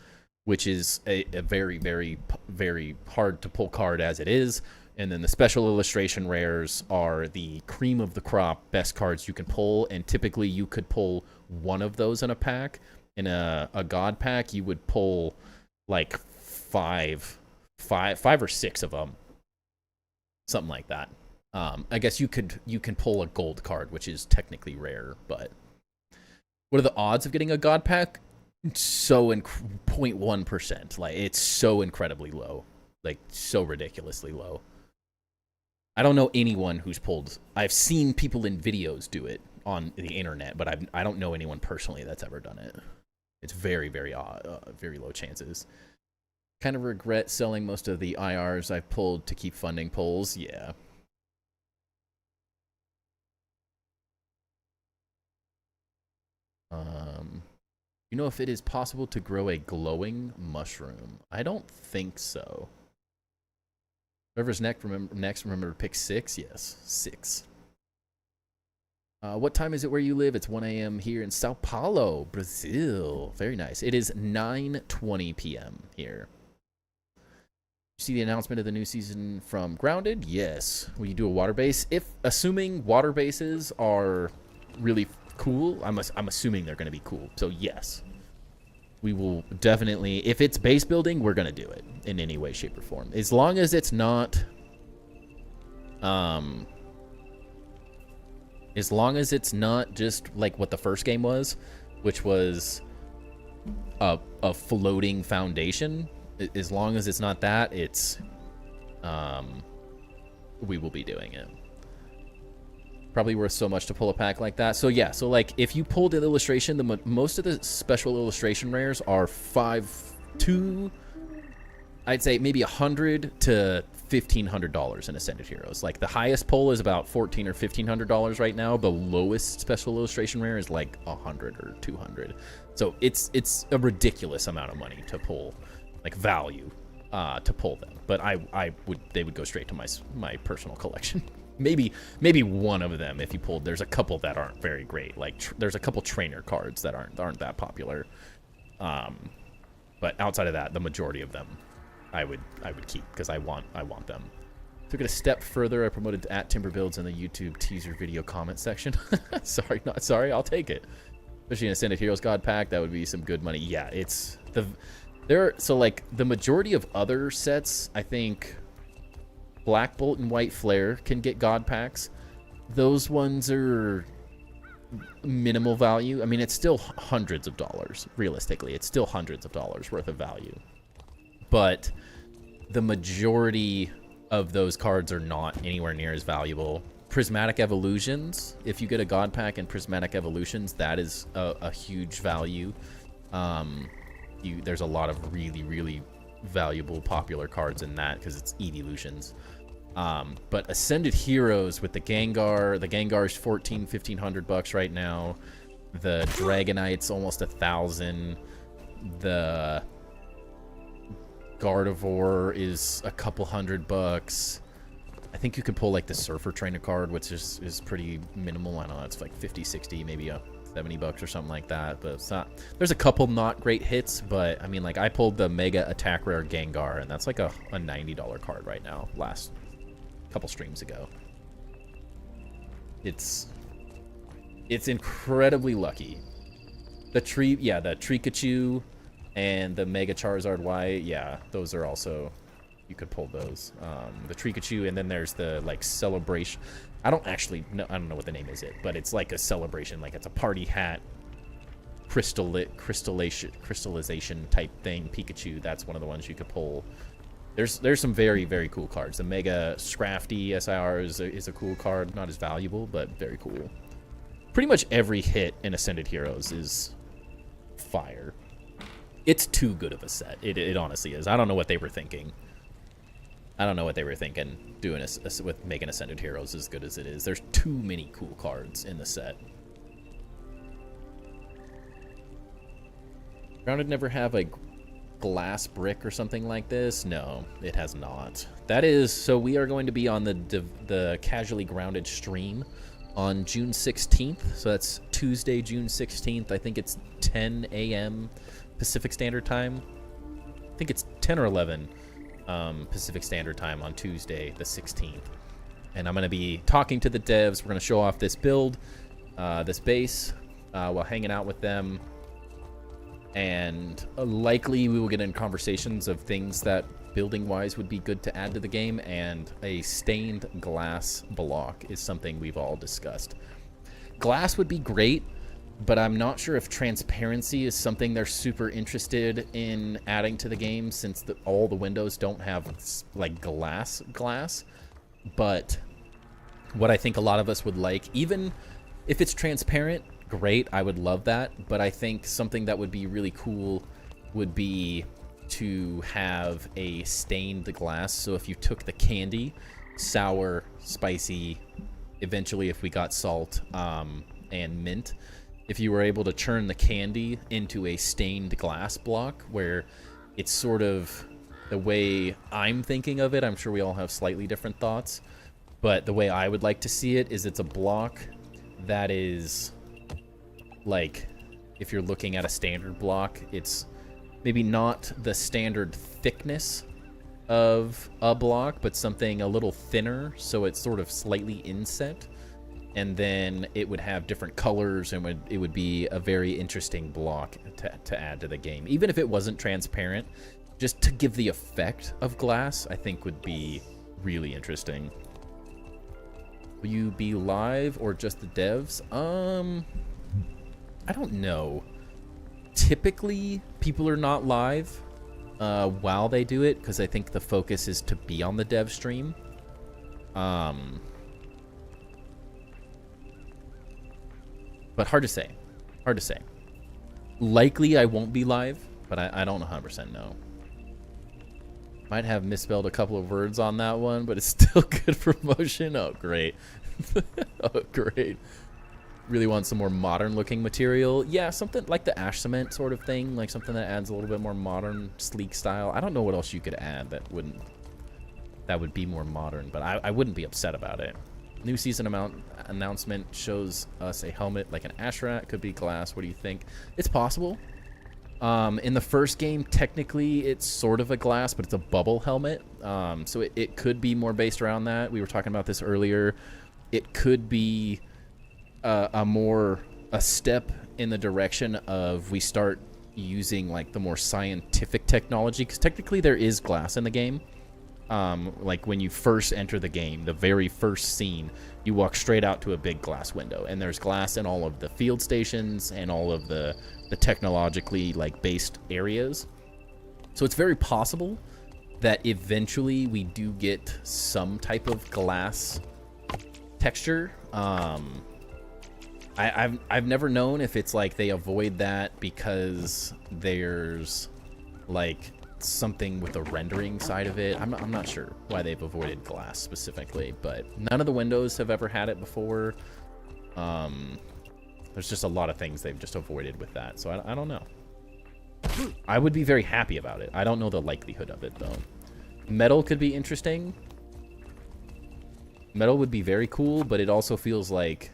which is a very, very, very hard to pull card as it is. And then the special illustration rares are the cream of the crop, best cards you can pull. And typically you could pull one of those in a pack. In a God pack, you would pull like five or 6 of them. Something like that. I guess you can pull a gold card, which is technically rare, but what are the odds of getting a God pack? So 0.1%. Like it's so incredibly low. Like so ridiculously low. I don't know anyone who's pulled. I've seen people in videos do it on the internet, but I don't know anyone personally that's ever done it. It's very, very very low chances. Kind of regret selling most of the IRs I've pulled to keep funding polls. Yeah. You know if it is possible to grow a glowing mushroom? I don't think so. Whoever's next, remember to pick 6? Yes, 6. What time is it where you live? It's 1 a.m. here in Sao Paulo, Brazil. Very nice. It is 9:20 p.m. here. You see the announcement of the new season from Grounded? Yes. Will you do a water base? Assuming water bases are really cool, I'm assuming they're going to be cool. So yes, we will definitely. If it's base building, we're going to do it in any way, shape, or form. As long as it's not, as long as it's not just like what the first game was, which was a floating foundation. As long as it's not that, it's we will be doing it. Probably worth so much to pull a pack like that. So yeah, so like if you pulled an illustration, most of the special illustration rares are I'd say maybe $100 to $1,500 in Ascended Heroes. Like the highest pull is about $1,400 or $1,500 right now. The lowest special illustration rare is like $100 or $200. So it's a ridiculous amount of money to pull, like value, to pull them. But they would go straight to my personal collection. Maybe one of them if you pulled. There's a couple that aren't very great. Like there's a couple trainer cards that aren't that popular. But outside of that, the majority of them I would keep because I want them. Took it a step further. I promoted @TimberBuilds in the YouTube teaser video comment section. Sorry, not sorry. I'll take it. Especially in Ascended Heroes God Pack, that would be some good money. Yeah, so like the majority of other sets, I think Black Bolt and White Flare can get God Packs. Those ones are minimal value. I mean, it's still hundreds of dollars. Realistically, it's still hundreds of dollars worth of value. But the majority of those cards are not anywhere near as valuable. Prismatic Evolutions, if you get a God Pack and Prismatic Evolutions, that is a huge value. There's a lot of really, really valuable popular cards in that because it's evolutions. But Ascended Heroes with the Gengar is $1,500 right now. The Dragonite's almost 1,000. The Gardevoir is a couple $100. I think you can pull like the Surfer Trainer card, which is pretty minimal. I know it's like 50, 60, maybe $70 or something like that, but it's not. There's a couple not great hits, but I mean, like I pulled the Mega Attack Rare Gengar, and that's like a $90 card right now. Last couple streams ago. It's incredibly lucky. The Trikachu and the Mega Charizard Y, yeah, those are also, you could pull those. The Trikachu, and then there's the like Celebration. I don't know what the name is, but it's like a celebration, like it's a party hat, crystallization type thing. Pikachu, that's one of the ones you could pull. There's some very, very cool cards. The Mega Scrafty SIR is a cool card, not as valuable, but very cool. Pretty much every hit in Ascended Heroes is fire. It's too good of a set. It honestly is. I don't know what they were thinking. Doing with making Ascended Heroes as good as it is. There's too many cool cards in the set. Grounded never have a glass brick or something like this? No, it has not. That is, so we are going to be on the Casually Grounded stream on June 16th. So that's Tuesday, June 16th. I think it's 10 a.m. Pacific Standard Time. I think it's 10 or 11 Pacific Standard Time on Tuesday, the 16th. And I'm going to be talking to the devs. We're going to show off this build, this base, while hanging out with them. And likely we will get in conversations of things that building-wise would be good to add to the game. And a stained glass block is something we've all discussed. Glass would be great, but I'm not sure if transparency is something they're super interested in adding to the game, since all the windows don't have like glass. But what I think a lot of us would like, even if it's transparent, great. I would love that. But I think something that would be really cool would be to have a stained glass. So if you took the candy, sour, spicy, eventually if we got salt and mint, if you were able to turn the candy into a stained glass block where it's sort of the way I'm thinking of it, I'm sure we all have slightly different thoughts, but the way I would like to see it is it's a block that is like, if you're looking at a standard block, it's maybe not the standard thickness of a block, but something a little thinner, so it's sort of slightly inset, and then it would have different colors, and it would be a very interesting block to add to the game. Even if it wasn't transparent, just to give the effect of glass, I think would be really interesting. Will you be live or just the devs? I don't know. Typically, people are not live while they do it, because I think the focus is to be on the dev stream. But hard to say. Hard to say. Likely I won't be live, but I don't 100% know. Might have misspelled a couple of words on that one, but it's still good promotion. Oh, great. Oh, great. Really want some more modern looking material. Yeah, something like the ash cement sort of thing, like something that adds a little bit more modern, sleek style. I don't know what else you could add that would be more modern, but I wouldn't be upset about it. New season announcement shows us a helmet like an ash rat. Could be glass. What do you think? It's possible. In the first game, technically, it's sort of a glass, but it's a bubble helmet. So it could be more based around that. We were talking about this earlier. It could be a step in the direction of we start using like the more scientific technology, because technically there is glass in the game. Like when you first enter the game, the very first scene, you walk straight out to a big glass window, and there's glass in all of the field stations and all of the technologically like based areas. So it's very possible that eventually we do get some type of glass texture. I've never known if it's like they avoid that because there's like something with the rendering side of it. I'm not sure why they've avoided glass specifically, but none of the windows have ever had it before. There's just a lot of things they've just avoided with that, so I don't know. I would be very happy about it. I don't know the likelihood of it though. Metal could be interesting. Metal would be very cool, but it also feels like,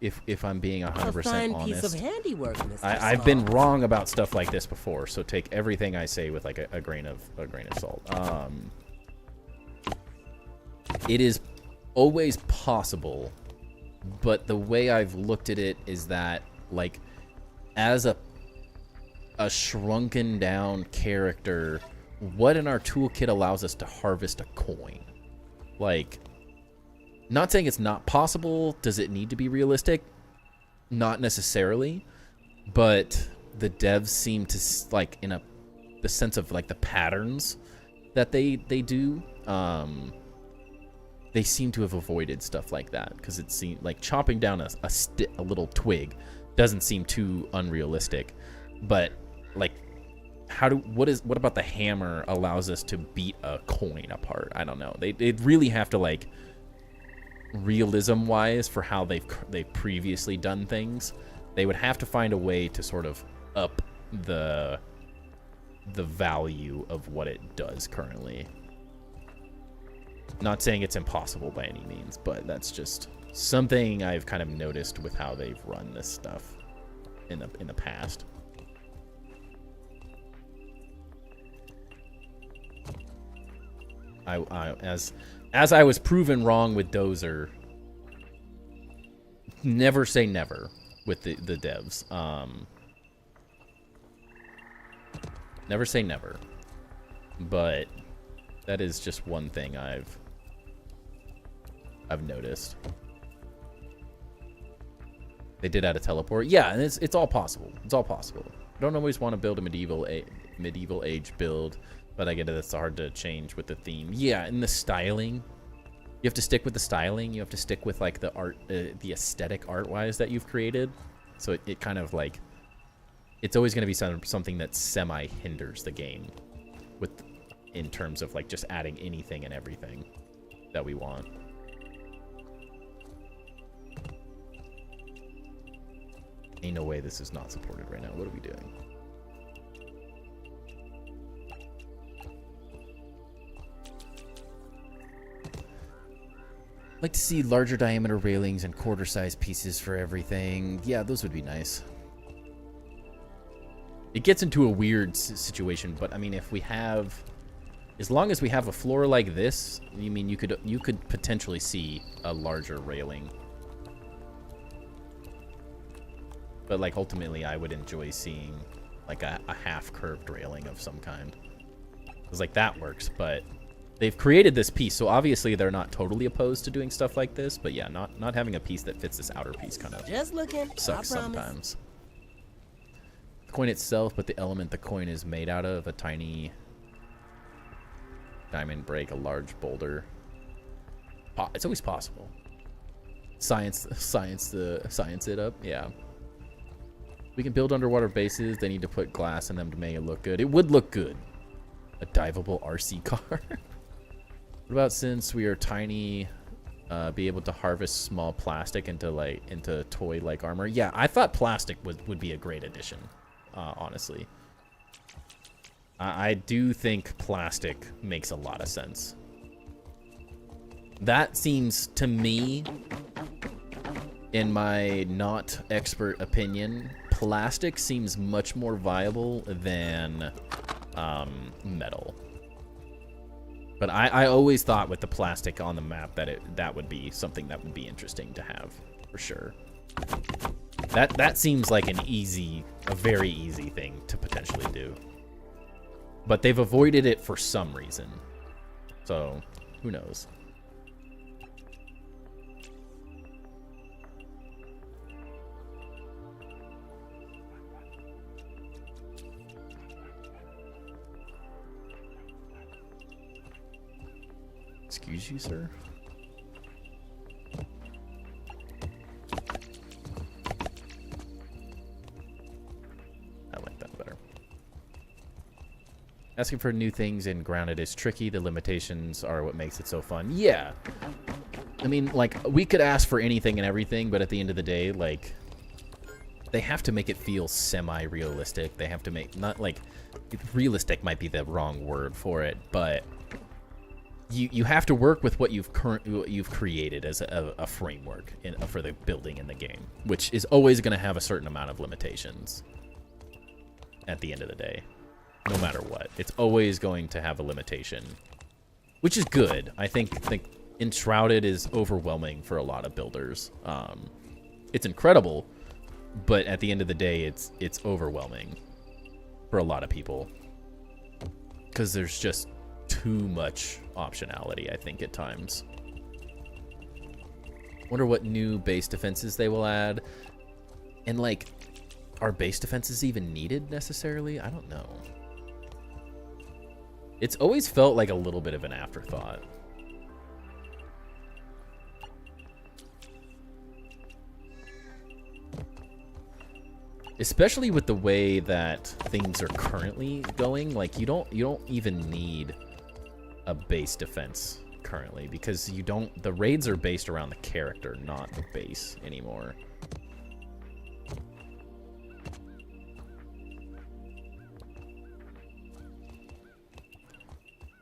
if I'm being 100% honest, A fine piece of handiwork, Mr. I've been wrong about stuff like this before, so take everything I say with like a grain of salt. It is always possible, but the way I've looked at it is that, like, as a shrunken down character, what in our toolkit allows us to harvest a coin? Like, not saying it's not possible. Does it need to be realistic? Not necessarily, but the devs seem to, like, in the sense of like the patterns that they do, they seem to have avoided stuff like that, because it seems like chopping down a little twig doesn't seem too unrealistic. But like, what about the hammer allows us to beat a coin apart? I don't know. They'd really have to, like, realism wise, for how they've previously done things, they would have to find a way to sort of up the value of what it does currently. Not saying it's impossible by any means, but that's just something I've kind of noticed with how they've run this stuff in the past. As I was proven wrong with Dozer, never say never with the devs. Never say never. But that is just one thing I've noticed. They did add a teleport. Yeah, and it's all possible. It's all possible. I don't always want to build a medieval age build, but I get it. It's hard to change with the theme. Yeah, and the styling. You have to stick with the styling. You have to stick with like the art, the aesthetic art-wise that you've created. So it kind of like, it's always going to be something that semi hinders the game with, in terms of like just adding anything and everything that we want. Ain't no way this is not supported right now. What are we doing? Like to see larger diameter railings and quarter size pieces for everything. Yeah, those would be nice. It gets into a weird situation, but I mean, if we have, as long as we have a floor like this, you mean you could potentially see a larger railing. But like ultimately, I would enjoy seeing like a half curved railing of some kind. It's like that works, but they've created this piece, so obviously they're not totally opposed to doing stuff like this. But yeah, not having a piece that fits this outer piece kind of Just looking. sucks I promise. sometimes. The coin itself, but the element the coin is made out of, a tiny diamond break, a large boulder. It's always possible. Science it up. Yeah. We can build underwater bases. They need to put glass in them to make it look good. It would look good. A diveable RC car. What about, since we are tiny, be able to harvest small plastic into toy like armor? Yeah, I thought plastic would be a great addition. Honestly, I do think plastic makes a lot of sense. That seems to me, in my not expert opinion, plastic seems much more viable than metal. But I always thought with the plastic on the map that would be something that would be interesting to have for sure. That seems like a very easy thing to potentially do. But they've avoided it for some reason. So, who knows? Excuse you, sir? I like that better. Asking for new things in Grounded is tricky. The limitations are what makes it so fun. Yeah. I mean, like, we could ask for anything and everything, but at the end of the day, like, they have to make it feel semi-realistic. They have to make, not like, realistic might be the wrong word for it, but you have to work with what you've created as a framework for the building in the game, which is always going to have a certain amount of limitations at the end of the day. No matter what, it's always going to have a limitation, which is good. I think Enshrouded is overwhelming for a lot of builders. It's incredible, but at the end of the day, it's overwhelming for a lot of people because there's just too much optionality, I think, at times. Wonder what new base defenses they will add, and like, are base defenses even needed necessarily? I don't know. It's always felt like a little bit of an afterthought. Especially with the way that things are currently going, like you don't even need a base defense currently, because the raids are based around the character, not the base anymore.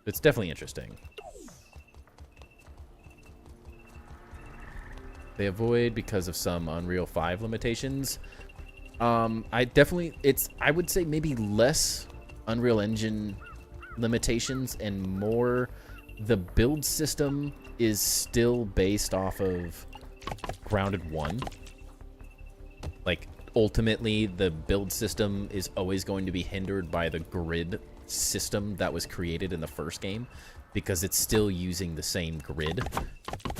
It's definitely interesting. They avoid because of some Unreal 5 limitations. I would say maybe less Unreal Engine limitations and more the build system is still based off of Grounded 1. Like, ultimately, the build system is always going to be hindered by the grid system that was created in the first game, because it's still using the same grid,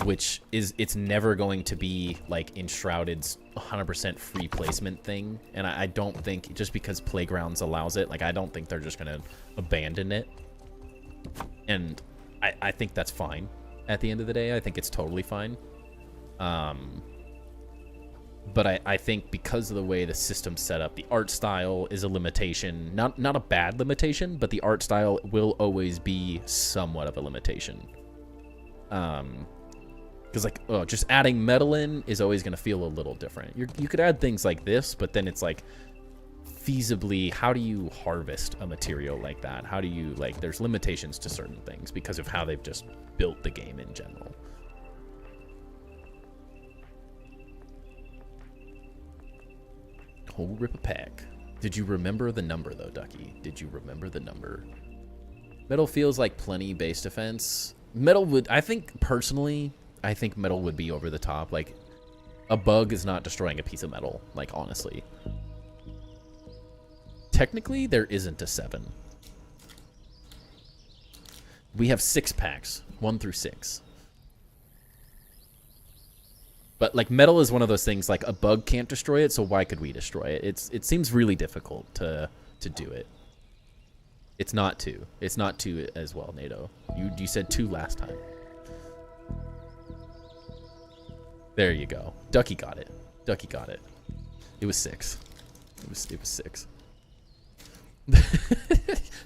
which is, it's never going to be like Enshrouded's 100% free placement thing. And I don't think, just because Playgrounds allows it, like, I don't think they're just gonna abandon it. And I think that's fine at the end of the day. I think it's totally fine. But I think because of the way the system's set up, the art style is a limitation. Not a bad limitation, but the art style will always be somewhat of a limitation. Because like, just adding metal in is always going to feel a little different. You could add things like this, but then it's like, feasibly, how do you harvest a material like that? How do you, like, there's limitations to certain things because of how they've just built the game in general. Whole rip a pack. Did you remember the number though, Ducky? Did you remember the number? Metal feels like plenty base defense. Metal would, I think personally, I think metal would be over the top. Like, a bug is not destroying a piece of metal, like, honestly. Technically, there isn't a 7. We have 6 packs, 1 through 6. But, like, metal is one of those things, like, a bug can't destroy it, so why could we destroy it? It seems really difficult to do it. It's not 2. It's not 2 as well, NATO. You said 2 last time. There you go. Ducky got it. Ducky got it. It was 6. It was 6.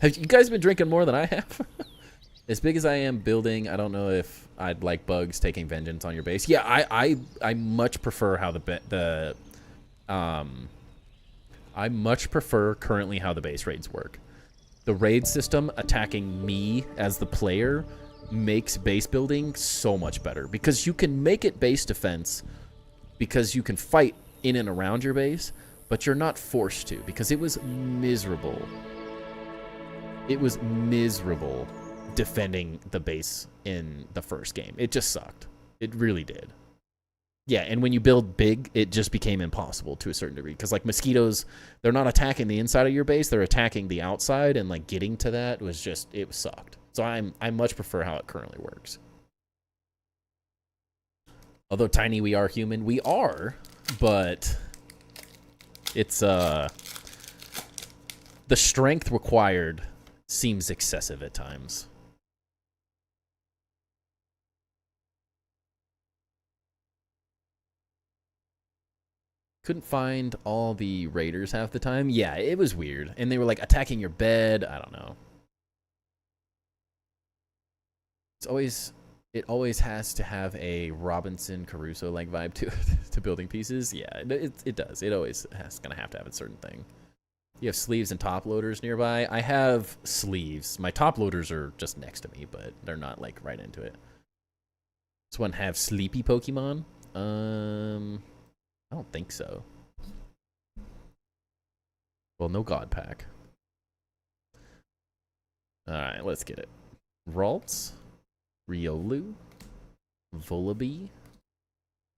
Have you guys been drinking more than I have? As big as I am building, I don't know if I'd like bugs taking vengeance on your base. Yeah, I much prefer how I much prefer currently how the base raids work. The raid system attacking me as the player makes base building so much better because you can make it base defense because you can fight in and around your base, but you're not forced to because it was miserable. It was miserable defending the base in the first game. It just sucked. It really did. Yeah, and when you build big, it just became impossible to a certain degree because, like, mosquitoes, they're not attacking the inside of your base, they're attacking the outside, and, like, getting to that was just, it sucked. So I much prefer how it currently works. Although tiny we are human, we are, but it's the strength required seems excessive at times. Couldn't find all the raiders half the time. Yeah, it was weird. And they were like attacking your bed. I don't know. It always has to have a Robinson Crusoe like vibe to it, to building pieces. Yeah, it does. It always gonna have to have a certain thing. You have sleeves and top loaders nearby. I have sleeves. My top loaders are just next to me, but they're not like right into it. This one have sleepy Pokemon. I don't think so. Well, no God Pack. Alright, let's get it. Ralts, Riolu, Volibee.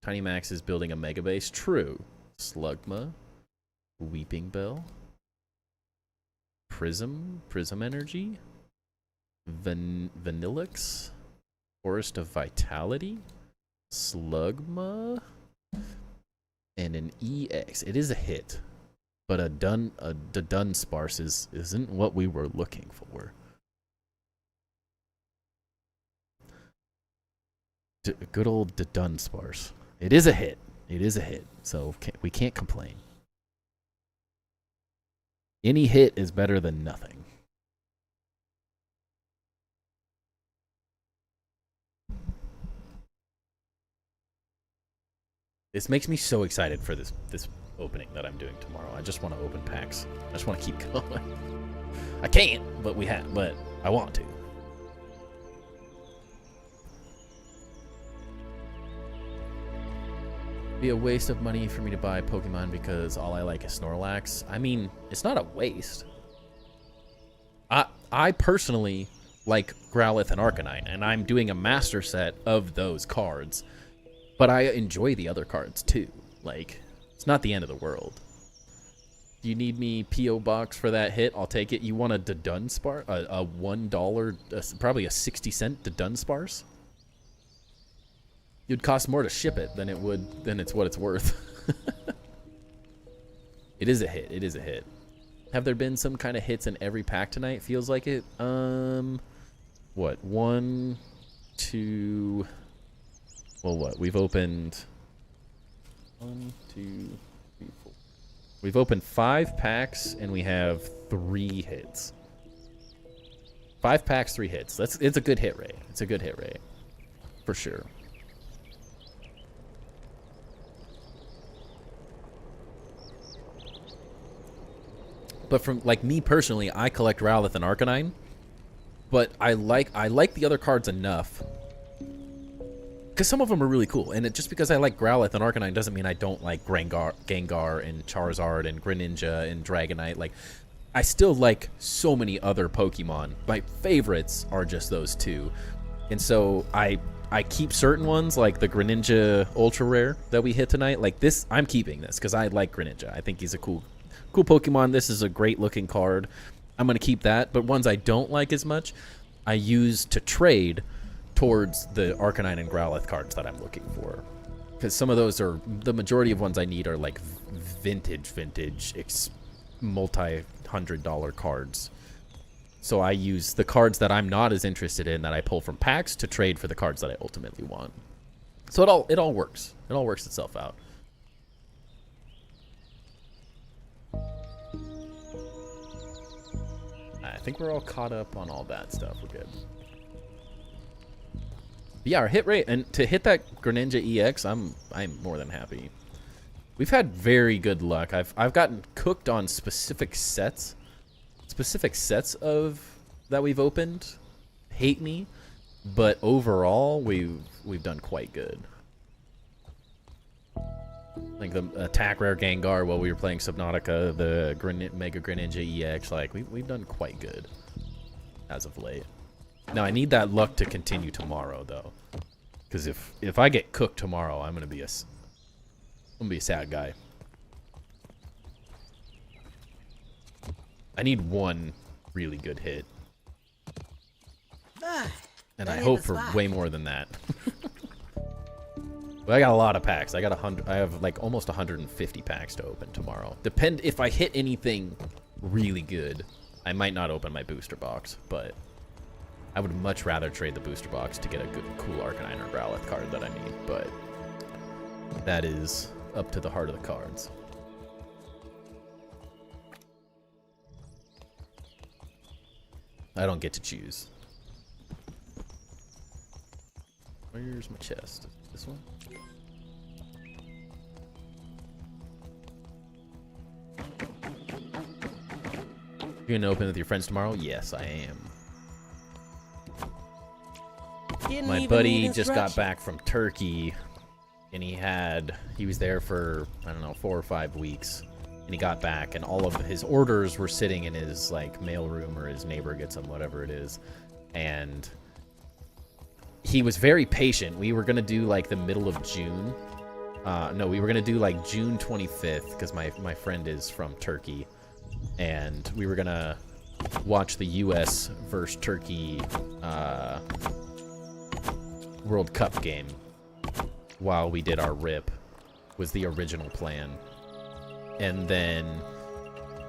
Tiny Max is building a Mega Base. True. Slugma, Weeping Bell, Prism Energy, Vanillix, Forest of Vitality, Slugma, and an EX. It is a hit, but the Dunsparce isn't what we were looking for. Good old Dunsparce. It is a hit. It is a hit. So we can't complain. Any hit is better than nothing. This makes me so excited for this opening that I'm doing tomorrow. I just want to open packs. I just want to keep going. I can't, but I want to. Be a waste of money for me to buy Pokemon because all I like is Snorlax. I mean, it's not a waste. I personally like Growlithe and Arcanine, and I'm doing a master set of those cards. But I enjoy the other cards too. Like, it's not the end of the world. Do you need me P.O. Box for that hit? I'll take it. You want a Dunsparce? A $1, probably a 60-cent Dunsparce? It'd cost more to ship it than it's what it's worth. It is a hit. It is a hit. Have there been some kind of hits in every pack tonight? Feels like it. What? 1, 2... Well, what? We've opened... 1, 2, 3, 4. We've opened 5 packs and we have 3 hits. 5 packs, 3 hits. It's a good hit rate. It's a good hit rate. For sure. But from like me personally, I collect Rowlith and Arcanine, but I like the other cards enough because some of them are really cool. And just because I like Growlithe and Arcanine doesn't mean I don't like Gengar and Charizard and Greninja and Dragonite. Like, I still like so many other Pokemon. My favorites are just those 2. And so I keep certain ones, like the Greninja Ultra Rare that we hit tonight. Like this, I'm keeping this because I like Greninja. I think he's a cool Pokemon. This is a great looking card. I'm going to keep that. But ones I don't like as much, I use to trade towards the Arcanine and Growlithe cards that I'm looking for. Because some of those are, the majority of ones I need are like vintage, multi-$100 cards. So I use the cards that I'm not as interested in that I pull from packs to trade for the cards that I ultimately want. So it all works. It all works itself out. I think we're all caught up on all that stuff. We're good. But yeah, our hit rate, and to hit that Greninja EX, I'm more than happy. We've had very good luck. I've gotten cooked on specific sets of that we've opened. Hate me, but overall we've done quite good. Like the attack rare Gengar while we were playing Subnautica, the Mega Greninja EX, like we've done quite good as of late. Now I need that luck to continue tomorrow though, because if I get cooked tomorrow, I'm gonna be a sad guy. I need one really good hit, and I hope for way more than that. But I got a lot of packs. I have like almost 150 packs to open tomorrow. If I hit anything really good, I might not open my booster box, but I would much rather trade the booster box to get a good, cool Arcanine or Growlithe card that I need. But that is up to the heart of the cards. I don't get to choose. Where's my chest? This one? You gonna open with your friends tomorrow? Yes, I am. My buddy just got back from Turkey, and he was there for, I don't know, 4 or 5 weeks. And he got back, and all of his orders were sitting in his like mail room, or his neighbor gets them, whatever it is. And he was very patient. We were gonna do like the middle of June. No, we were gonna do like June 25th because my friend is from Turkey, and we were gonna watch the U.S. versus Turkey World Cup game while we did our rip. Was the original plan. And then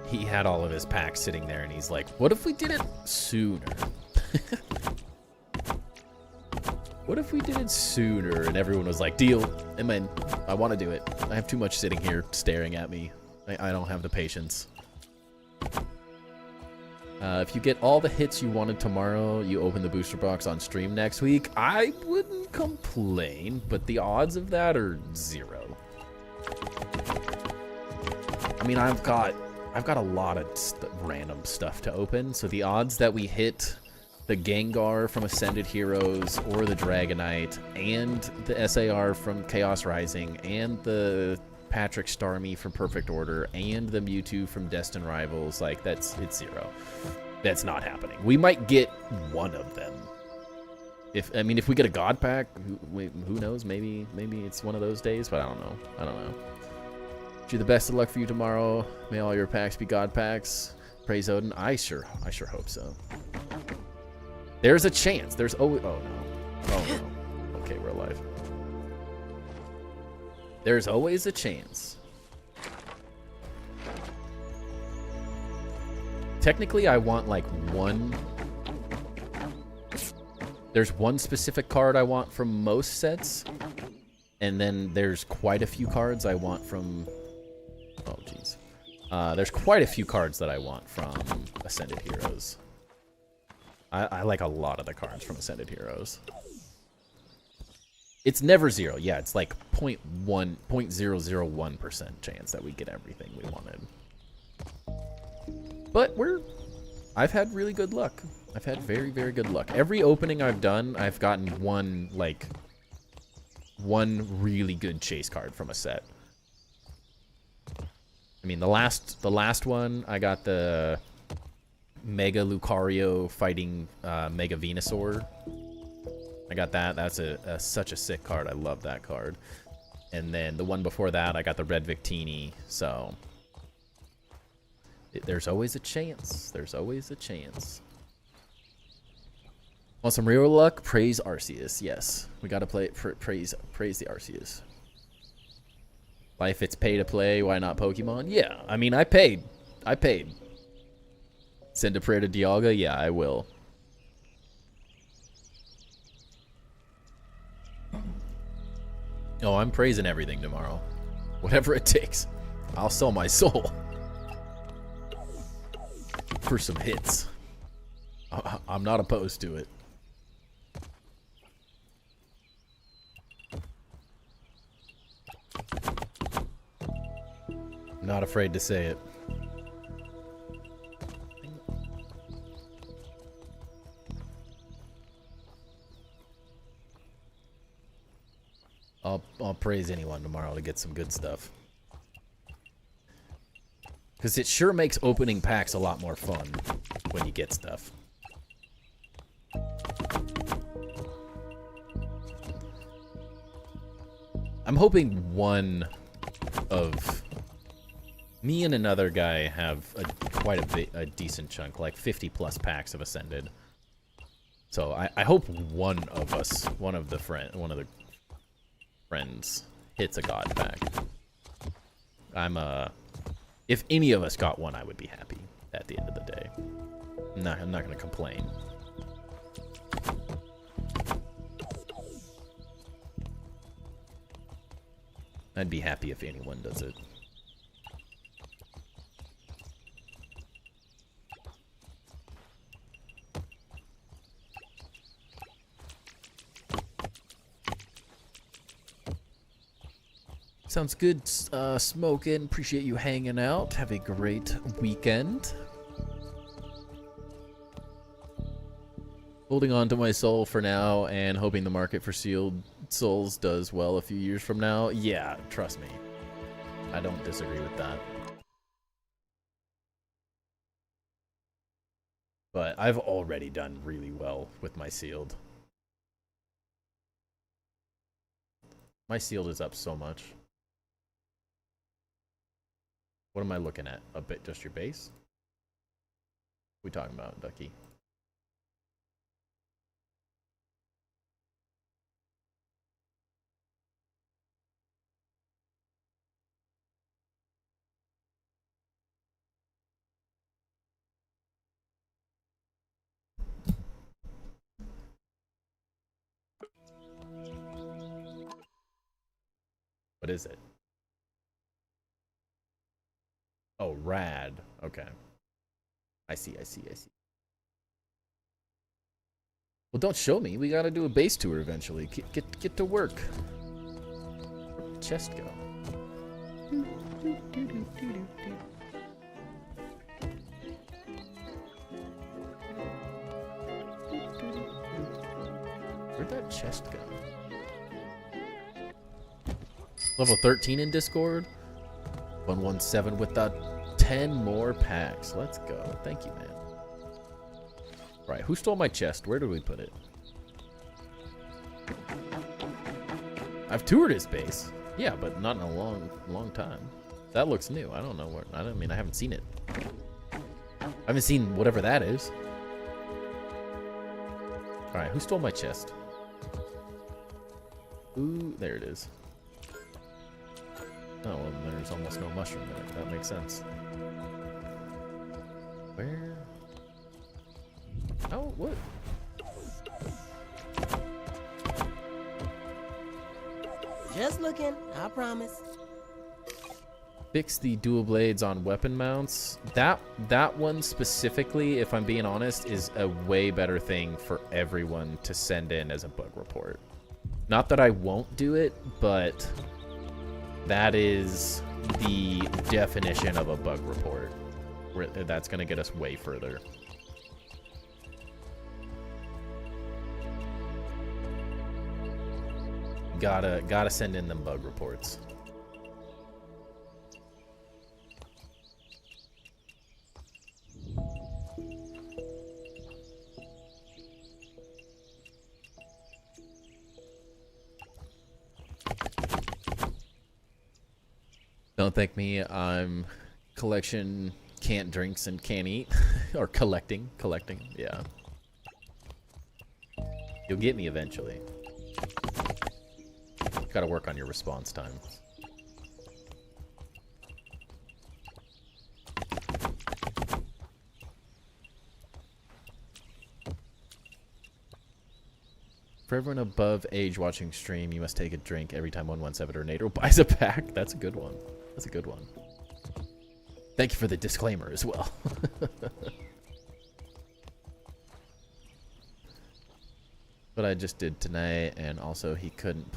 he had all of his packs sitting there, and he's like, what if we did it sooner? What if we did it sooner? And everyone was like, deal. I'm in. I want to do it. I have too much sitting here staring at me. I don't have the patience. If you get all the hits you wanted tomorrow, you open the booster box on stream next week. I wouldn't complain, but the odds of that are 0. I mean, I've got a lot of random stuff to open, so the odds that we hit the Gengar from Ascended Heroes, or the Dragonite, and the SAR from Chaos Rising, and the Patrick Starmie from Perfect Order, and the Mewtwo from Destined Rivals, like, it's 0. That's not happening. We might get one of them. If we get a God Pack, who knows? Maybe it's one of those days, but I don't know. Wish you the best of luck for you tomorrow. May all your packs be God Packs. Praise Odin. I sure hope so. There's a chance. There's always... Oh, no. Okay, we're alive. There's always a chance. Technically, I want, like, one... There's one specific card I want from most sets. And then there's quite a few cards I want from... Oh, jeez. There's quite a few cards that I want from Ascended Heroes. I like a lot of the cards from Ascended Heroes. It's never zero. Yeah, it's like 0.001% chance that we get everything we wanted. But I've had really good luck. I've had very, very good luck. Every opening I've done, I've gotten one really good chase card from a set. I mean, the last one, I got the Mega Lucario fighting Mega Venusaur. I got that. That's such a sick card. I love that card. And then the one before that, I got the Red Victini. So there's always a chance. There's always a chance. Want some real luck? Praise Arceus. Yes, we gotta praise the Arceus. If it's pay to play, why not Pokemon? Yeah, I mean, I paid. Send a prayer to Dialga? Yeah, I will. Oh, I'm praising everything tomorrow. Whatever it takes. I'll sell my soul. For some hits. I'm not opposed to it. Not afraid to say it. I'll praise anyone tomorrow to get some good stuff. Because it sure makes opening packs a lot more fun when you get stuff. I'm hoping one of... Me and another guy have quite a decent chunk, like 50 plus packs of Ascended. So I hope one of us, one of the friends hits a God pack. If any of us got one, I would be happy at the end of the day. I'm not gonna complain. I'd be happy if anyone does it. Sounds good, Smokin'. Appreciate you hanging out. Have a great weekend. Holding on to my soul for now and hoping the market for sealed souls does well a few years from now. Yeah, trust me. I don't disagree with that. But I've already done really well with my sealed. My sealed is up so much. What am I looking at? A bit, just your base? What are we talking about, Ducky? What is it? Oh, rad. Okay. I see. Well, don't show me. We gotta do a base tour eventually. Get to work. Where'd the chest go? Where'd that chest go? Level 13 in Discord. 117 with the 10 more packs. Let's go. Thank you, man. Right, who stole my chest? Where did we put it? I've toured his base. Yeah, but not in a long time. That looks new. I don't know where. I haven't seen it. I haven't seen whatever that is. All right, who stole my chest? Ooh, there it is. Oh, well, there's almost no mushroom in it. That makes sense. Where? Oh, what? Just looking, I promise. Fix the dual blades on weapon mounts. That one specifically, if I'm being honest, is a way better thing for everyone to send in as a bug report. Not that I won't do it, but that is the definition of a bug report. That's going to get us way further. Gotta send in them bug reports. Don't thank me. I'm collection can't drinks and can't eat. Or collecting. Yeah. You'll get me eventually. Gotta work on your response time. For everyone above age watching stream, you must take a drink every time 117 or NATO buys a pack. That's a good one. That's a good one. Thank you for the disclaimer as well. But I just did tonight, and also he couldn't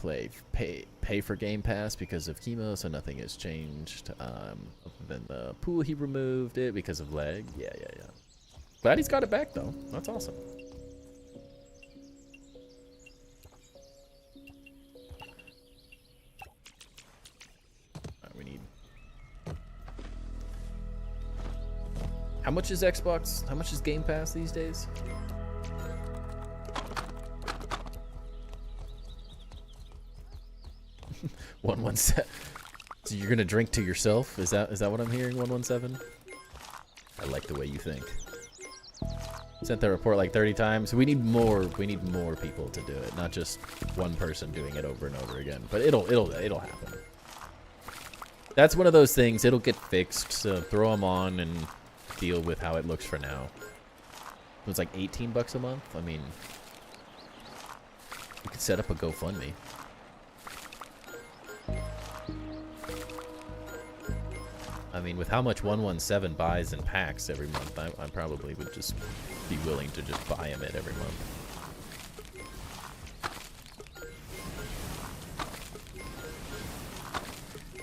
pay for Game Pass because of chemo, so nothing has changed. Other than the pool, he removed it because of lag. Yeah. Glad he's got it back though. That's awesome. We need. How much is Xbox? How much is Game Pass these days? $117. So you're gonna drink to yourself? Is that what I'm hearing? 117. I like the way you think. Sent that report like 30 times. We need more people to do it, not just one person doing it over and over again. But it'll happen. That's one of those things. It'll get fixed. So throw them on and deal with how it looks for now. It was like $18 a month. I mean, you could set up a GoFundMe. I mean, with how much 117 buys in packs every month, I probably would just be willing to just buy him it every month.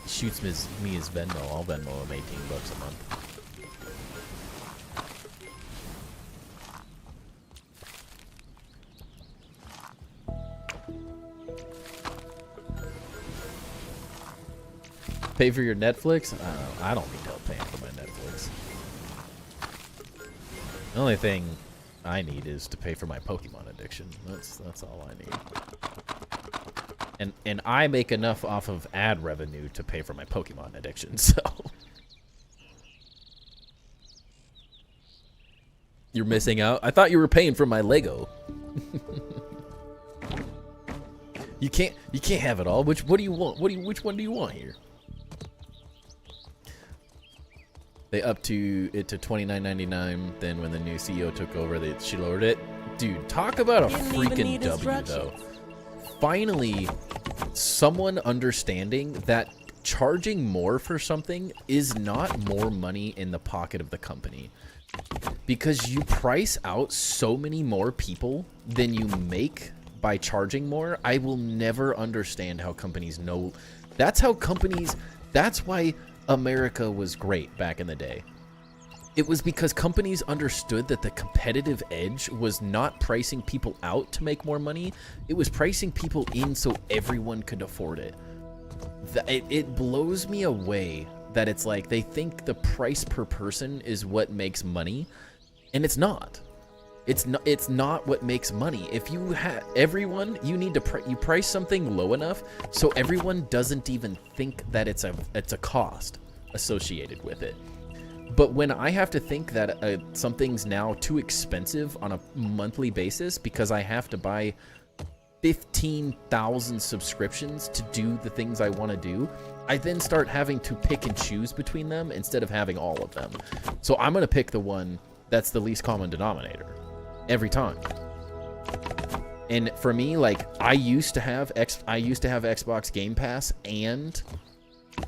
He shoots me his Venmo. I'll Venmo him $18 a month. Pay for your Netflix? I don't need help paying for my Netflix. The only thing I need is to pay for my Pokemon addiction. That's all I need. And I make enough off of ad revenue to pay for my Pokemon addiction, so. You're missing out? I thought you were paying for my Lego. You can't have it all. What do you want? Which one do you want here? They upped it to $29.99. Then when the new CEO took over, she lowered it. Dude, talk about a freaking W, though. Finally, someone understanding that charging more for something is not more money in the pocket of the company. Because you price out so many more people than you make by charging more. I will never understand how companies know. That's why America was great back in the day. It was because companies understood that the competitive edge was not pricing people out to make more money. It was pricing people in so everyone could afford it. It blows me away that it's like they think the price per person is what makes money, and it's not. It's not what makes money. If you have everyone, you need to you price something low enough so everyone doesn't even think that it's a cost associated with it. But when I have to think that something's now too expensive on a monthly basis because I have to buy 15,000 subscriptions to do the things I want to do, I then start having to pick and choose between them instead of having all of them. So I'm going to pick the one that's the least common denominator every time. And for me, like, I used to have Xbox Game Pass, and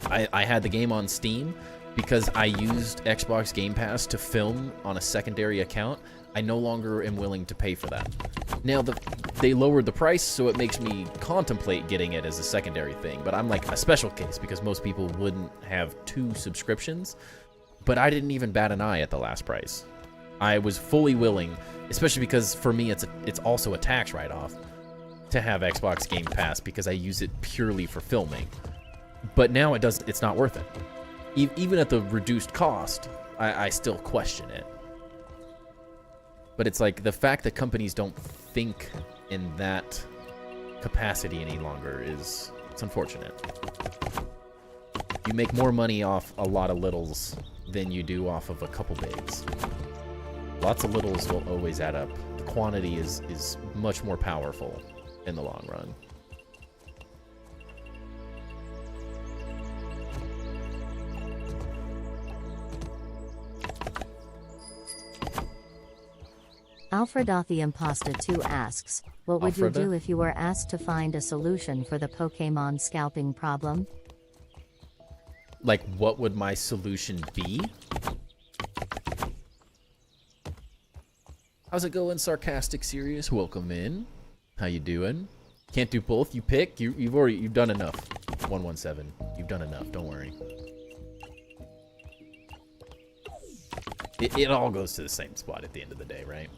I had the game on Steam because I used Xbox Game Pass to film on a secondary account. I no longer am willing to pay for that. Now, they lowered the price, so it makes me contemplate getting it as a secondary thing. But I'm like a special case because most people wouldn't have 2 subscriptions. But I didn't even bat an eye at the last price. I was fully willing, especially because for me it's also a tax write-off to have Xbox Game Pass because I use it purely for filming. But now it's not worth it. Even at the reduced cost, I still question it. But it's like the fact that companies don't think in that capacity any longer it's unfortunate. You make more money off a lot of littles than you do off of a couple bigs. Lots of littles will always add up. The quantity is much more powerful in the long run. Alfredothi Impasta 2 asks, what would you Alfreda? do if you were asked to find a solution for the Pokemon scalping problem? Like, what would my solution be? How's it going, Sarcastic Serious? Welcome in. How you doing? Can't do both. You pick. You've done enough. 117. You've done enough. Don't worry. It all goes to the same spot at the end of the day, right?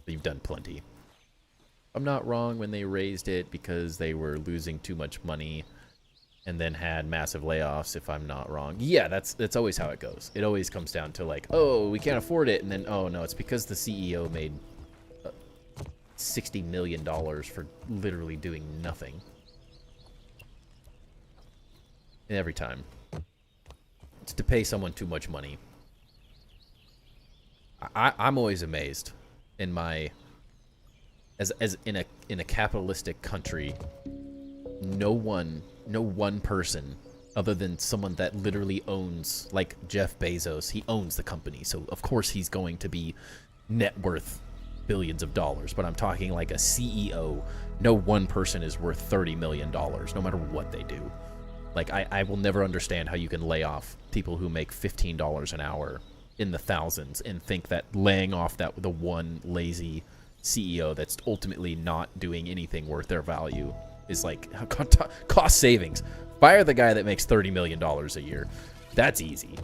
You've done plenty. I'm not wrong when they raised it because they were losing too much money and then had massive layoffs, if I'm not wrong. Yeah, that's always how it goes. It always comes down to like, oh, we can't afford it, and then, oh no, it's because the CEO made $60 million for literally doing nothing. And every time. It's to pay someone too much money. I'm always amazed in my as in a capitalistic country, no one person other than someone that literally owns, like Jeff Bezos, he owns the company, so of course he's going to be net worth billions of dollars. But I'm talking like a CEO. No one person is worth $30 million, no matter what they do. Like, I will never understand how you can lay off people who make $15 an hour in the thousands and think that laying off the one lazy CEO that's ultimately not doing anything worth their value is like cost savings. Fire the guy that makes $30 million a year. That's easy.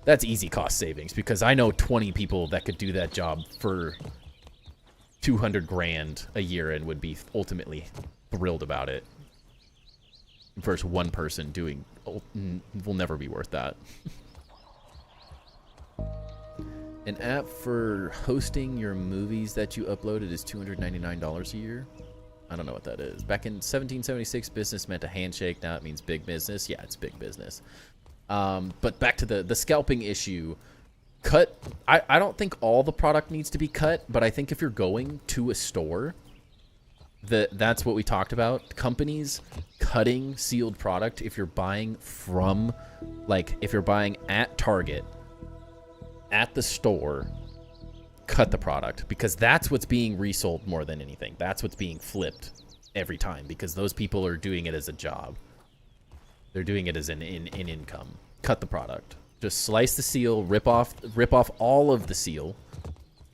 That's easy cost savings, because I know 20 people that could do that job for 200 grand a year and would be ultimately thrilled about it. Versus one person doing will never be worth that. An app for hosting your movies that you uploaded is $299 a year. I don't know what that is. Back in 1776, business meant a handshake. Now it means big business. Yeah, it's big business. But back to the scalping issue. Cut. I don't think all the product needs to be cut, but I think if you're going to a store, that's what we talked about. Companies cutting sealed product. If you're buying from, like, if you're buying at Target, at the store, cut the product, because that's what's being resold more than anything. That's what's being flipped every time, because those people are doing it as a job. They're doing it as an income. Cut the product. Just slice the seal, rip off all of the seal,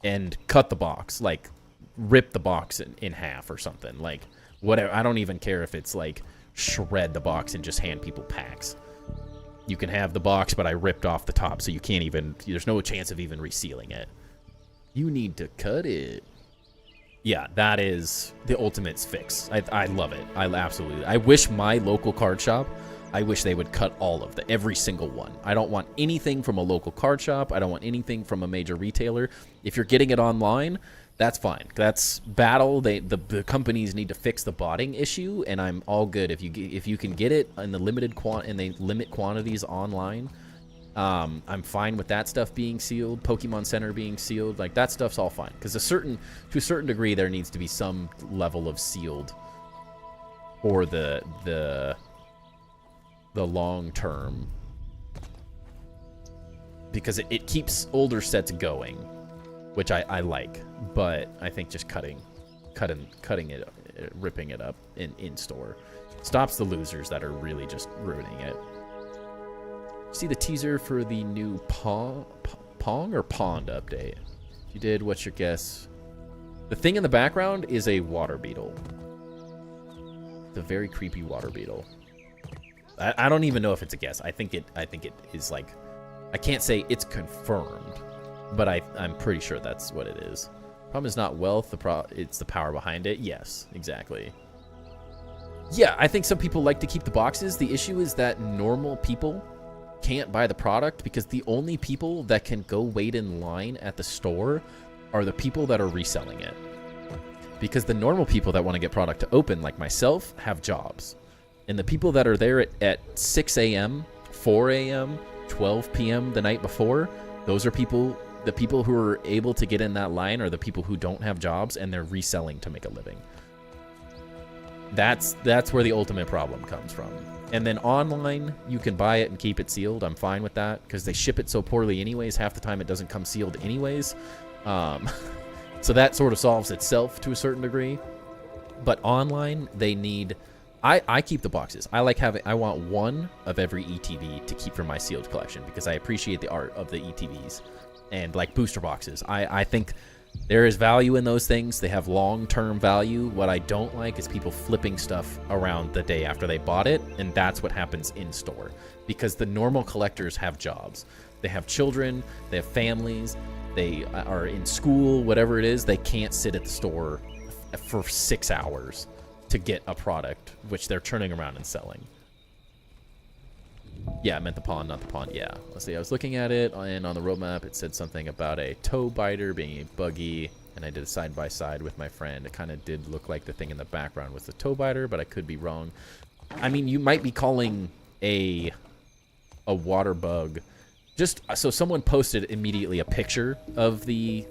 and cut the box. Like, rip the box in half or something. Like, whatever. I don't even care if it's like shred the box and just hand people packs. You can have the box, but I ripped off the top, so you can't even, there's no chance of even resealing it. You need to cut it. Yeah, that is the ultimate fix. I love it. I wish my local card shop, I wish they would cut all of every single one. I don't want anything from a local card shop. I don't want anything from a major retailer. If you're getting it online, that's fine. That's battle. The companies need to fix the botting issue, and I'm all good if you can get it in the limited and they limit quantities online. I'm fine with that stuff being sealed. Pokemon Center being sealed, like that stuff's all fine, because to a certain degree there needs to be some level of sealed for the long term, because it keeps older sets going, which I like, but I think just cutting cutting it, ripping it up in store. Stops the losers that are really just ruining it. See the teaser for the new Pong or Pond update? If you did, what's your guess? The thing in the background is a water beetle. The very creepy water beetle. I don't even know if it's a guess. I think it is like, I can't say it's confirmed, but I'm pretty sure that's what it is. Problem is not wealth. It's the power behind it. Yes, exactly. Yeah, I think some people like to keep the boxes. The issue is that normal people can't buy the product because the only people that can go wait in line at the store are the people that are reselling it. Because the normal people that want to get product to open, like myself, have jobs. And the people that are there at 6 a.m., 4 a.m., 12 p.m. the night before, those are people, the people who are able to get in that line are the people who don't have jobs and they're reselling to make a living. That's where the ultimate problem comes from. And then online, you can buy it and keep it sealed. I'm fine with that because they ship it so poorly anyways. Half the time it doesn't come sealed anyways. So that sort of solves itself to a certain degree. But online, they need... I keep the boxes. I want one of every ETB to keep for my sealed collection because I appreciate the art of the ETBs. And like booster boxes. I think there is value in those things. They have long-term value. What I don't like is people flipping stuff around the day after they bought it, and that's what happens in store. Because the normal collectors have jobs. They have children, they have families, they are in school, whatever it is. They can't sit at the store for 6 hours to get a product, which they're turning around and selling. Yeah, I meant the pond, not the pond. Yeah, let's see. I was looking at it, and on the roadmap, it said something about a toe biter being a buggy, and I did a side-by-side with my friend. It kind of did look like the thing in the background was the toe biter, but I could be wrong. I mean, you might be calling a water bug. Just so someone posted immediately a picture of the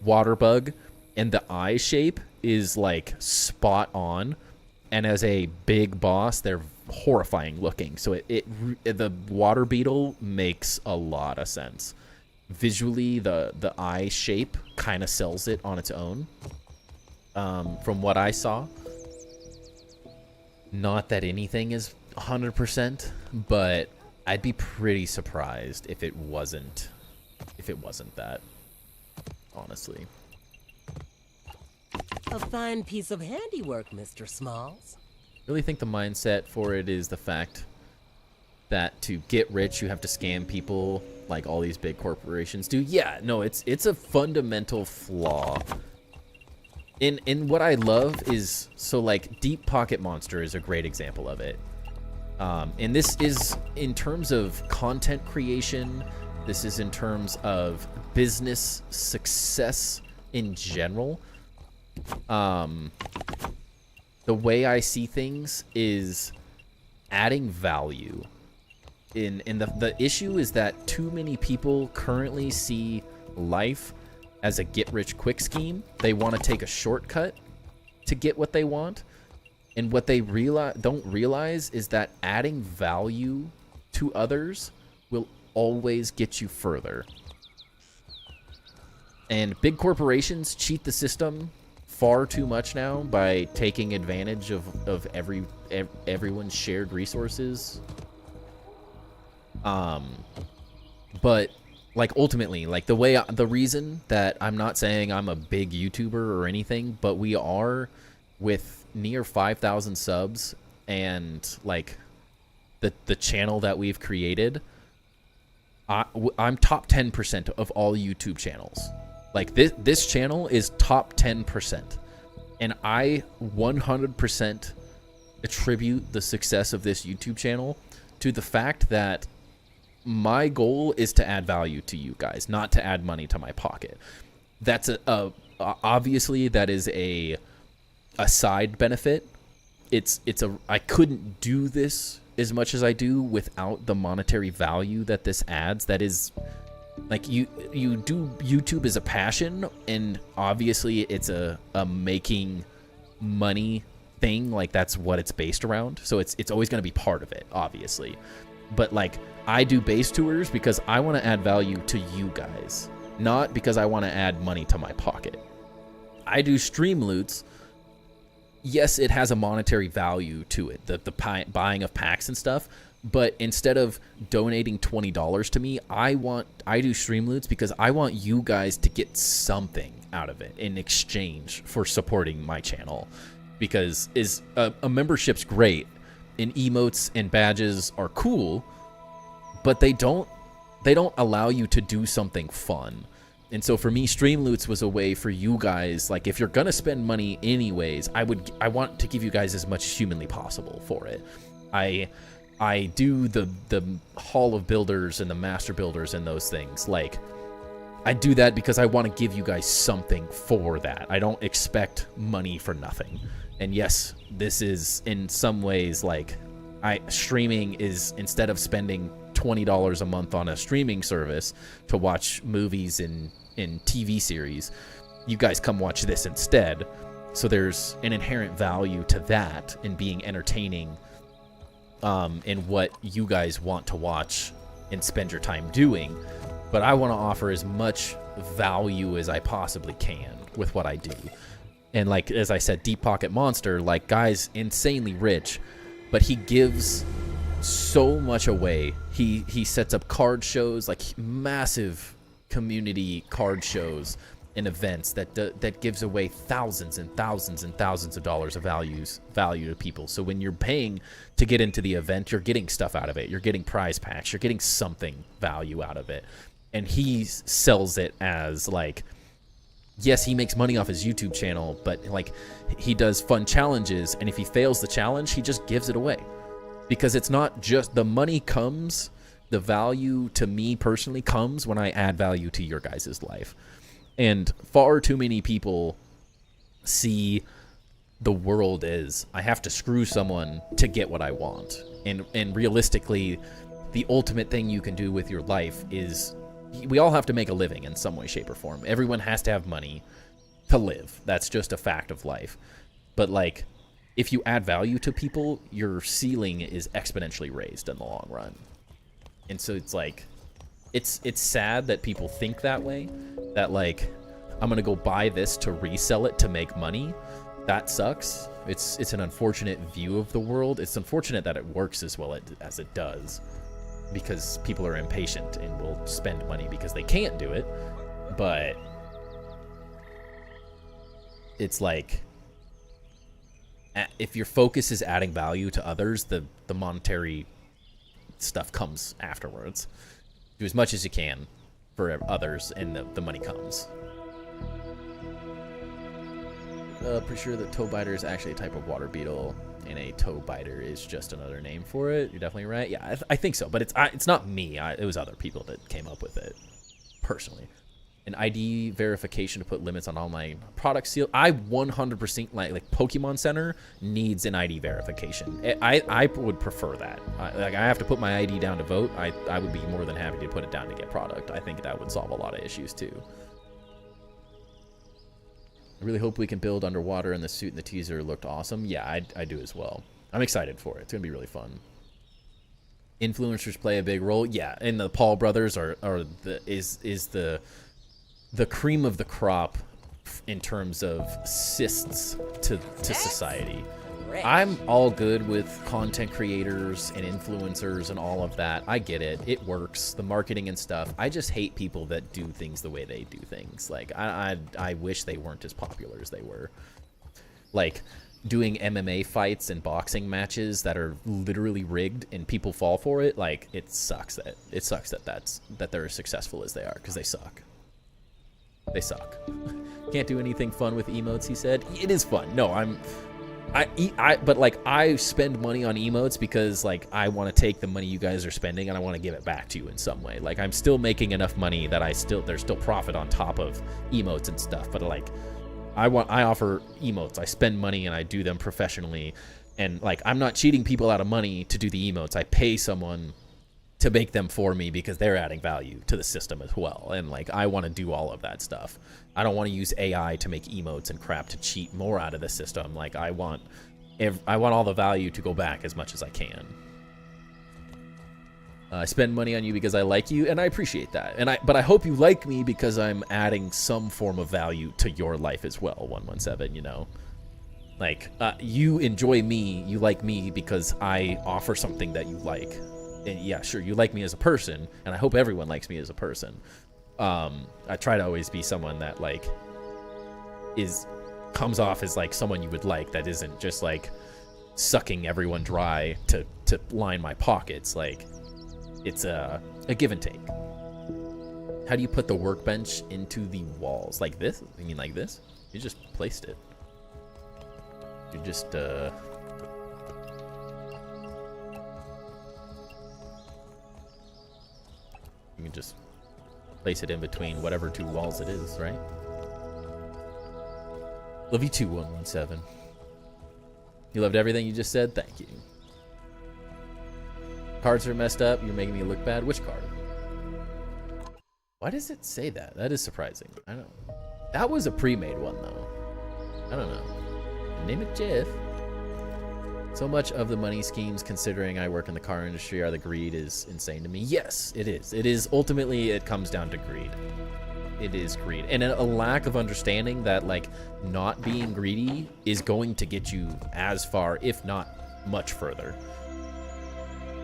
water bug, and the eye shape is like spot on. And as a big boss, they're horrifying looking. So the water beetle makes a lot of sense. Visually, the eye shape kind of sells it on its own. From what I saw. Not that anything is 100%, but I'd be pretty surprised if it wasn't that. Honestly. A fine piece of handiwork, Mr. Smalls. Really think the mindset for it is the fact that to get rich you have to scam people like all these big corporations do. Yeah, no, it's a fundamental flaw. In what I love is, so like Deep Pocket Monster is a great example of it. And this is in terms of content creation, this is in terms of business success in general. The way I see things is adding value. And the issue is that too many people currently see life as a get-rich-quick scheme. They want to take a shortcut to get what they want. And what they don't realize is that adding value to others will always get you further. And big corporations cheat the system far too much now by taking advantage of everyone's shared resources. But like ultimately, like the reason that I'm not saying I'm a big YouTuber or anything, but we are with near 5,000 subs and like the channel that we've created, I'm top 10% of all YouTube channels. Like this channel is top 10%. And I 100% attribute the success of this YouTube channel to the fact that my goal is to add value to you guys, not to add money to my pocket. That's obviously that is a side benefit. I couldn't do this as much as I do without the monetary value that this adds. That is, like, you do YouTube as a passion, and obviously it's a making money thing. Like, that's what it's based around. So it's always going to be part of it, obviously. But like, I do base tours because I want to add value to you guys, not because I want to add money to my pocket. I do Streamloots. Yes, it has a monetary value to it, the buying of packs and stuff. But instead of donating $20 to me, I do Streamloots because I want you guys to get something out of it in exchange for supporting my channel. Because a membership's great, and emotes and badges are cool, but they don't allow you to do something fun. And so for me, Streamloots was a way for you guys, like, if you're gonna spend money anyways, I want to give you guys as much as humanly possible for it. I do the Hall of Builders and the Master Builders and those things. Like, I do that because I want to give you guys something for that. I don't expect money for nothing. And yes, this is in some ways like streaming is, instead of spending $20 a month on a streaming service to watch movies in TV series, you guys come watch this instead. So there's an inherent value to that in being entertaining in what you guys want to watch and spend your time doing. But I want to offer as much value as I possibly can with what I do. And like, as I said, Deep Pocket Monster, like, guy's insanely rich, but he gives so much away. He sets up card shows, like massive community card shows and events that gives away thousands and thousands and thousands of dollars of value to people. So when you're paying to get into the event, you're getting stuff out of it. You're getting prize packs. You're getting something value out of it. And he sells it as like, yes, he makes money off his YouTube channel, but like, he does fun challenges, and if he fails the challenge, he just gives it away. Because it's not just the money comes, the value to me personally comes when I add value to your guys' life. And far too many people see the world as, I have to screw someone to get what I want. And realistically, the ultimate thing you can do with your life is, we all have to make a living in some way, shape, or form. Everyone has to have money to live. That's just a fact of life. But like, if you add value to people, your ceiling is exponentially raised in the long run. And so it's like, it's sad that people think that way, that like, I'm gonna go buy this to resell it to make money. That sucks. It's an unfortunate view of the world. It's unfortunate that it works as well as it does, because people are impatient and will spend money because they can't do it. But it's like, if your focus is adding value to others, the monetary stuff comes afterwards. Do as much as you can for others, and the money comes. Pretty sure that toe biter is actually a type of water beetle, and a toe biter is just another name for it. You're definitely right. Yeah, I think so, but it's not me. It was other people that came up with it, personally. An ID verification to put limits on online product seal. I 100% like Pokemon Center needs an ID verification. I would prefer that. Like, I have to put my ID down to vote. I would be more than happy to put it down to get product. I think that would solve a lot of issues too. I really hope we can build underwater, and the suit in the teaser looked awesome. Yeah, I do as well. I'm excited for it. It's gonna be really fun. Influencers play a big role. Yeah, and the Paul brothers is the cream of the crop in terms of assists to society. I'm all good with content creators and influencers and all of that. I get it. It works. The marketing and stuff. I just hate people that do things the way they do things. Like, I wish they weren't as popular as they were. Like, doing MMA fights and boxing matches that are literally rigged and people fall for it. Like, it sucks that they're as successful as they are, because they suck. They suck. Can't do anything fun with emotes, he said. It is fun. No, but like, I spend money on emotes because like, I want to take the money you guys are spending and I want to give it back to you in some way. Like, I'm still making enough money that there's still profit on top of emotes and stuff. But like, I offer emotes. I spend money and I do them professionally. And like, I'm not cheating people out of money to do the emotes. I pay someone to make them for me because they're adding value to the system as well. And like, I want to do all of that stuff. I don't want to use AI to make emotes and crap to cheat more out of the system. Like, I want all the value to go back as much as I can. I spend money on you because I like you, and I appreciate that. But I hope you like me because I'm adding some form of value to your life as well, 117, you know? Like, you enjoy me, you like me because I offer something that you like. And yeah, sure, you like me as a person, and I hope everyone likes me as a person. I try to always be someone that, like, comes off as, like, someone you would like, that isn't just, like, sucking everyone dry to line my pockets. Like, it's a give and take. How do you put the workbench into the walls? Like this? You mean like this? You just placed it. You just, You can just place it in between whatever two walls it is, right? Love you too, 117. You loved everything you just said? Thank you. Cards are messed up. You're making me look bad. Which card? Why does it say that? That is surprising. I don't know. That was a pre-made one, though. I don't know. Name it Jeff. So much of the money schemes, considering I work in the car industry, are the greed is insane to me. Yes, it is. It is. Ultimately, it comes down to greed. It is greed. And a lack of understanding that, like, not being greedy is going to get you as far, if not much further.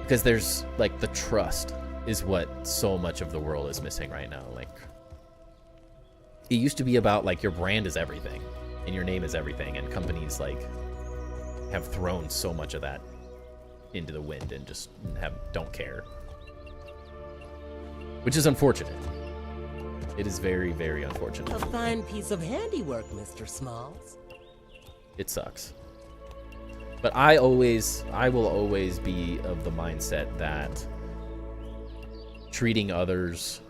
Because there's, like, the trust is what so much of the world is missing right now. Like, it used to be about, like, your brand is everything and your name is everything, and companies, like, have thrown so much of that into the wind and just don't care, which is unfortunate. It is very, very unfortunate. A fine piece of handiwork, Mr. Smalls. It sucks. But I will always be of the mindset that treating others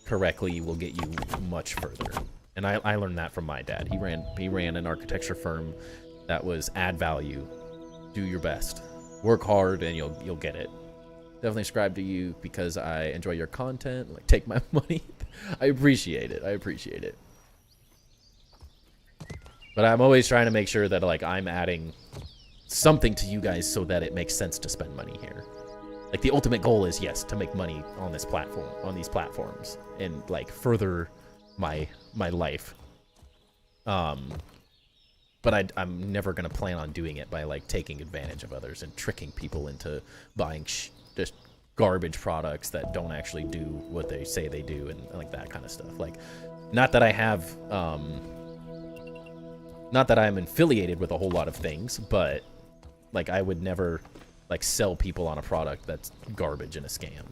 correctly will get you much further. And I learned that from my dad. He ran an architecture firm that was add value, do your best, work hard, and you'll get it. Definitely subscribe to you because I enjoy your content. Like, take my money. I appreciate it. I appreciate it. But I'm always trying to make sure that, like, I'm adding something to you guys so that it makes sense to spend money here. Like, the ultimate goal is, yes, to make money on this platform, on these platforms, and, like, further my life. But I'm never gonna plan on doing it by, like, taking advantage of others and tricking people into buying just garbage products that don't actually do what they say they do, and like that kind of stuff. Like, not that I have, not that I'm affiliated with a whole lot of things, but, like, I would never, like, sell people on a product that's garbage and a scam.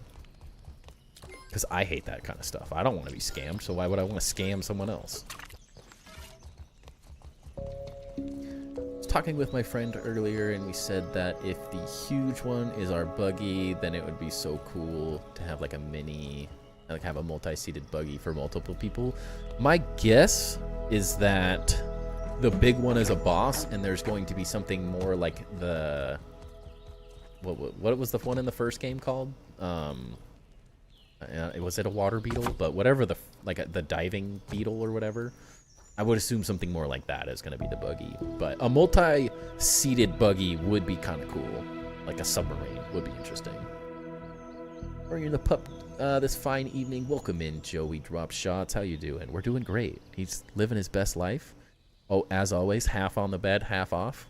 Because I hate that kind of stuff. I don't want to be scammed, so why would I want to scam someone else? I was talking with my friend earlier, and we said that if the huge one is our buggy, then it would be so cool to have, like, a mini, like, have a multi-seated buggy for multiple people. My guess is that the big one is a boss, and there's going to be something more like the... What was the one in the first game called? Was it a water beetle? But whatever the, like, the diving beetle or whatever, I would assume something more like that is going to be the buggy. But a multi-seated buggy would be kind of cool. Like a submarine would be interesting. Bringing the pup this fine evening. Welcome in, Joey Drop Shots. How you doing? We're doing great. He's living his best life. Oh, as always, half on the bed, half off.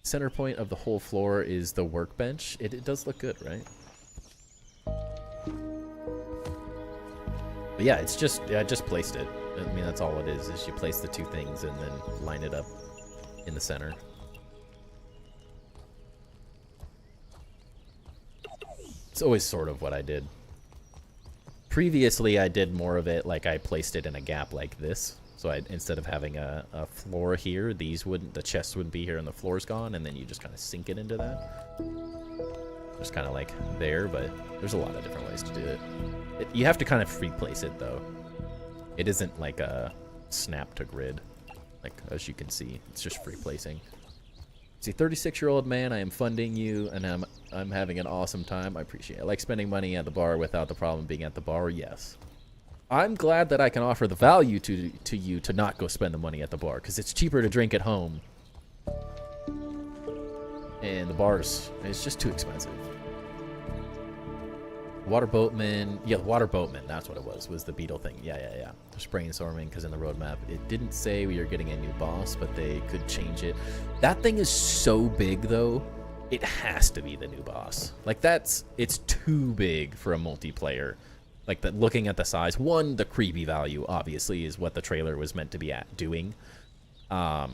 Center point of the whole floor is the workbench. It does look good, right? But yeah, it's just, I just placed it. I mean, that's all it is you place the two things and then line it up in the center. It's always sort of what I did. Previously, I did more of it like I placed it in a gap like this. So instead of having a floor here, the chests wouldn't be here and the floor's gone, and then you just kind of sink it into that. Just kind of like there, but there's a lot of different ways to do it. You have to kind of free place it, though. It isn't like a snap to grid, like, as you can see. It's just free placing. See, 36-year-old man, I am funding you, and I'm having an awesome time. I appreciate it. I like spending money at the bar without the problem being at the bar. Yes. I'm glad that I can offer the value to you to not go spend the money at the bar, because it's cheaper to drink at home. And the bars, it's just too expensive. Water boatman. Yeah, water boatman. That's what it was the beetle thing. Yeah. Just brainstorming because in the roadmap it didn't say we are getting a new boss, but they could change it. That thing is so big though. It has to be the new boss. Like it's too big for a multiplayer. Like that, looking at the size, one, the creepy value obviously is what the trailer was meant to be doing. Like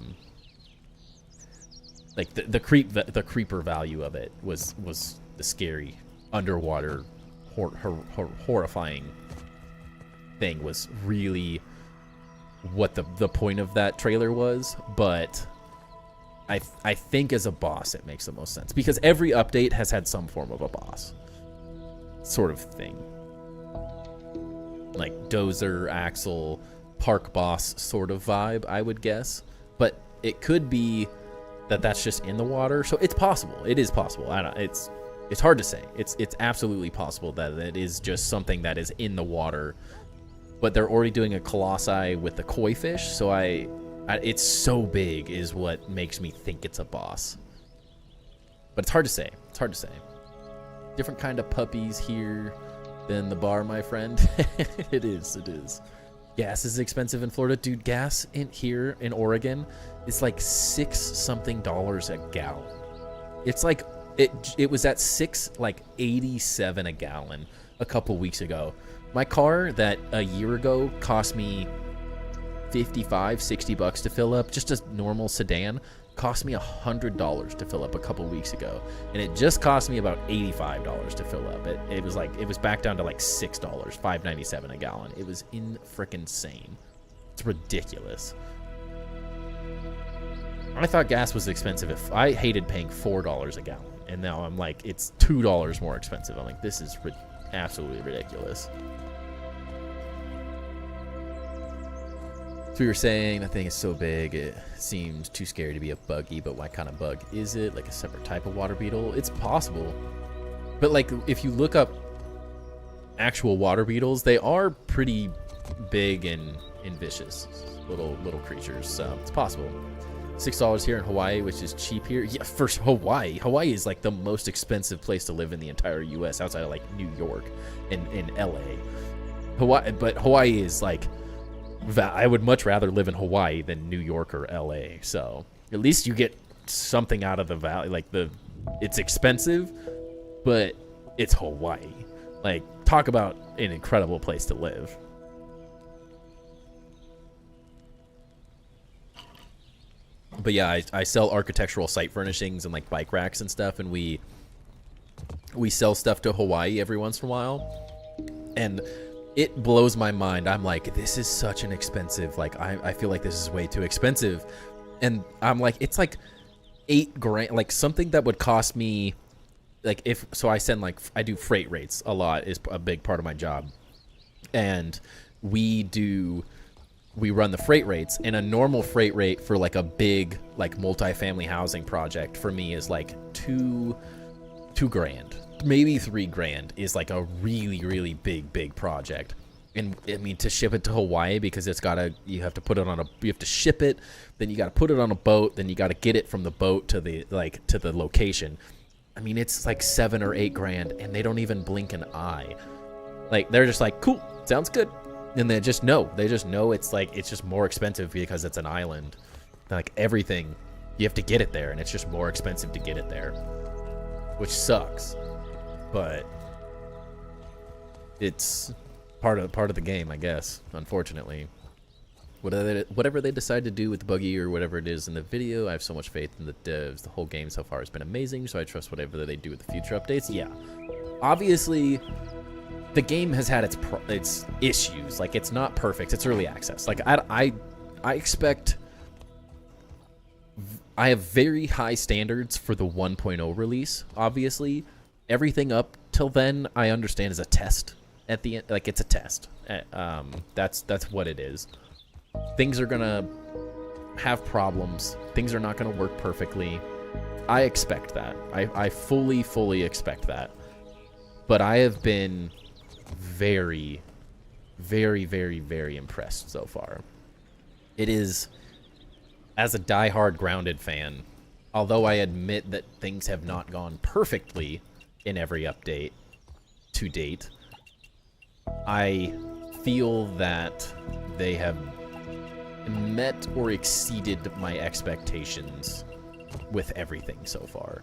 the creeper value of it was the scary underwater horrifying thing was really what the point of that trailer was, but I think as a boss it makes the most sense because every update has had some form of a boss sort of thing. Like Dozer, Axel, park boss sort of vibe, I would guess. But it could be that that's just in the water. So it's possible. It is possible. I don't. It's hard to say. It's absolutely possible that it is just something that is in the water. But they're already doing a Colossi with the koi fish, so it's so big is what makes me think it's a boss. But it's hard to say. It's hard to say. Different kind of puppies here than the bar, my friend. It is. Gas is expensive in Florida. Dude, gas in here in Oregon is like $6 something a gallon. It's like it was at $6.87 a gallon a couple weeks ago. My car that a year ago cost me $55-60 to fill up, just a normal sedan, cost me $100 to fill up a couple weeks ago, and it just cost me about $85 to fill up. It was back down to like $6, $5.97 a gallon. It was insane. It's ridiculous. I thought gas was expensive. I hated paying $4 a gallon, and now I'm like, it's $2 more expensive. I'm like, this is absolutely ridiculous. So we were saying that thing is so big, it seems too scary to be a buggy, but what kind of bug is it? Like a separate type of water beetle? It's possible. But like, if you look up actual water beetles, they are pretty big and vicious little creatures, so it's possible. $6 here in Hawaii, which is cheap here. Yeah, for Hawaii. Hawaii is like the most expensive place to live in the entire US outside of like New York and LA. Hawaii is like, I would much rather live in Hawaii than New York or LA. So at least you get something out of the valley. Like it's expensive, but it's Hawaii. Like, talk about an incredible place to live. But yeah, I sell architectural site furnishings and like bike racks and stuff, and we sell stuff to Hawaii every once in a while, and it blows my mind. I'm like, this is such an expensive, like, I feel like this is way too expensive. And I'm like, it's like $8,000, like something that would cost me, like, I do freight rates a lot, is a big part of my job. And we run the freight rates, and a normal freight rate for like a big, like, multifamily housing project for me is like $2,000. Maybe $3,000 is like a really, really big project. And I mean, to ship it to Hawaii, because you have to ship it, then you got to put it on a boat, then you got to get it from the boat to the location. I mean, it's like $7,000 or $8,000, and they don't even blink an eye. Like, they're just like, cool, sounds good. And they just know it's just more expensive because it's an island. Like, everything, you have to get it there, and it's just more expensive to get it there, which sucks. But it's part of the game, I guess, unfortunately. Whatever they decide to do with Buggy or whatever it is in the video, I have so much faith in the devs. The whole game so far has been amazing, so I trust whatever they do with the future updates. Yeah, obviously the game has had its issues. Like, it's not perfect. It's early access. Like, I expect, I have very high standards for the 1.0 release. Obviously, everything up till then, I understand, is a test at the end. Like, it's a test. That's what it is. Things are gonna have problems. Things are not gonna work perfectly. I expect that. I fully expect that. But I have been very, very, very, very impressed so far. It is, as a diehard Grounded fan, although I admit that things have not gone perfectly in every update, to date. I feel that they have met or exceeded my expectations with everything so far.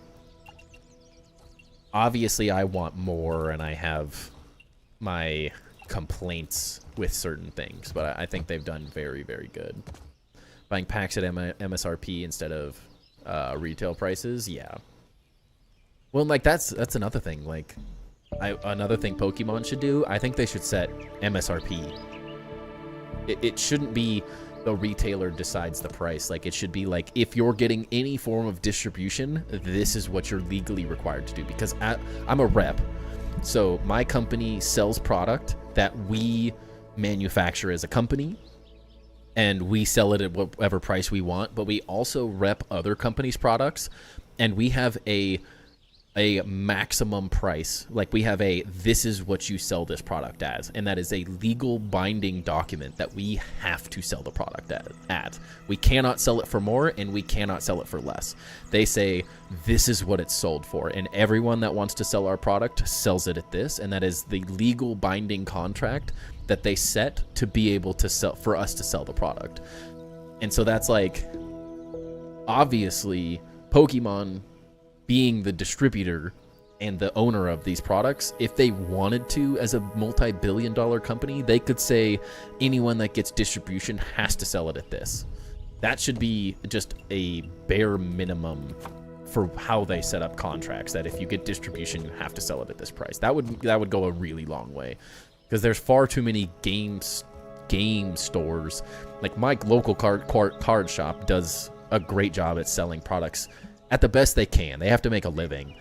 Obviously, I want more, and I have my complaints with certain things, but I think they've done very, very good. Buying packs at MSRP instead of retail prices, yeah. Well, like, that's another thing. Like, another thing Pokemon should do, I think they should set MSRP. It shouldn't be the retailer decides the price. Like, it should be like, if you're getting any form of distribution, this is what you're legally required to do. Because I'm a rep, so my company sells product that we manufacture as a company, and we sell it at whatever price we want, but we also rep other companies' products, and we have a maximum price. Like, we have this is what you sell this product as, and that is a legal binding document that we have to sell the product at. We cannot sell it for more, and we cannot sell it for less. They say this is what it's sold for, and everyone that wants to sell our product sells it at this, and that is the legal binding contract that they set to be able to sell, for us to sell the product. And so that's like, obviously, Pokemon being the distributor and the owner of these products, if they wanted to, as a multi-billion-dollar company, they could say anyone that gets distribution has to sell it at this. That should be just a bare minimum for how they set up contracts, that if you get distribution, you have to sell it at this price. That would go a really long way, because there's far too many game stores. Like, my local card shop does a great job at selling products at the best they can. They have to make a living,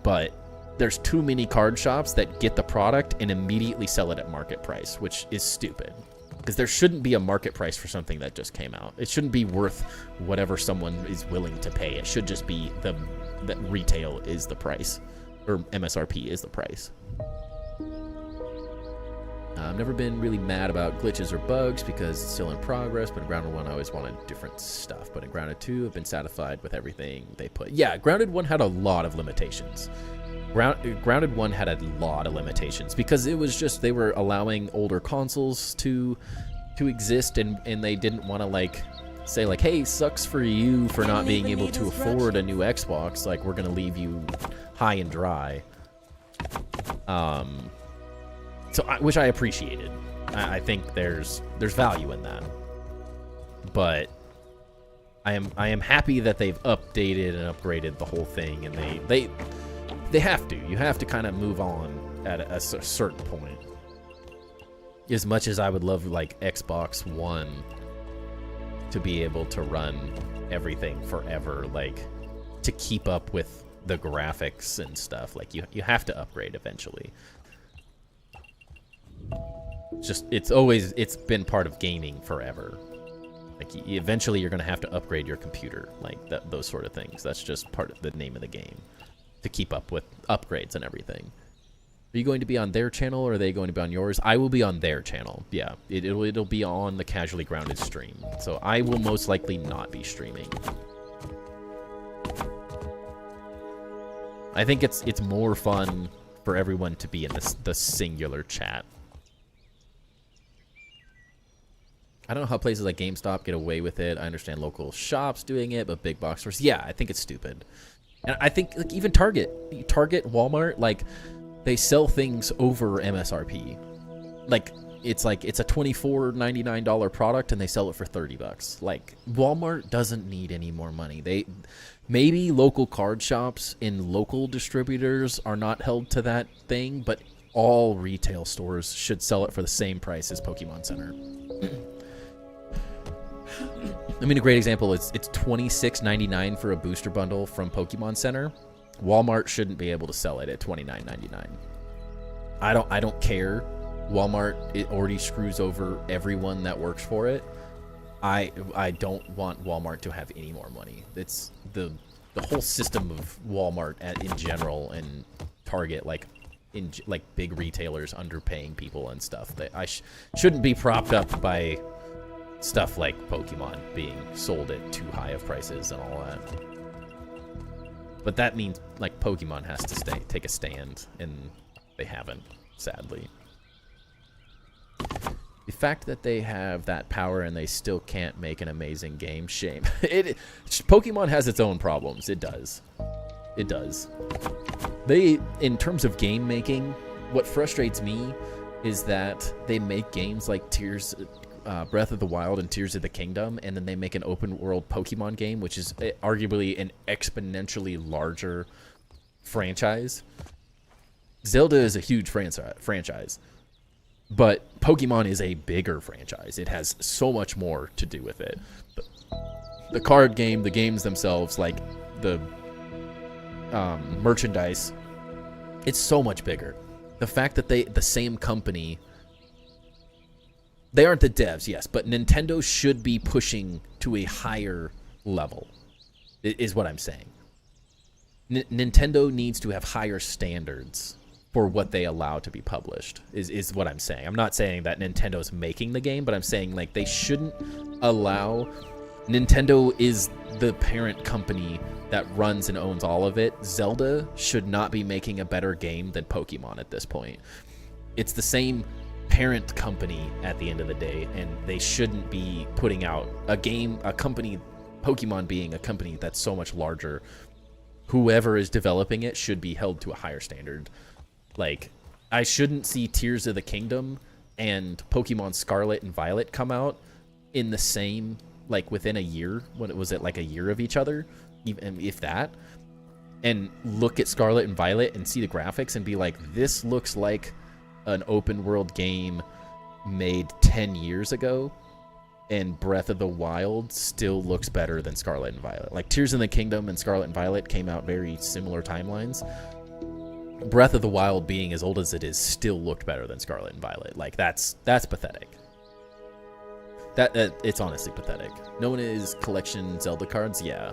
but there's too many card shops that get the product and immediately sell it at market price, which is stupid, because there shouldn't be a market price for something that just came out. It shouldn't be worth whatever someone is willing to pay. It should just be that retail is the price, or MSRP is the price. I've never been really mad about glitches or bugs because it's still in progress, but in Grounded 1 I always wanted different stuff. But in Grounded 2 I've been satisfied with everything they put. Yeah, Grounded 1 had a lot of limitations. Grounded 1 had a lot of limitations because it was just, they were allowing older consoles to exist, and they didn't want to, like, say, like, hey, sucks for you for not being able to afford a new Xbox. Like, we're going to leave you high and dry. So, which I appreciated. I think there's value in that. But I am happy that they've updated and upgraded the whole thing, and they have to. You have to kind of move on at a certain point. As much as I would love, like, Xbox One to be able to run everything forever, like, to keep up with the graphics and stuff, like, you have to upgrade eventually. It's been part of gaming forever. Like, eventually you're going to have to upgrade your computer, like those sort of things. That's just part of the name of the game, to keep up with upgrades and everything. Are you going to be on their channel, or are they going to be on yours? I will be on their channel. Yeah, it'll be on the Casually Grounded stream. So I will most likely not be streaming. I think it's more fun for everyone to be in the singular chat. I don't know how places like GameStop get away with it. I understand local shops doing it, but big box stores, yeah, I think it's stupid. And I think, like, even Target, Walmart, like, they sell things over MSRP. Like, it's a $24.99 product, and they sell it for $30. Like, Walmart doesn't need any more money. Maybe local card shops in local distributors are not held to that thing, but all retail stores should sell it for the same price as Pokemon Center. I mean, a great example is it's $26.99 for a booster bundle from Pokemon Center. Walmart shouldn't be able to sell it at $29.99. I don't care. Walmart, it already screws over everyone that works for it. I don't want Walmart to have any more money. It's the whole system of Walmart in general, and Target, like big retailers underpaying people and stuff. That shouldn't be propped up by stuff like Pokemon being sold at too high of prices and all that. But that means, like, Pokemon has to take a stand, and They haven't, sadly. The fact that they have that power and they still can't make an amazing game, shame. Pokemon has its own problems. It does. It does. In terms of game making, what frustrates me is that they make games like Breath of the Wild and Tears of the Kingdom, and then they make an open world Pokemon game, which is arguably an exponentially larger franchise. Zelda is a huge franchise, but Pokemon is a bigger franchise. It has so much more to do with it. The card game, the games themselves, like the merchandise, it's so much bigger. The fact that the same company, they aren't the devs, yes, but Nintendo should be pushing to a higher level, is what I'm saying. Nintendo needs to have higher standards for what they allow to be published, is what I'm saying. I'm not saying that Nintendo's making the game, but I'm saying like they shouldn't allow... Nintendo is the parent company that runs and owns all of it. Zelda should not be making a better game than Pokemon at this point. It's the same parent company at the end of the day, and they shouldn't be putting out a company, Pokemon being a company that's so much larger. Whoever is developing it should be held to a higher standard. Like, I shouldn't see Tears of the Kingdom and Pokemon Scarlet and Violet come out in the same, like, within a year. When it was at like a year of each other, even if that, and look at Scarlet and Violet and see the graphics and be like, this looks like an open world game made 10 years ago, and Breath of the Wild still looks better than Scarlet and Violet. Like, Tears of the Kingdom and Scarlet and Violet came out very similar timelines. Breath of the Wild, being as old as it is, still looked better than Scarlet and Violet. Like, that's pathetic. It's honestly pathetic. No one is collection Zelda cards. Yeah,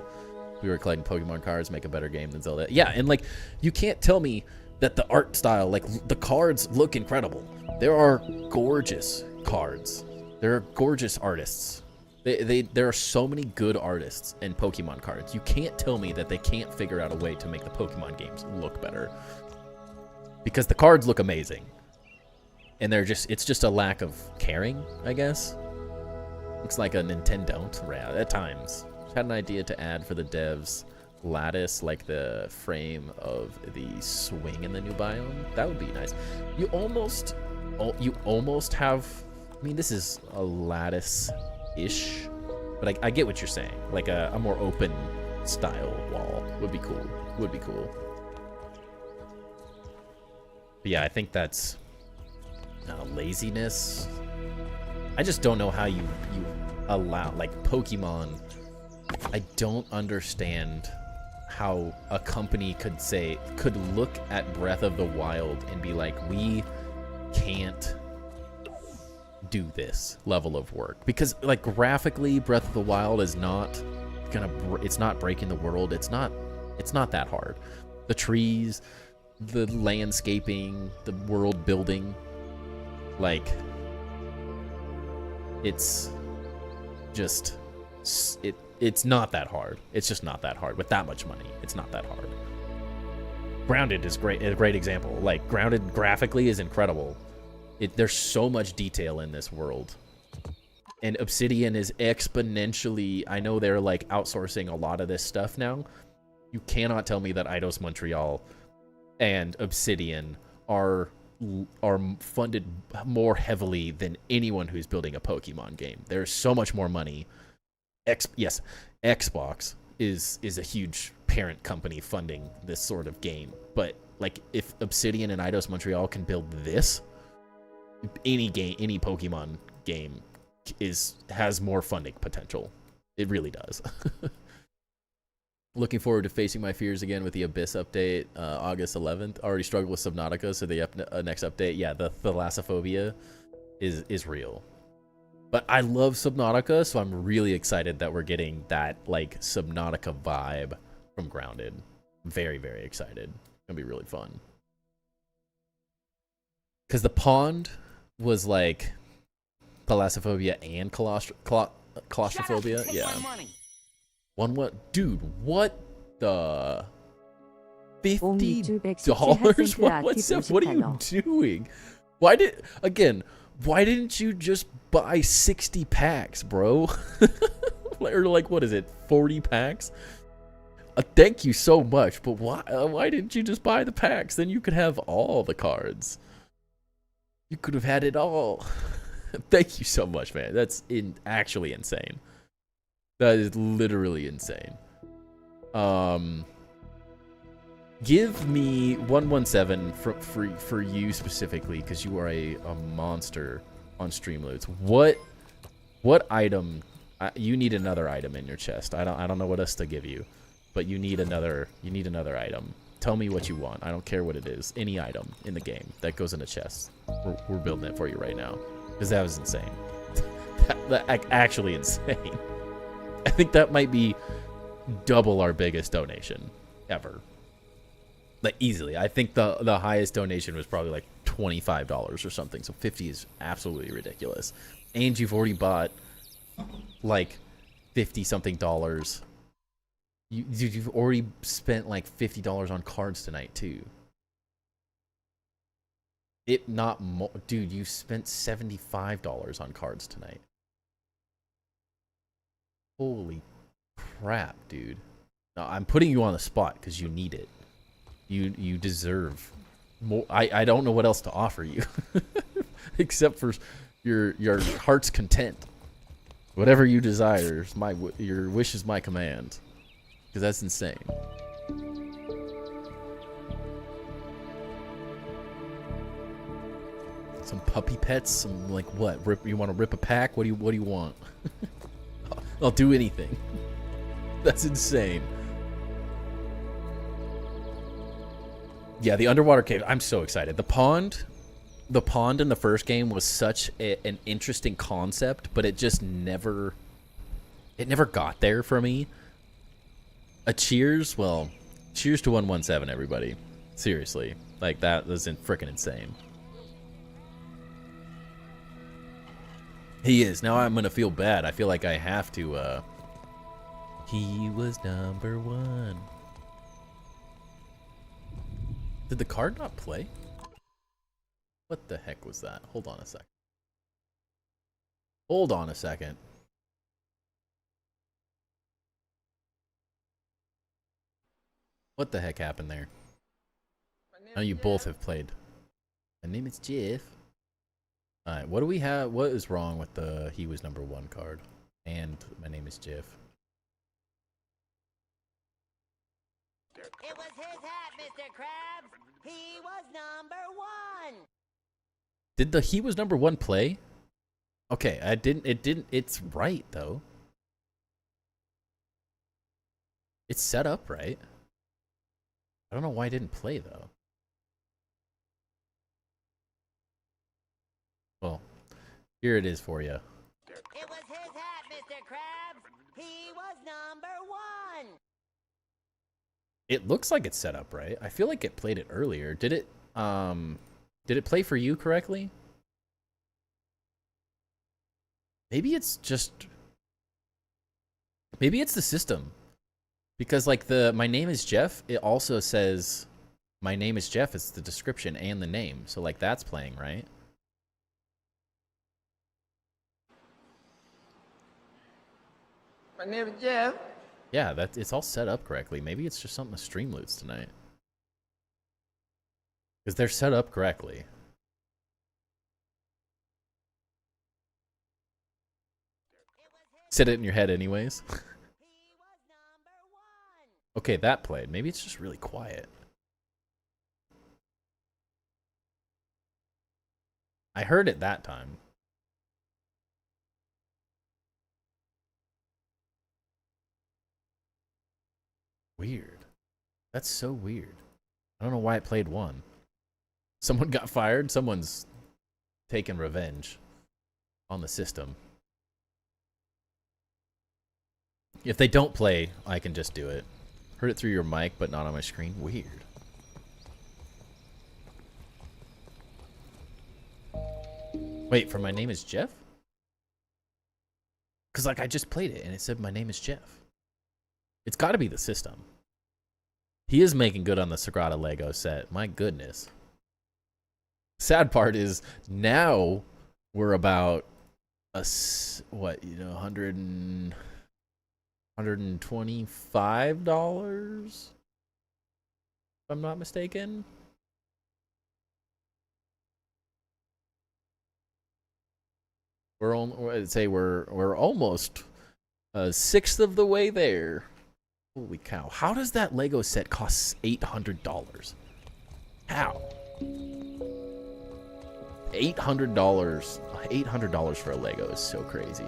we were collecting Pokemon cards, make a better game than Zelda. Yeah, and like, you can't tell me that the art style, like, the cards look incredible. There are gorgeous cards. There are gorgeous artists. There are so many good artists in Pokemon cards. You can't tell me that they can't figure out a way to make the Pokemon games look better, because the cards look amazing. And it's just a lack of caring, I guess. Looks like a Nintendo at times. Had an idea to add for the devs lattice, like the frame of the swing in the new biome. That would be nice. You almost have, I mean, this is a lattice-ish, but I get what you're saying. Like a more open style wall would be cool. Would be cool. But yeah, I think that's laziness. I just don't know how you allow, like, Pokemon. I don't understand how a company could look at Breath of the Wild and be like, we can't do this level of work, because like graphically Breath of the Wild is not it's not breaking the world. It's not that hard. The trees, the landscaping, the world building, like, it's just it's not that hard. It's just not that hard. With that much money, it's not that hard. Grounded is a great example. Like, Grounded graphically is incredible. There's so much detail in this world. And Obsidian is exponentially... I know they're, like, outsourcing a lot of this stuff now. You cannot tell me that Eidos Montreal and Obsidian are funded more heavily than anyone who's building a Pokemon game. There's so much more money. Yes, Xbox is a huge parent company funding this sort of game. But, like, if Obsidian and Eidos Montreal can build this, any Pokemon game has more funding potential. It really does. Looking forward to facing my fears again with the Abyss update, August 11th. Already struggled with Subnautica, so the next update, yeah, the thalassophobia is real. But I love Subnautica, so I'm really excited that we're getting that, like, Subnautica vibe from Grounded. Very, very excited. It's gonna be really fun. Because the pond was like thalassophobia and claustrophobia. Yeah. Dude, what the... $50? $217 What are you doing? Why didn't you just buy 60 packs, bro? Or like, what is it, 40 packs? Thank you so much, but why didn't you just buy the packs? Then you could have all the cards. You could have had it all. Thank you so much, man. That's actually insane. That is literally insane. Give me 117 for you specifically, because you are a monster on Streamloots. What item? You need another item in your chest. I don't know what else to give you, but you need another item. Tell me what you want. I don't care what it is. Any item in the game that goes in a chest. We're building it for you right now, because that was insane. that actually insane. I think that might be double our biggest donation ever. Like, easily. I think the highest donation was probably like $25 or something. So 50 is absolutely ridiculous. And you've already bought like 50 something dollars. You've already spent like $50 on cards tonight too. It not more, dude. You spent $75 on cards tonight. Holy crap, dude. No, I'm putting you on the spot because you need it. You deserve more. I don't know what else to offer you except for your heart's content. Whatever you desire, your wish is my command. Because that's insane. Some puppy pets, some like what? You want to rip a pack? What do you want? I'll do anything. That's insane. Yeah, the underwater cave. I'm so excited. The pond in the first game was such an interesting concept, but it just never got there for me. Cheers to 117, everybody. Seriously, like that was freaking insane. He is. Now I'm gonna feel bad. I feel like I have to. He was number one. Did the card not play? What the heck was that? Hold on a second. Hold on a second. What the heck happened there? Now you both have played. My name is Jeff. Alright, what do we have? What is wrong with the he was number one card? And my name is Jeff. It was his hat, Mr. Krabs. He was number one. Did the he was number one play? Okay, it's right though. It's set up right. I don't know why it didn't play though. Well, here it is for you. It was his hat, Mr. Krabs. He was number one. It looks like it's set up right. I feel like it played it earlier. Did it play for you correctly? Maybe it's the system. Because like my name is Jeff, it also says my name is Jeff. It's the description and the name. So like that's playing, right? My name is Jeff. Yeah, it's all set up correctly. Maybe it's just something with Streamloots tonight. Because they're set up correctly. Set it in your head anyways. Okay, that played. Maybe it's just really quiet. I heard it that time. Weird. That's so weird. I don't know why it played one. Someone got fired. Someone's taking revenge on the system. If they don't play, I can just do it. Heard it through your mic, but not on my screen. Weird. Wait, for my name is Jeff? Because, like, I just played it, and it said my name is Jeff. It's got to be the system. He is making good on the Sagrada Lego set. My goodness. Sad part is now we're about $125. If I'm not mistaken. I'd say we're almost a sixth of the way there. Holy cow! How does that Lego set cost $800? How? $800. $800 for a Lego is so crazy.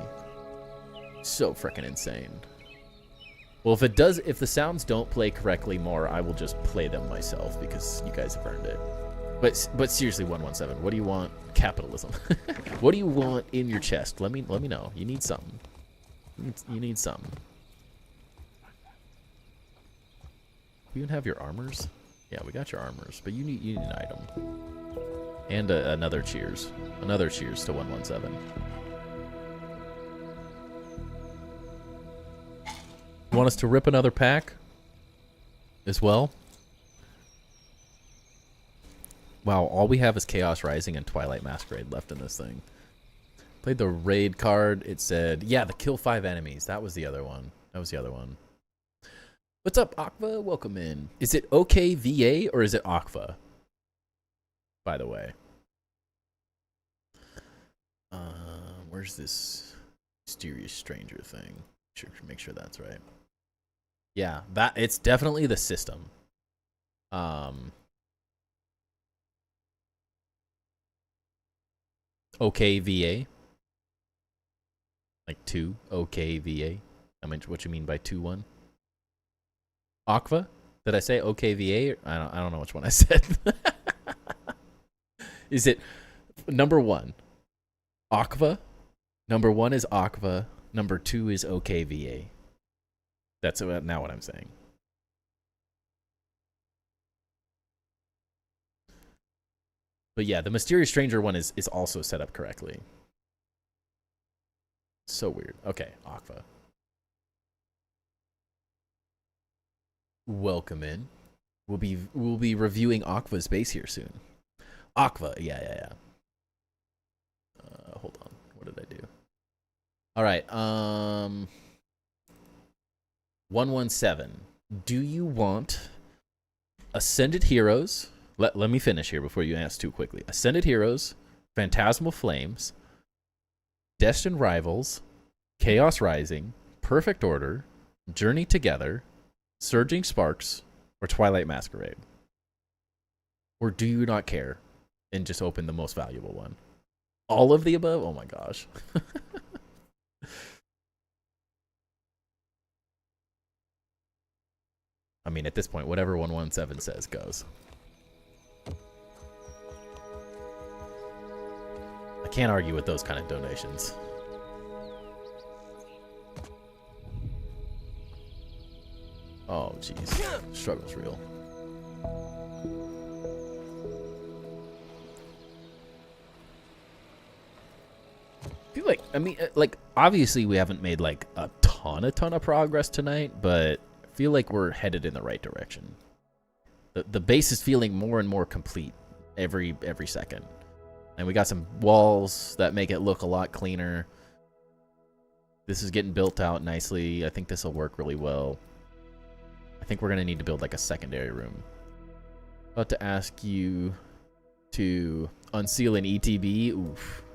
So freaking insane. Well, if the sounds don't play correctly more, I will just play them myself because you guys have earned it. But seriously, 117, what do you want? Capitalism. What do you want in your chest? Let me know. You need something. You need something. You even have your armors? Yeah, we got your armors, but you need an item. And another cheers. Another cheers to 117. You want us to rip another pack as well? Wow, all we have is Chaos Rising and Twilight Masquerade left in this thing. Played the raid card. It said, yeah, the kill 5 enemies. That was the other one. What's up, Aqua? Welcome in. Is it OKVA or is it Aqua? By the way. Where's this mysterious stranger thing? Make sure that's right. Yeah, it's definitely the system. OKVA. Like 2 OKVA. I mean, what you mean by 2-1? Aqua? Did I say OKVA? I don't know which one I said. Is it number 1? Aqua. Number 1 is Aqua. Number 2 is OKVA. That's now what I'm saying. But yeah, the Mysterious Stranger one is also set up correctly. So weird. Okay, Aqua. Welcome in. We'll be reviewing Aqua's base here soon. Aqua, yeah. Hold on. What did I do? All right. 117. Do you want Ascended Heroes? Let me finish here before you ask too quickly. Ascended Heroes, Phantasmal Flames, Destined Rivals, Chaos Rising, Perfect Order, Journey Together, Surging Sparks, or Twilight Masquerade? Or do you not care and just open the most valuable one? All of the above? Oh my gosh. I mean, at this point, whatever 117 says goes. I can't argue with those kind of donations. Oh, jeez. Struggle's real. I feel like, obviously we haven't made, like, a ton of progress tonight, but I feel like we're headed in the right direction. The base is feeling more and more complete every second. And we got some walls that make it look a lot cleaner. This is getting built out nicely. I think this will work really well. I think we're going to need to build like a secondary room. About to ask you to unseal an ETB. Oof.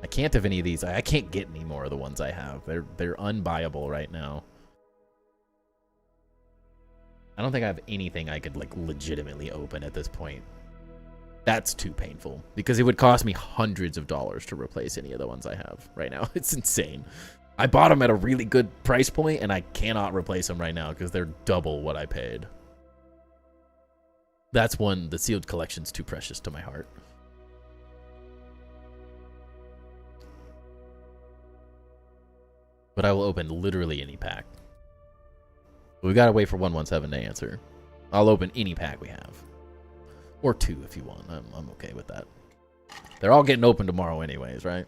I can't have any of these. I can't get any more of the ones I have. They're unbuyable right now. I don't think I have anything I could like legitimately open at this point. That's too painful because it would cost me hundreds of dollars to replace any of the ones I have right now. It's insane. I bought them at a really good price point and I cannot replace them right now because they're double what I paid. That's one, the sealed collection's too precious to my heart. But I will open literally any pack. We gotta wait for 117 to answer. I'll open any pack we have. Or 2 if you want. I'm okay with that. They're all getting open tomorrow anyways, right?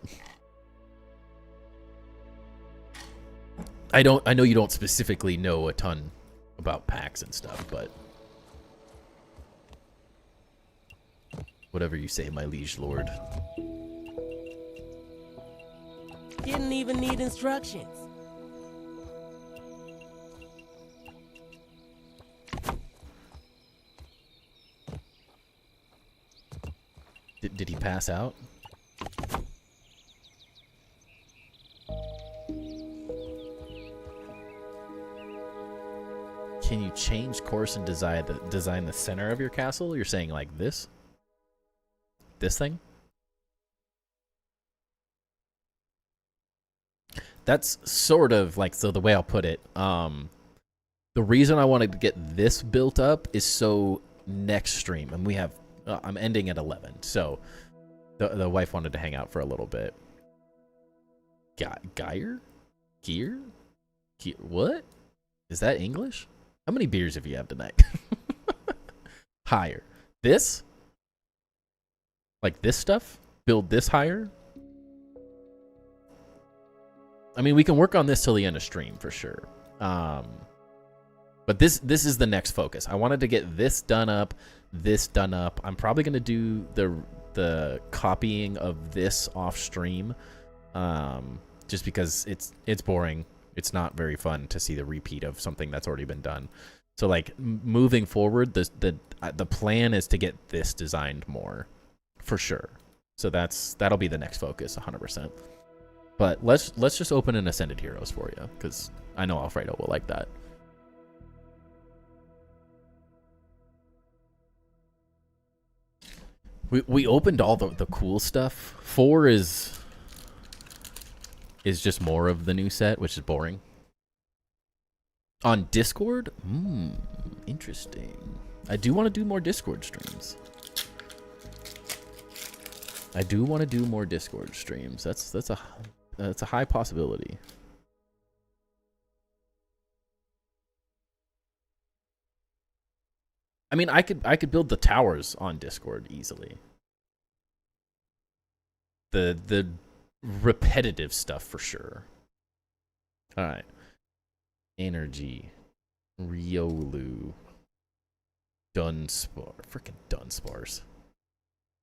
I know you don't specifically know a ton about packs and stuff, but whatever you say, my liege lord. Didn't even need instructions. Did he pass out? Can you change course and design the center of your castle? You're saying like this? This thing? That's sort of like, so the way I'll put it, the reason I wanted to get this built up is so next stream, and we have, I'm ending at 11, so the wife wanted to hang out for a little bit. Gear? What? Is that English? How many beers have you had tonight? Higher. This? Like this stuff? Build this higher? I mean, we can work on this till the end of stream for sure. But this is the next focus. I wanted to get this done up. I'm probably gonna do the copying of this off stream, just because it's boring. It's not very fun to see the repeat of something that's already been done. So like moving forward, the plan is to get this designed more, for sure. So that'll be the next focus, 100%. But let's just open an Ascended Heroes for you, because I know Alfredo will like that. We opened all the cool stuff. 4 is just more of the new set, which is boring. On Discord? Interesting. I do want to do more Discord streams. That's a high possibility. I mean, I could build the towers on Discord easily. The repetitive stuff for sure. All right. Energy. Riolu. Dunspar. Freaking Dunspars.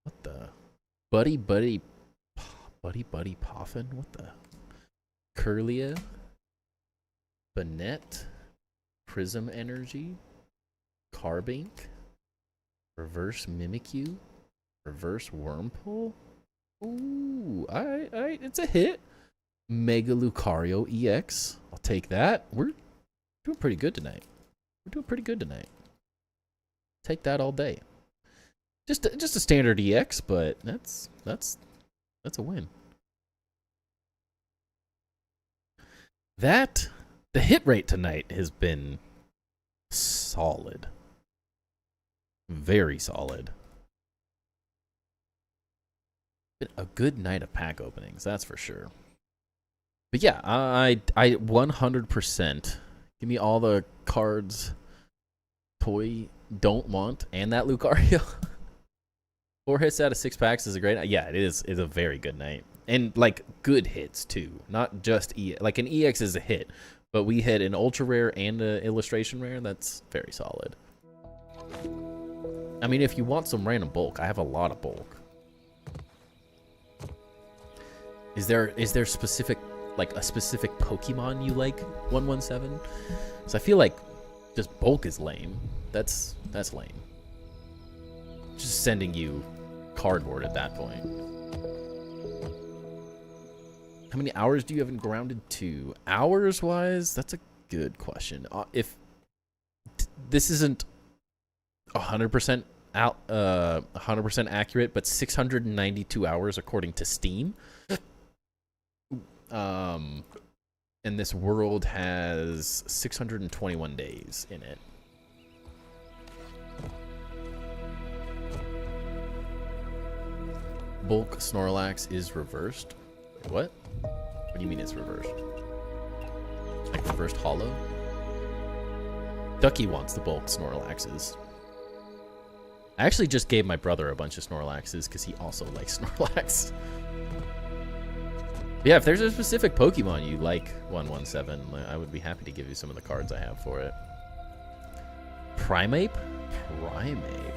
What the? Buddy Poffin? What the? Curlia? Banette? Prism Energy? Carbink? Reverse Mimikyu? Reverse Wormhole? Ooh, alright, it's a hit. Mega Lucario EX. I'll take that. We're doing pretty good tonight. Take that all day. Just a standard EX, but that's a win. The hit rate tonight has been solid. Very solid. Been a good night of pack openings, that's for sure. But yeah, I 100% give me all the cards Toy don't want, and that Lucario. 4 hits out of 6 packs is a great night. Yeah, it is. It's a very good night. And, like, good hits, too. Not just like, an EX is a hit. But we hit an Ultra Rare and an Illustration Rare. That's very solid. I mean, if you want some random bulk, I have a lot of bulk. Is there specific, like, a specific Pokemon you like, 117? Because I feel like just bulk is lame. That's lame. Just sending you cardboard at that point. How many hours do you have in Grounded 2? Hours wise, that's a good question. If this isn't 100% 100% accurate, but 692 hours according to Steam. And this world has 621 days in it. Bulk Snorlax is reversed. What? What do you mean it's reversed? Like reversed hollow? Ducky wants the bulk Snorlaxes. I actually just gave my brother a bunch of Snorlaxes because he also likes Snorlax. Yeah, if there's a specific Pokemon you like, 117, I would be happy to give you some of the cards I have for it. Primeape? Primeape.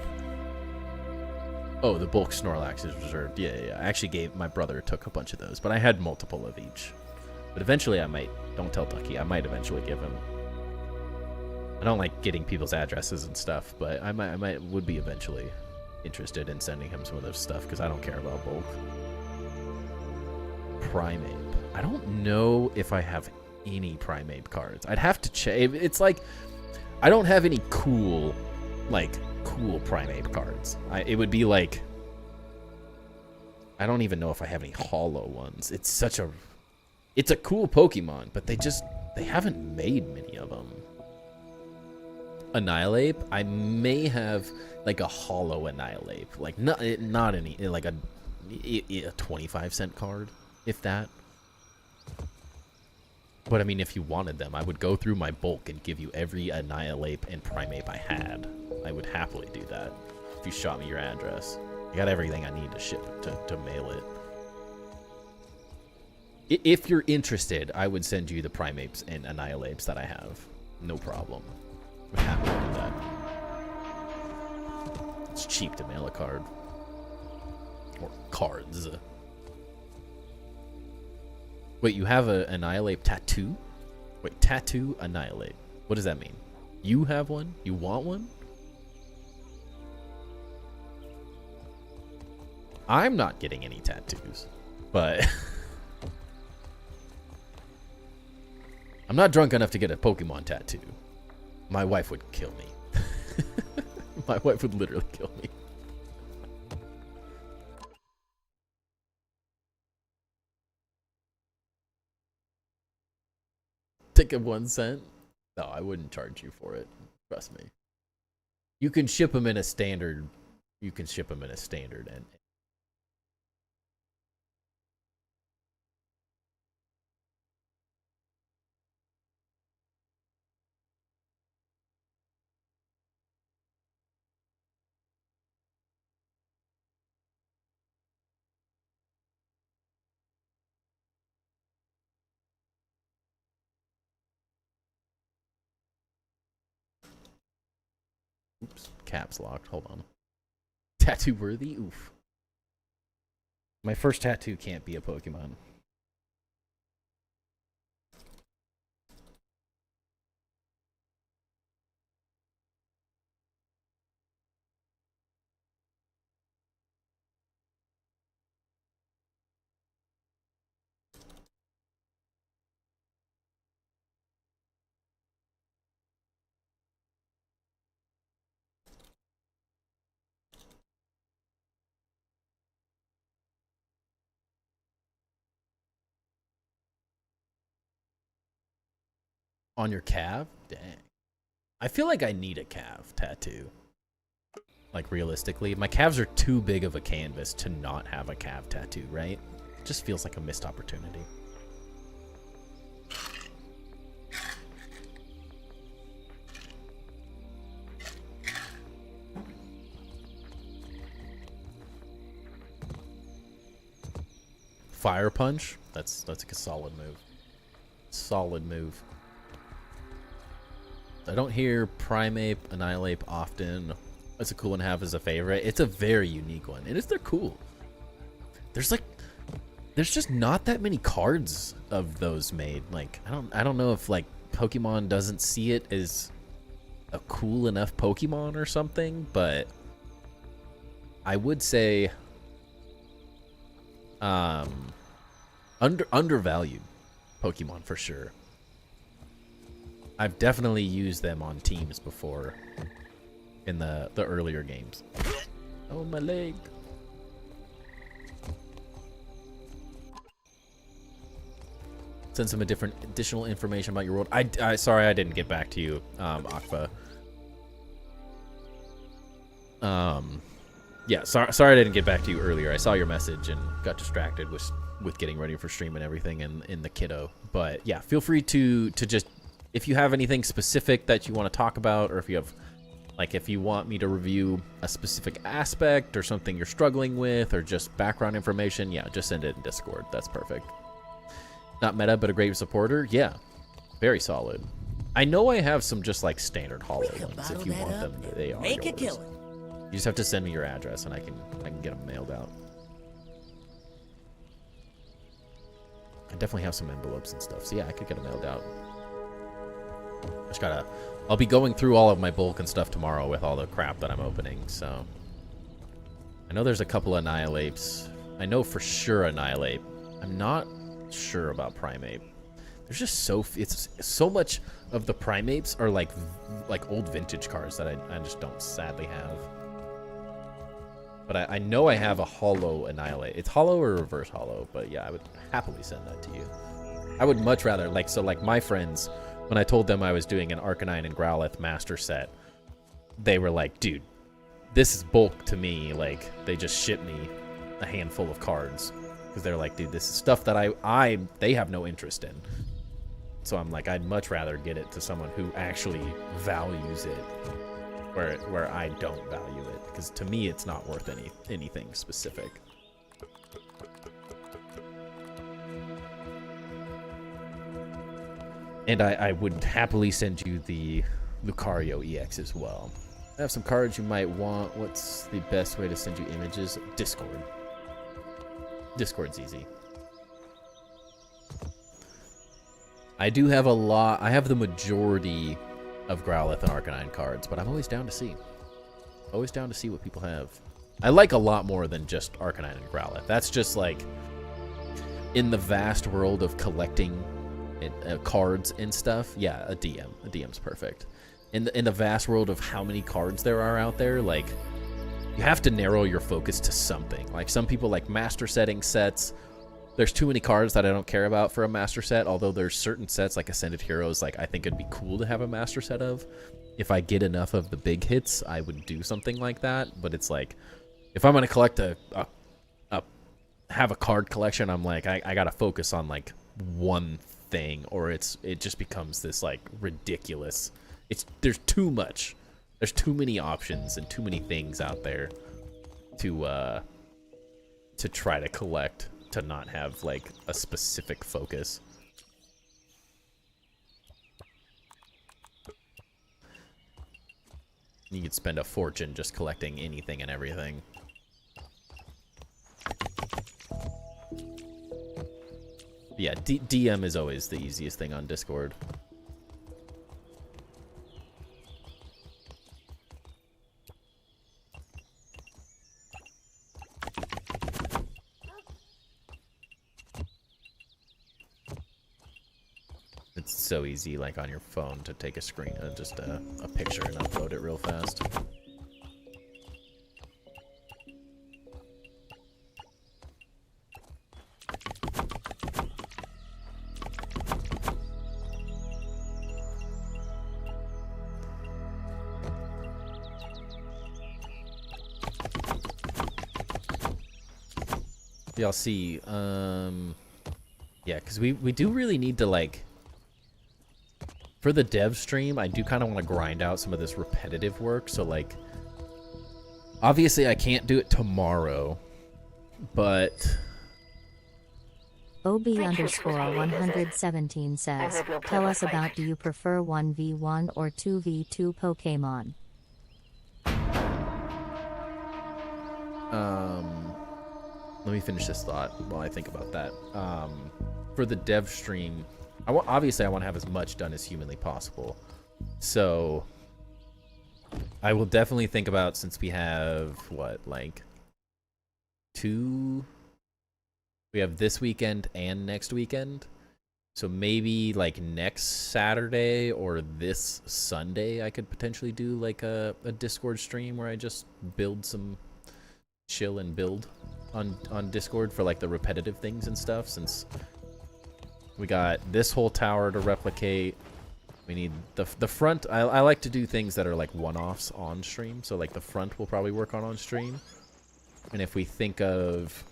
Oh, the bulk Snorlax is reserved. Yeah, yeah, yeah. I actually gave my brother took a bunch of those, but I had multiple of each. But eventually I might. Don't tell Ducky. I might eventually give him. I don't like getting people's addresses and stuff, but I would be eventually interested in sending him some of those stuff because I don't care about bulk. Primeape. I don't know if I have any Primeape cards. I'd have to check. It's like I don't have any cool Primeape cards. It would be like I don't even know if I have any hollow ones. It's a cool Pokemon, but they haven't made many of them. Annihilape, I may have like a hollow Annihilape, like not any, like a 25-cent card, if that. But I mean, if you wanted them, I would go through my bulk and give you every Annihilape and Primeape I had. I would happily do that if you shot me your address. I got everything I need to ship to mail it. If you're interested, I would send you the Primapes and Annihilapes that I have. No problem. I'm happy to do that. It's cheap to mail a card. Or cards. Wait, you have an Annihilape tattoo? Wait, tattoo Annihilape. What does that mean? You have one? You want one? I'm not getting any tattoos, but I'm not drunk enough to get a Pokemon tattoo. My wife would kill me. My wife would literally kill me. Ticket 1 cent? No, I wouldn't charge you for it. Trust me. You can ship them in a standard. You can ship them in a standard and. Oops, caps locked. Hold on. Tattoo worthy? Oof. My first tattoo can't be a Pokemon. On your calf? Dang. I feel like I need a calf tattoo. Like, realistically. My calves are too big of a canvas to not have a calf tattoo, right? It just feels like a missed opportunity. Fire Punch? That's like a solid move. Solid move. I don't hear Primeape, Annihilape often. It's a cool one to have as a favorite. It's a very unique one. And they're cool. There's just not that many cards of those made. Like, I don't know if like Pokemon doesn't see it as a cool enough Pokemon or something, but I would say undervalued Pokemon for sure. I've definitely used them on teams before in the earlier games. Oh, my leg. Send some additional information about your world. I sorry I didn't get back to you, Akfa. Yeah, sorry I didn't get back to you earlier. I saw your message and got distracted with getting ready for stream and everything in the kiddo. But yeah, feel free to just, if you have anything specific that you want to talk about, or if you have, like, if you want me to review a specific aspect or something you're struggling with, or just background information, yeah, just send it in Discord. That's perfect. Not meta, but a great supporter. Yeah, very solid. I know I have some just like standard hollow We could ones. If bottle you that want up them, they are Make a yours. killing. You just have to send me your address, and I can get them mailed out. I definitely have some envelopes and stuff, so yeah, I could get them mailed out. Just gotta. I'll be going through all of my bulk and stuff tomorrow with all the crap that I'm opening. So I know there's a couple of Annihilates. I know for sure Annihilate. I'm not sure about Primate. There's just it's so much of the Primates are like old vintage cards that I just don't sadly have. But I know I have a hollow Annihilate. It's hollow or reverse hollow, but yeah, I would happily send that to you. I would much rather, like my friends, when I told them I was doing an Arcanine and Growlithe master set, they were like, dude, this is bulk to me. Like, they just shipped me a handful of cards. Because they're like, dude, this is stuff that they have no interest in. So I'm like, I'd much rather get it to someone who actually values it, where I don't value it. Because to me, it's not worth anything specific. And I would happily send you the Lucario EX as well. I have some cards you might want. What's the best way to send you images? Discord. Discord's easy. I do have a lot. I have the majority of Growlithe and Arcanine cards, but I'm always down to see. Always down to see what people have. I like a lot more than just Arcanine and Growlithe. That's just like in the vast world of collecting cards and stuff. Yeah, a DM. A DM's perfect. In the vast world of how many cards there are out there, like you have to narrow your focus to something. Like some people like master setting sets. There's too many cards that I don't care about for a master set, although there's certain sets like Ascended Heroes, like I think it'd be cool to have a master set of. If I get enough of the big hits, I would do something like that. But it's like, if I'm gonna collect have a card collection, I'm like, I gotta focus on like one thing, or it just becomes this like ridiculous. There's too much. There's too many options and too many things out there to try to collect, to not have like a specific focus. You could spend a fortune just collecting anything and everything. Yeah, DM is always the easiest thing on Discord. It's so easy, like on your phone, to take a screen, just a picture and upload it real fast. Y'all see, yeah, because we do really need to, like, for the dev stream, I do kind of want to grind out some of this repetitive work. So, like, obviously I can't do it tomorrow, but OB_117 says, tell us about, do you prefer 1v1 or 2v2 Pokemon? Let me finish this thought while I think about that. For the dev stream, obviously I want to have as much done as humanly possible. So I will definitely think about, since we have, what, like we have this weekend and next weekend. So maybe like next Saturday or this Sunday I could potentially do like a Discord stream where I just chill and build on Discord for like the repetitive things and stuff, since we got this whole tower to replicate. We need the front. I like to do things that are like one-offs on stream, so like the front will probably work on stream. And if we think of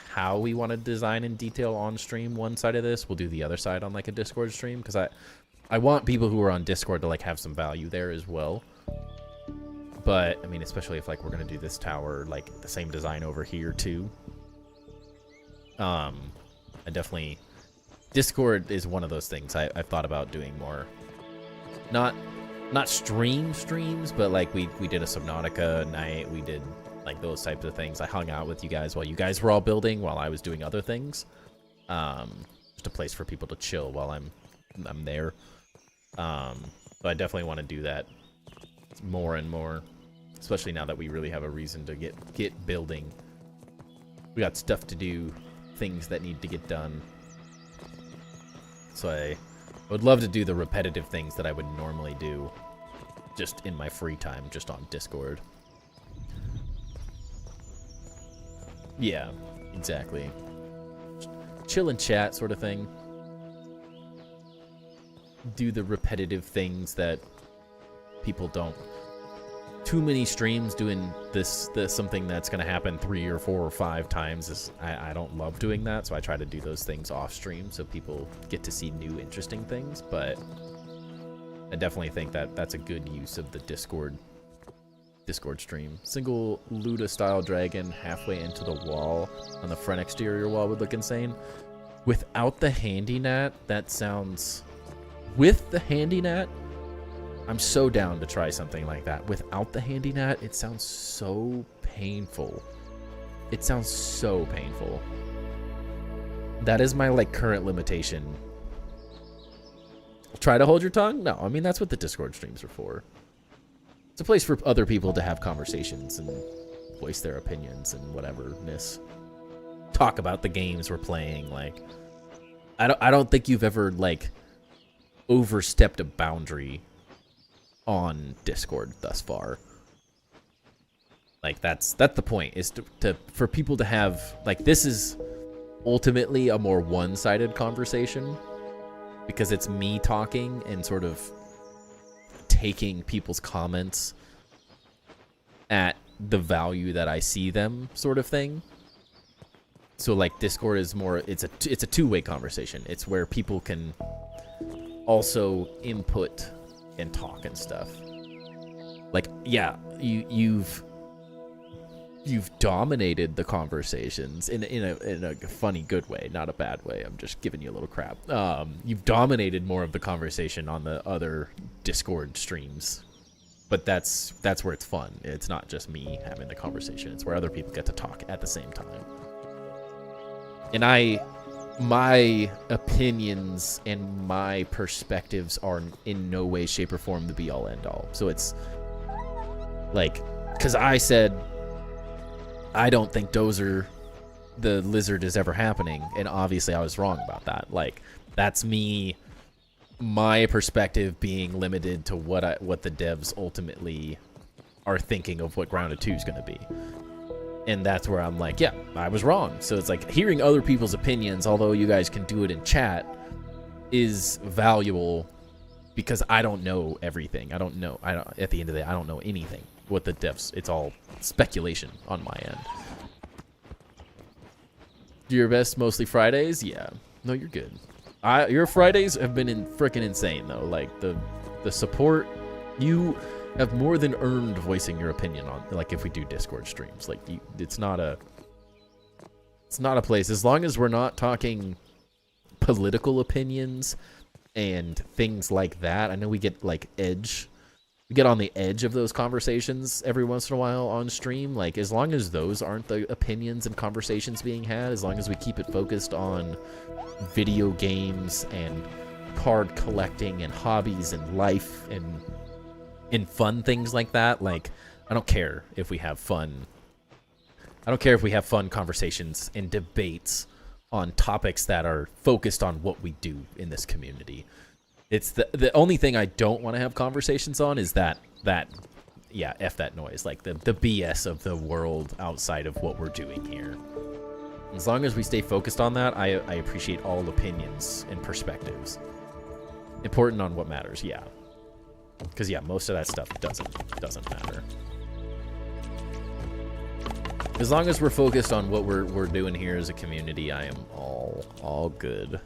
how we want to design in detail on stream one side of this, we'll do the other side on like a Discord stream, because I want people who are on Discord to like have some value there as well. But I mean, especially if like we're gonna do this tower like the same design over here too. I definitely, Discord is one of those things I've thought about doing more not streams, but like we did a Subnautica night. We did like those types of things. I hung out with you guys while you guys were all building, while I was doing other things. Just a place for people to chill while I'm there. So I definitely want to do that more and more, especially now that we really have a reason to get building. We got stuff to do, things that need to get done. So I would love to do the repetitive things that I would normally do just in my free time, just on Discord. Yeah, exactly. Chill and chat sort of thing. Do the repetitive things that people don't. Too many streams doing this something that's going to happen 3 or 4 or 5 times is I don't love doing that, so I try to do those things off stream so people get to see new interesting things. But I definitely think that that's a good use of the Discord stream. Single Luda style dragon halfway into the wall on the front exterior wall would look insane. Without the handy nat, that sounds... With the handy nat, I'm so down to try something like that. Without the handy nat, it sounds so painful. It sounds so painful. That is my like current limitation. Try to hold your tongue? No, I mean that's what the Discord streams are for. It's a place for other people to have conversations and voice their opinions and whateverness. Talk about the games we're playing. Like, I don't think you've ever like overstepped a boundary on Discord thus far. Like that's the point, is for people to have like, this is ultimately a more one-sided conversation because it's me talking and sort of taking people's comments at the value that I see them, sort of thing. So like Discord is more, it's a two-way conversation. It's where people can also input and talk and stuff. Like, yeah, you've dominated the conversations in a funny, good way, not a bad way. I'm just giving you a little crap. You've dominated more of the conversation on the other Discord streams, but that's where it's fun. It's not just me having the conversation. It's where other people get to talk at the same time. And my opinions and my perspectives are in no way, shape, or form the be-all, end-all. So it's like, because I said I don't think Dozer the lizard is ever happening, and obviously I was wrong about that. Like, that's me, my perspective being limited to what the devs ultimately are thinking of what Grounded 2 is going to be. And that's where I'm like, yeah, I was wrong. So it's like hearing other people's opinions, although you guys can do it in chat, is valuable because I don't know everything. At the end of the day, I don't know anything. What the devs, it's all speculation on my end. Do your best mostly Fridays? Yeah. No, you're good. Your Fridays have been freaking insane though. Like the support, you have more than earned voicing your opinion on, like, if we do Discord streams. Like, it's not a place, as long as we're not talking political opinions and things like that. I know we get like we get on the edge of those conversations every once in a while on stream. Like, as long as those aren't the opinions and conversations being had, as long as we keep it focused on video games and card collecting and hobbies and life and fun things like that, like, I don't care if we have fun. I don't care if we have fun conversations and debates on topics that are focused on what we do in this community. It's the only thing I don't want to have conversations on is that yeah, F that noise, like the BS of the world outside of what we're doing here. As long as we stay focused on that, I appreciate all opinions and perspectives. Important on what matters, yeah. Because yeah, most of that stuff doesn't matter. As long as we're focused on what we're doing here as a community, I am all good.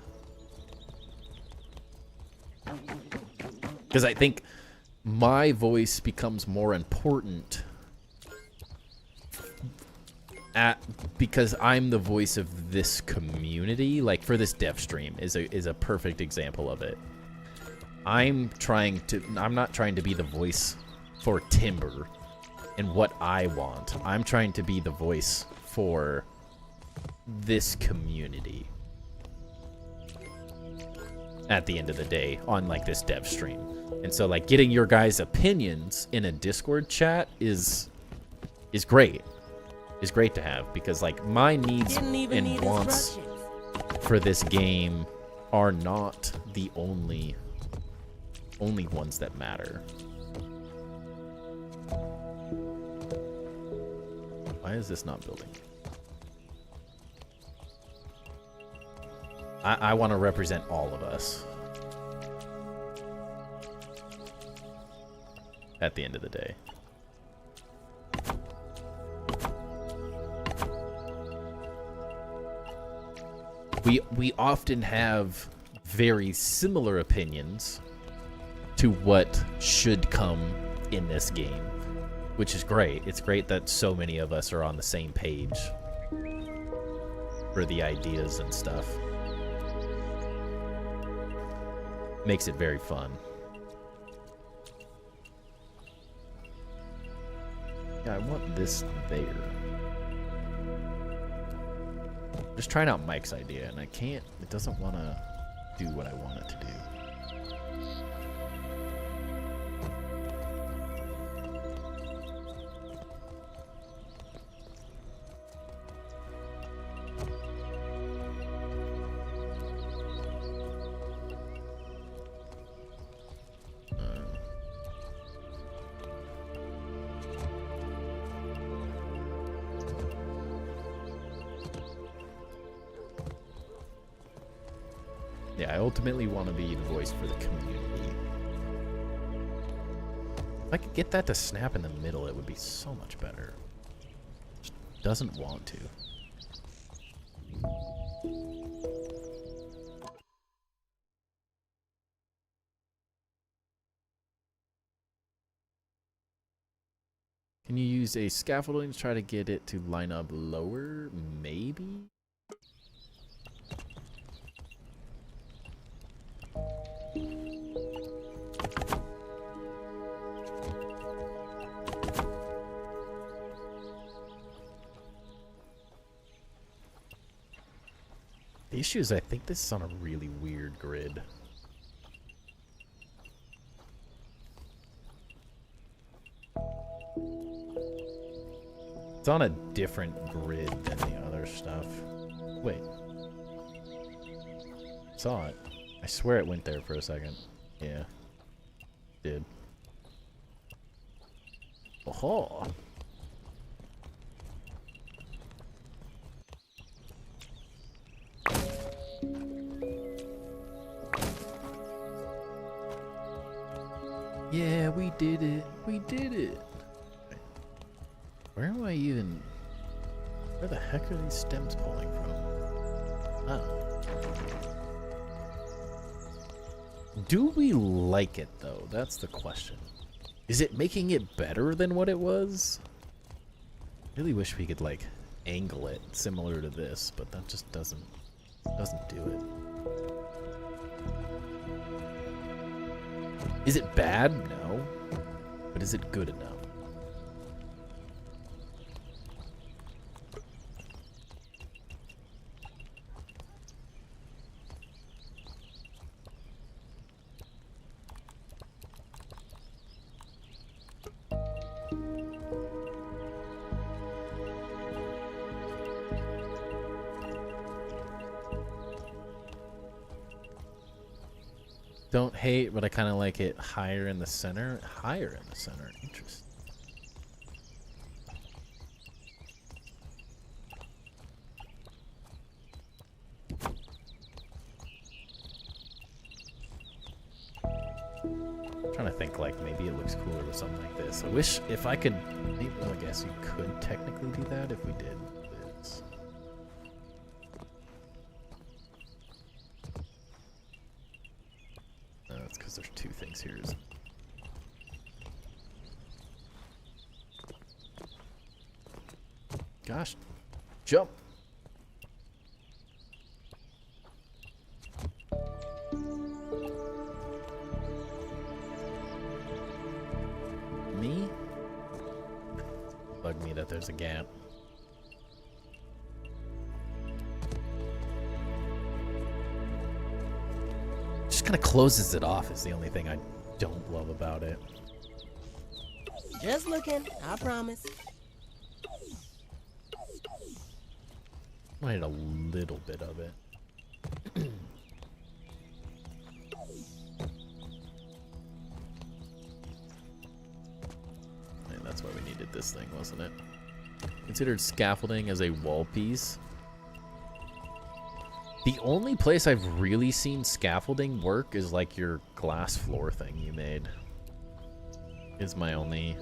Because I think my voice becomes more important because I'm the voice of this community. Like, for this dev stream is a perfect example of it. I'm not trying to be the voice for Timber and what I want. I'm trying to be the voice for this community at the end of the day on like this dev stream. And so like getting your guys' opinions in a Discord chat is great. Is great to have, because like my needs Didn't even and need wants instructions. for this game are not the only ones that matter. Why is this not building? I want to represent all of us at the end of the day. We often have very similar opinions to what should come in this game, which is great. It's great that so many of us are on the same page for the ideas and stuff. Makes it very fun. Yeah, I want this there. Just trying out Mike's idea, and I can't. It doesn't want to do what I want it to do. Yeah, I ultimately want to be the voice for the community. If I could get that to snap in the middle, it would be so much better. Just doesn't want to. Can you use a scaffolding to try to get it to line up lower? Maybe? The issue is I think this is on a really weird grid. It's on a different grid than the other stuff. Wait. Saw it. I swear it went there for a second. Yeah. Did. Oh. Yeah, we did it. We did it. Where am I even... Where the heck are these stems pulling from? Oh. Do we like it, though? That's the question. Is it making it better than what it was? Really wish we could, like, angle it similar to this, but that just doesn't do it. Is it bad? No. But is it good enough? Don't hate, but I kind of like it higher in the center. Higher in the center. Interesting. I'm trying to think, like, maybe it looks cooler with something like this. I wish if I could... Maybe, well, I guess you could technically do that if we did this. That's because there's two things here. Gosh. Jump. but there's a gap. Just kind of closes it off is the only thing I don't love about it. Just looking, I promise. I need a little bit of it. And that's why we needed this thing, wasn't it? Considered scaffolding as a wall piece. The only place I've really seen scaffolding work is like your glass floor thing you made. Is my only...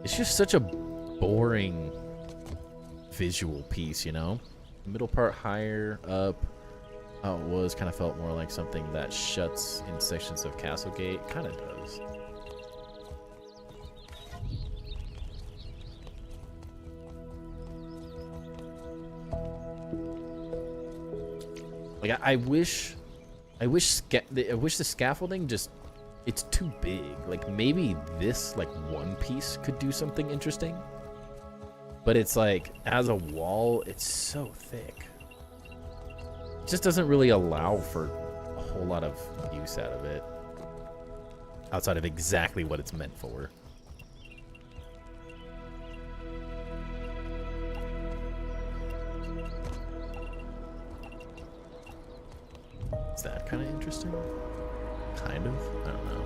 It's just such a boring visual piece, you know? The middle part higher up. How it was kind of felt more like something that shuts in sections of Castlegate. Kind of does. Like I wish the scaffolding just, it's too big. Like maybe this like one piece could do something interesting. But it's like as a wall, it's so thick. It just doesn't really allow for a whole lot of use out of it. Outside of exactly what it's meant for. Is that kind of interesting? Kind of? I don't know.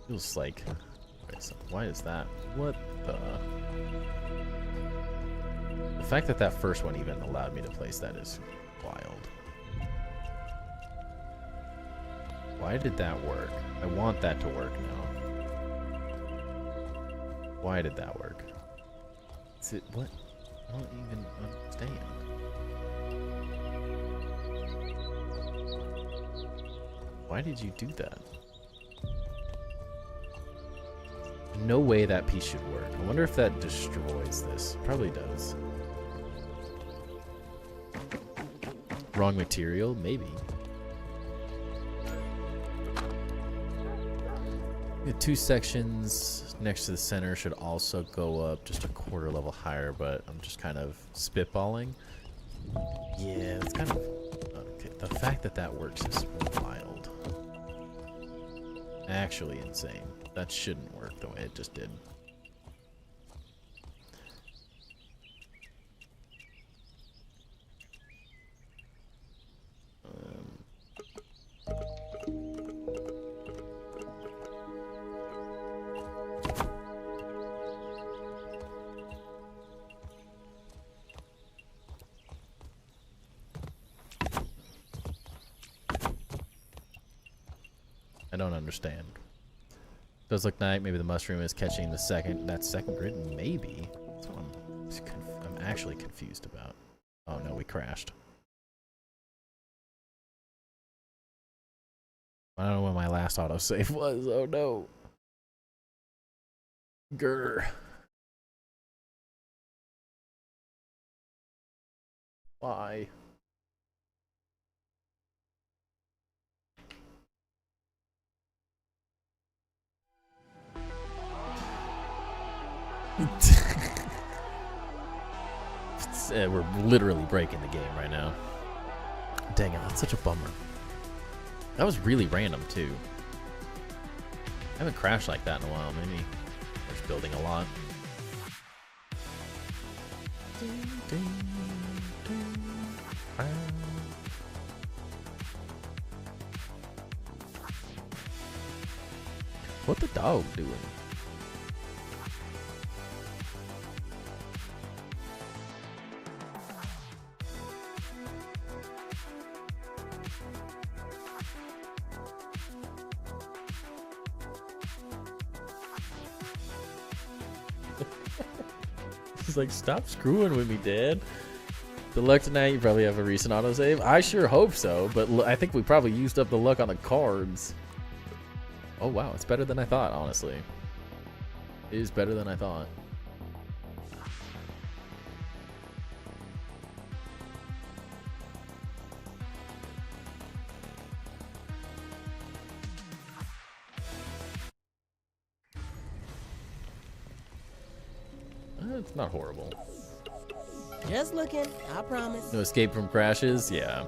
Feels like... Wait, so why is that? What the... The fact that that first one even allowed me to place that is wild. Why did that work? I want that to work now. Why did that work? Is it... What? I don't even understand. Why did you do that? No way that piece should work. I wonder if that destroys this. Probably does. Wrong material? Maybe. The two sections next to the center should also go up just a quarter level higher, but I'm just kind of spitballing. Yeah, it's kind of... Okay, the fact that that works is wild. Actually insane. That shouldn't work the way it just did. I don't understand. Does look nice. Maybe the mushroom is catching the second grid. Maybe. That's what I'm actually confused about. Oh no, we crashed. I don't know when my last autosave was. Oh no. Grr. Why? We're literally breaking the game right now. Dang it, that's such a bummer. That was really random too. I haven't crashed like that in a while. Maybe I was building a lot. What the dog doing? He's like, stop screwing with me, Dad. Good luck tonight. You probably have a recent autosave. I sure hope so, but I think we probably used up the luck on the cards. Oh, wow. It's better than I thought, honestly. It is better than I thought. It's not horrible. Just looking, I promise. No escape from crashes? Yeah.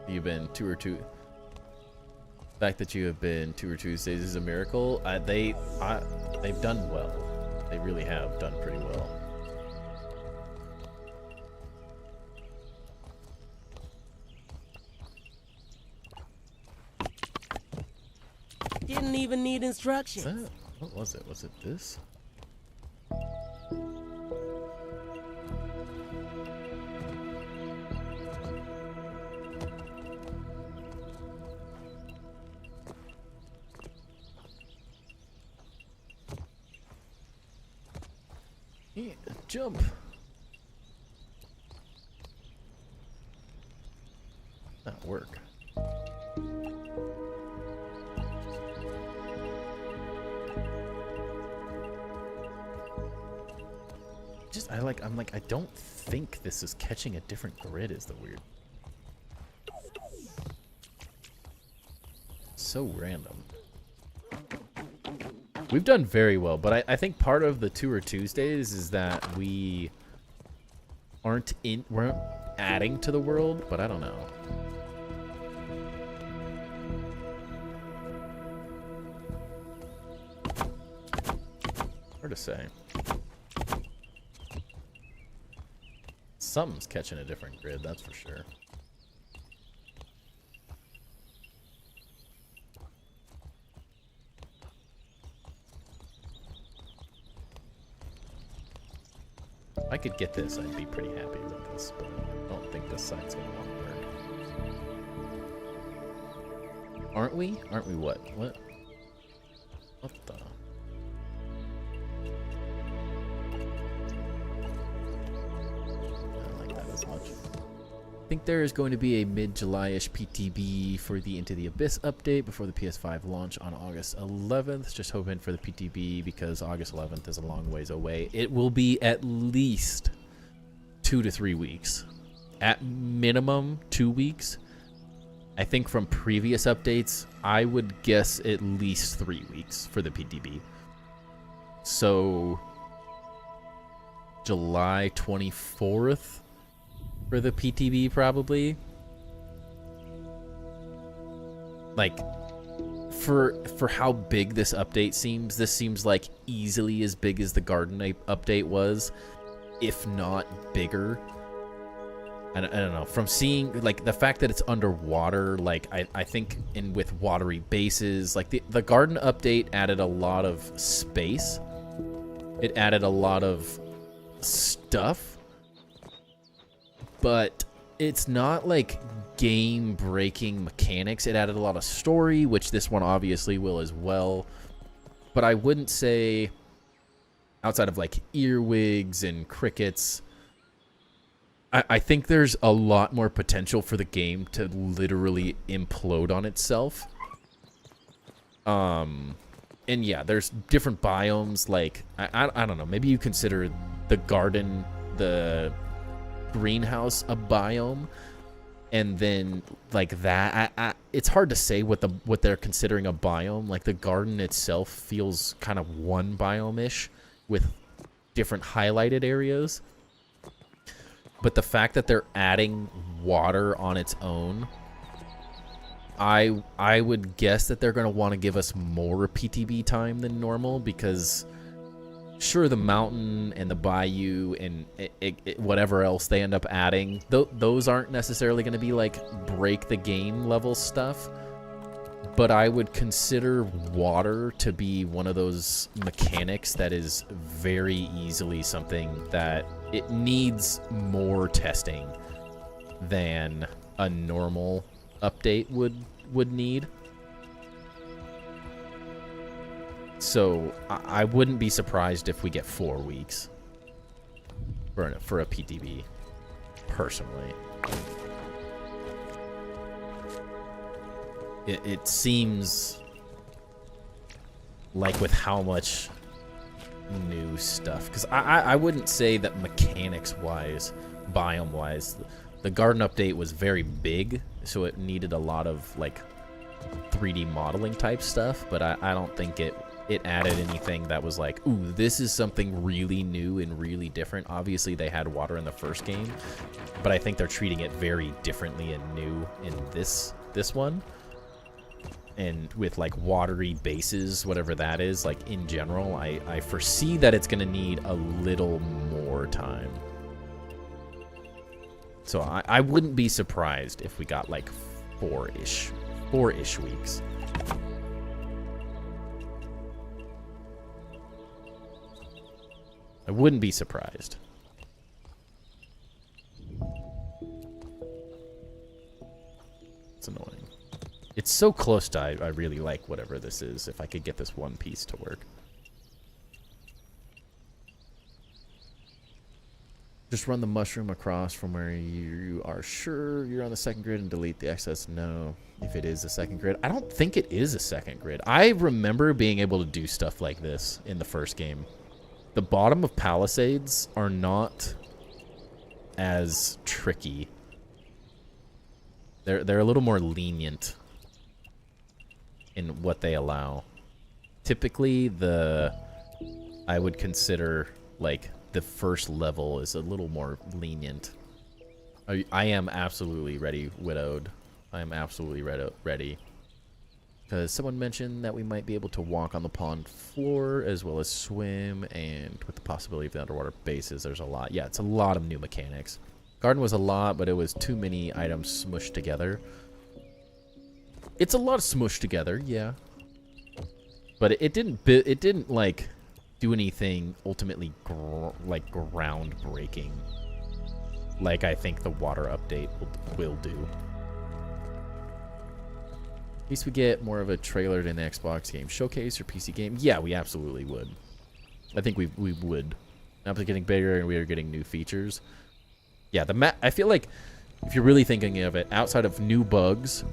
You've been the fact that you have been 2 or Tuesdays is a miracle. They've done well. They really have done pretty well. Didn't even need Is instructions. that, what was it? Was it this? Yeah, jump. Not work. I'm like, I don't think this is catching a different grid is the weird. So random. We've done very well, but I think part of the Tour Tuesdays is that we weren't adding to the world, but I don't know. Hard to say. Something's catching a different grid, that's for sure. If I could get this, I'd be pretty happy with this, but I don't think this side's gonna want to work. Aren't we? Aren't we what? What? What the? I think there is going to be a mid-July-ish PTB for the Into the Abyss update before the PS5 launch on August 11th. Just hoping for the PTB because August 11th is a long ways away. It will be at least 2 to 3 weeks. At minimum, 2 weeks. I think from previous updates, I would guess at least 3 weeks for the PTB. So, July 24th. For the PTB, probably. Like, for how big this update seems, this seems like easily as big as the Garden update was, if not bigger. I don't know. From seeing, like, the fact that it's underwater, like, I think with watery bases, like, the Garden update added a lot of space. It added a lot of stuff. But it's not like game-breaking mechanics. It added a lot of story, which this one obviously will as well. But I wouldn't say, outside of like earwigs and crickets, I think there's a lot more potential for the game to literally implode on itself. And yeah, there's different biomes. Like I don't know. Maybe you consider the garden, the greenhouse a biome, and then like that it's hard to say what they're considering a biome. Like the garden itself feels kind of one biome-ish with different highlighted areas, but the fact that they're adding water on its own, I would guess that they're going to want to give us more PTB time than normal, because sure, the mountain and the bayou and whatever else they end up adding, those aren't necessarily going to be like break the game level stuff, but I would consider water to be one of those mechanics that is very easily something that it needs more testing than a normal update would need. So I wouldn't be surprised if we get 4 weeks for a PTB, personally. It seems like with how much new stuff, because I wouldn't say that mechanics-wise, biome-wise, the garden update was very big, so it needed a lot of like 3D modeling type stuff, but I don't think it it added anything that was like, ooh, this is something really new and really different. Obviously, they had water in the first game, but I think they're treating it very differently and new in this one. And with like watery bases, whatever that is, like in general, I foresee that it's gonna need a little more time. So I wouldn't be surprised if we got like four-ish weeks. I wouldn't be surprised. It's annoying. It's so close to I really like whatever this is, if I could get this one piece to work. Just run the mushroom across from where you are sure you're on the second grid and delete the excess. No, if it is a second grid. I don't think it is a second grid. I remember being able to do stuff like this in the first game. The bottom of Palisades are not as tricky. They're a little more lenient in what they allow. Typically, I would consider like the first level is a little more lenient. I am absolutely ready, Widowed. I am absolutely ready. Because someone mentioned that we might be able to walk on the pond floor as well as swim, and with the possibility of the underwater bases, there's a lot. Yeah, it's a lot of new mechanics. Garden was a lot, but it was too many items smushed together. It's a lot of smushed together, yeah. But it didn't like do anything ultimately like groundbreaking, like I think the water update will do. At least we get more of a trailer in the Xbox game showcase or PC game. Yeah, we absolutely would. I think we would. Maps are getting bigger and we are getting new features. Yeah, the map. I feel like if you're really thinking of it, outside of new bugs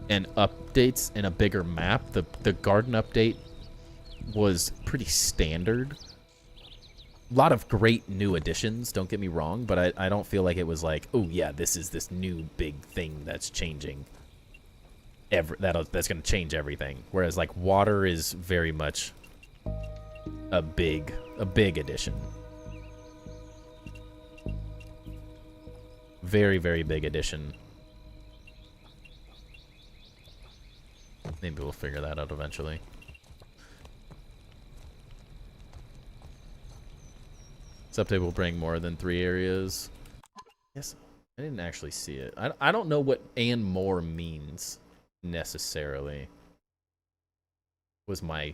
and updates and a bigger map, the garden update was pretty standard. A lot of great new additions, don't get me wrong, but I don't feel like it was like, oh yeah, this is this new big thing that's changing. That's going to change everything. Whereas like water is very much a big addition. Very, very big addition. Maybe we'll figure that out eventually. This update will bring more than 3 areas. Yes, I didn't actually see it. I don't know what and more means necessarily. Was my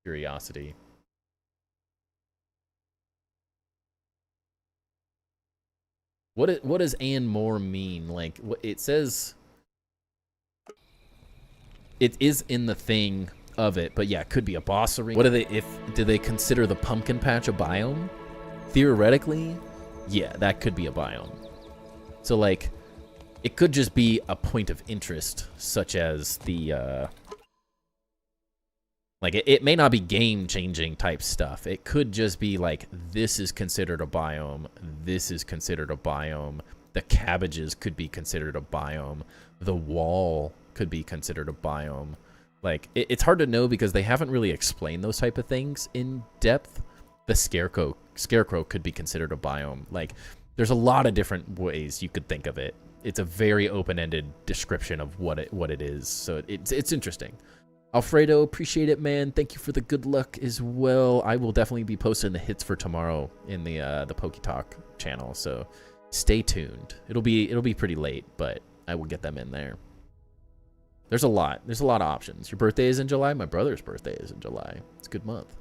curiosity. What does and more mean? Like what it says, it is in the thing of it, but yeah, it could be a boss arena. What do they consider the pumpkin patch a biome? Theoretically, yeah, that could be a biome. So like, it could just be a point of interest, such as the like it may not be game-changing type stuff. It could just be like, this is considered a biome. This is considered a biome. The cabbages could be considered a biome. The wall could be considered a biome. Like, it's hard to know because they haven't really explained those type of things in depth. The scarecrow could be considered a biome. Like, there's a lot of different ways you could think of it. It's a very open-ended description of what it is. So it's interesting. Alfredo, appreciate it, man. Thank you for the good luck as well. I will definitely be posting the hits for tomorrow in the PokeTalk channel, so stay tuned. It'll be pretty late, but I will get them in there. There's a lot of options. Your birthday is in July. My brother's birthday is in July. It's a good month.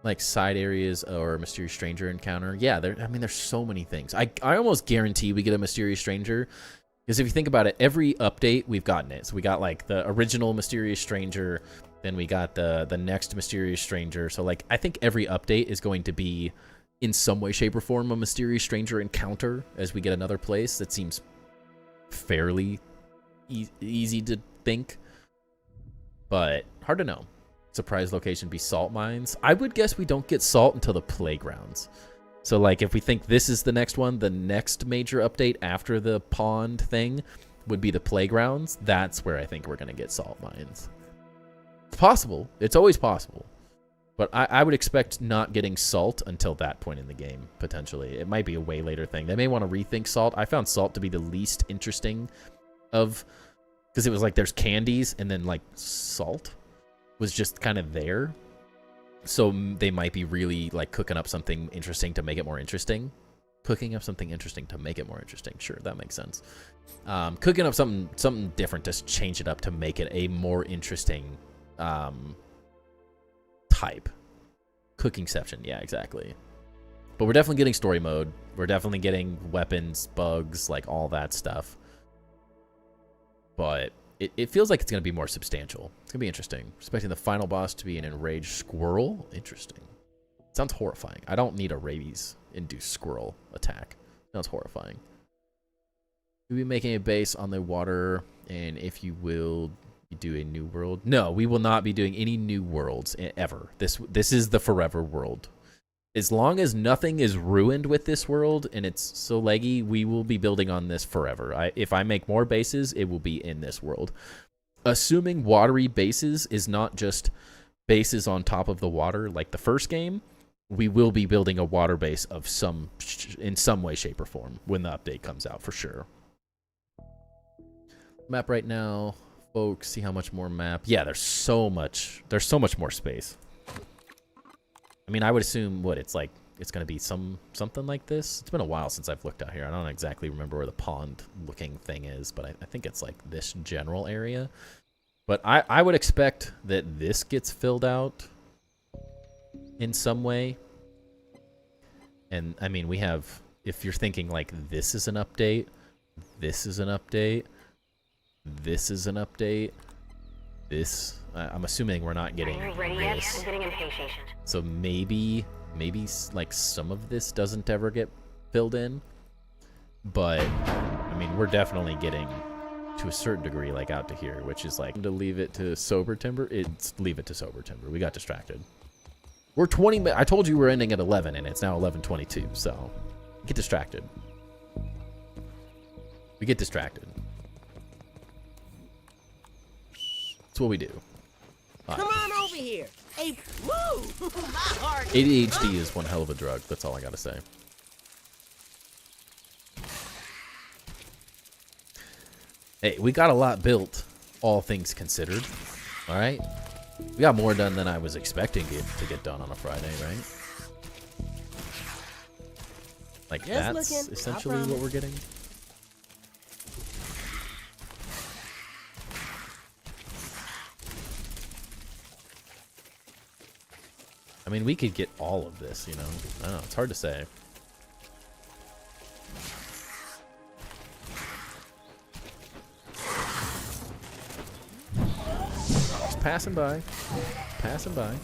Like side areas or mysterious stranger encounter. Yeah, there's so many things. I almost guarantee we get a mysterious stranger, because if you think about it, every update we've gotten it. So we got like the original mysterious stranger, then we got the next mysterious stranger. So like I think every update is going to be in some way, shape, or form a mysterious stranger encounter as we get another place. That seems fairly easy to think, but hard to know. Surprise location be salt mines. I would guess we don't get salt until the playgrounds. So like if we think this is the next one, the next major update after the pond thing would be the playgrounds. That's where I think we're going to get salt mines. It's possible. It's always possible. But I would expect not getting salt until that point in the game, potentially. It might be a way later thing. They may want to rethink salt. I found salt to be the least interesting of... Because it was like there's candies and then like salt was just kind of there. So they might be really like cooking up something interesting to make it more interesting. Cooking up something interesting to make it more interesting. Sure, that makes sense. Cooking up something different to change it up to make it a more interesting type. Cookingception, yeah, exactly. But we're definitely getting story mode. We're definitely getting weapons, bugs, like all that stuff. But it feels like it's going to be more substantial. It's going to be interesting. Expecting the final boss to be an enraged squirrel. Interesting. Sounds horrifying. I don't need a rabies-induced squirrel attack. Sounds horrifying. We'll be making a base on the water, and if you will... You do a new world? No, we will not be doing any new worlds ever. This is the forever world. As long as nothing is ruined with this world and it's so leggy, we will be building on this forever. If I make more bases, it will be in this world. Assuming watery bases is not just bases on top of the water like the first game, we will be building a water base of in some way, shape, or form when the update comes out for sure. Map right now. Folks, see how much more map. Yeah, there's so much more space. I mean, I would assume it's gonna be something like this. It's been a while since I've looked out here. I don't exactly remember where the pond looking thing is, but I think it's like this general area. But I would expect that this gets filled out in some way. And I mean, we have, if you're thinking like this is an update, this is an update, this is an update. This, I'm assuming we're not getting Are you ready yet? this. I'm getting impatient. So maybe like some of this doesn't ever get filled in. But I mean, we're definitely getting to a certain degree like out to here, which is like to leave it to sober timber. It's leave it to sober timber. We got distracted. We're 20 minutes. I told you we're ending at 11 and it's now 11:22. So get distracted. We get distracted. That's what we do. Come on over here. Hey, woo! My heart. ADHD is one hell of a drug. That's all I gotta say. Hey, we got a lot built, all things considered. All right, we got more done than I was expecting to get done on a Friday, right? Like Just that's looking, I essentially what promise. we're getting. I mean, we could get all of this, you know? I don't know, it's hard to say. Just passing by. Passing by.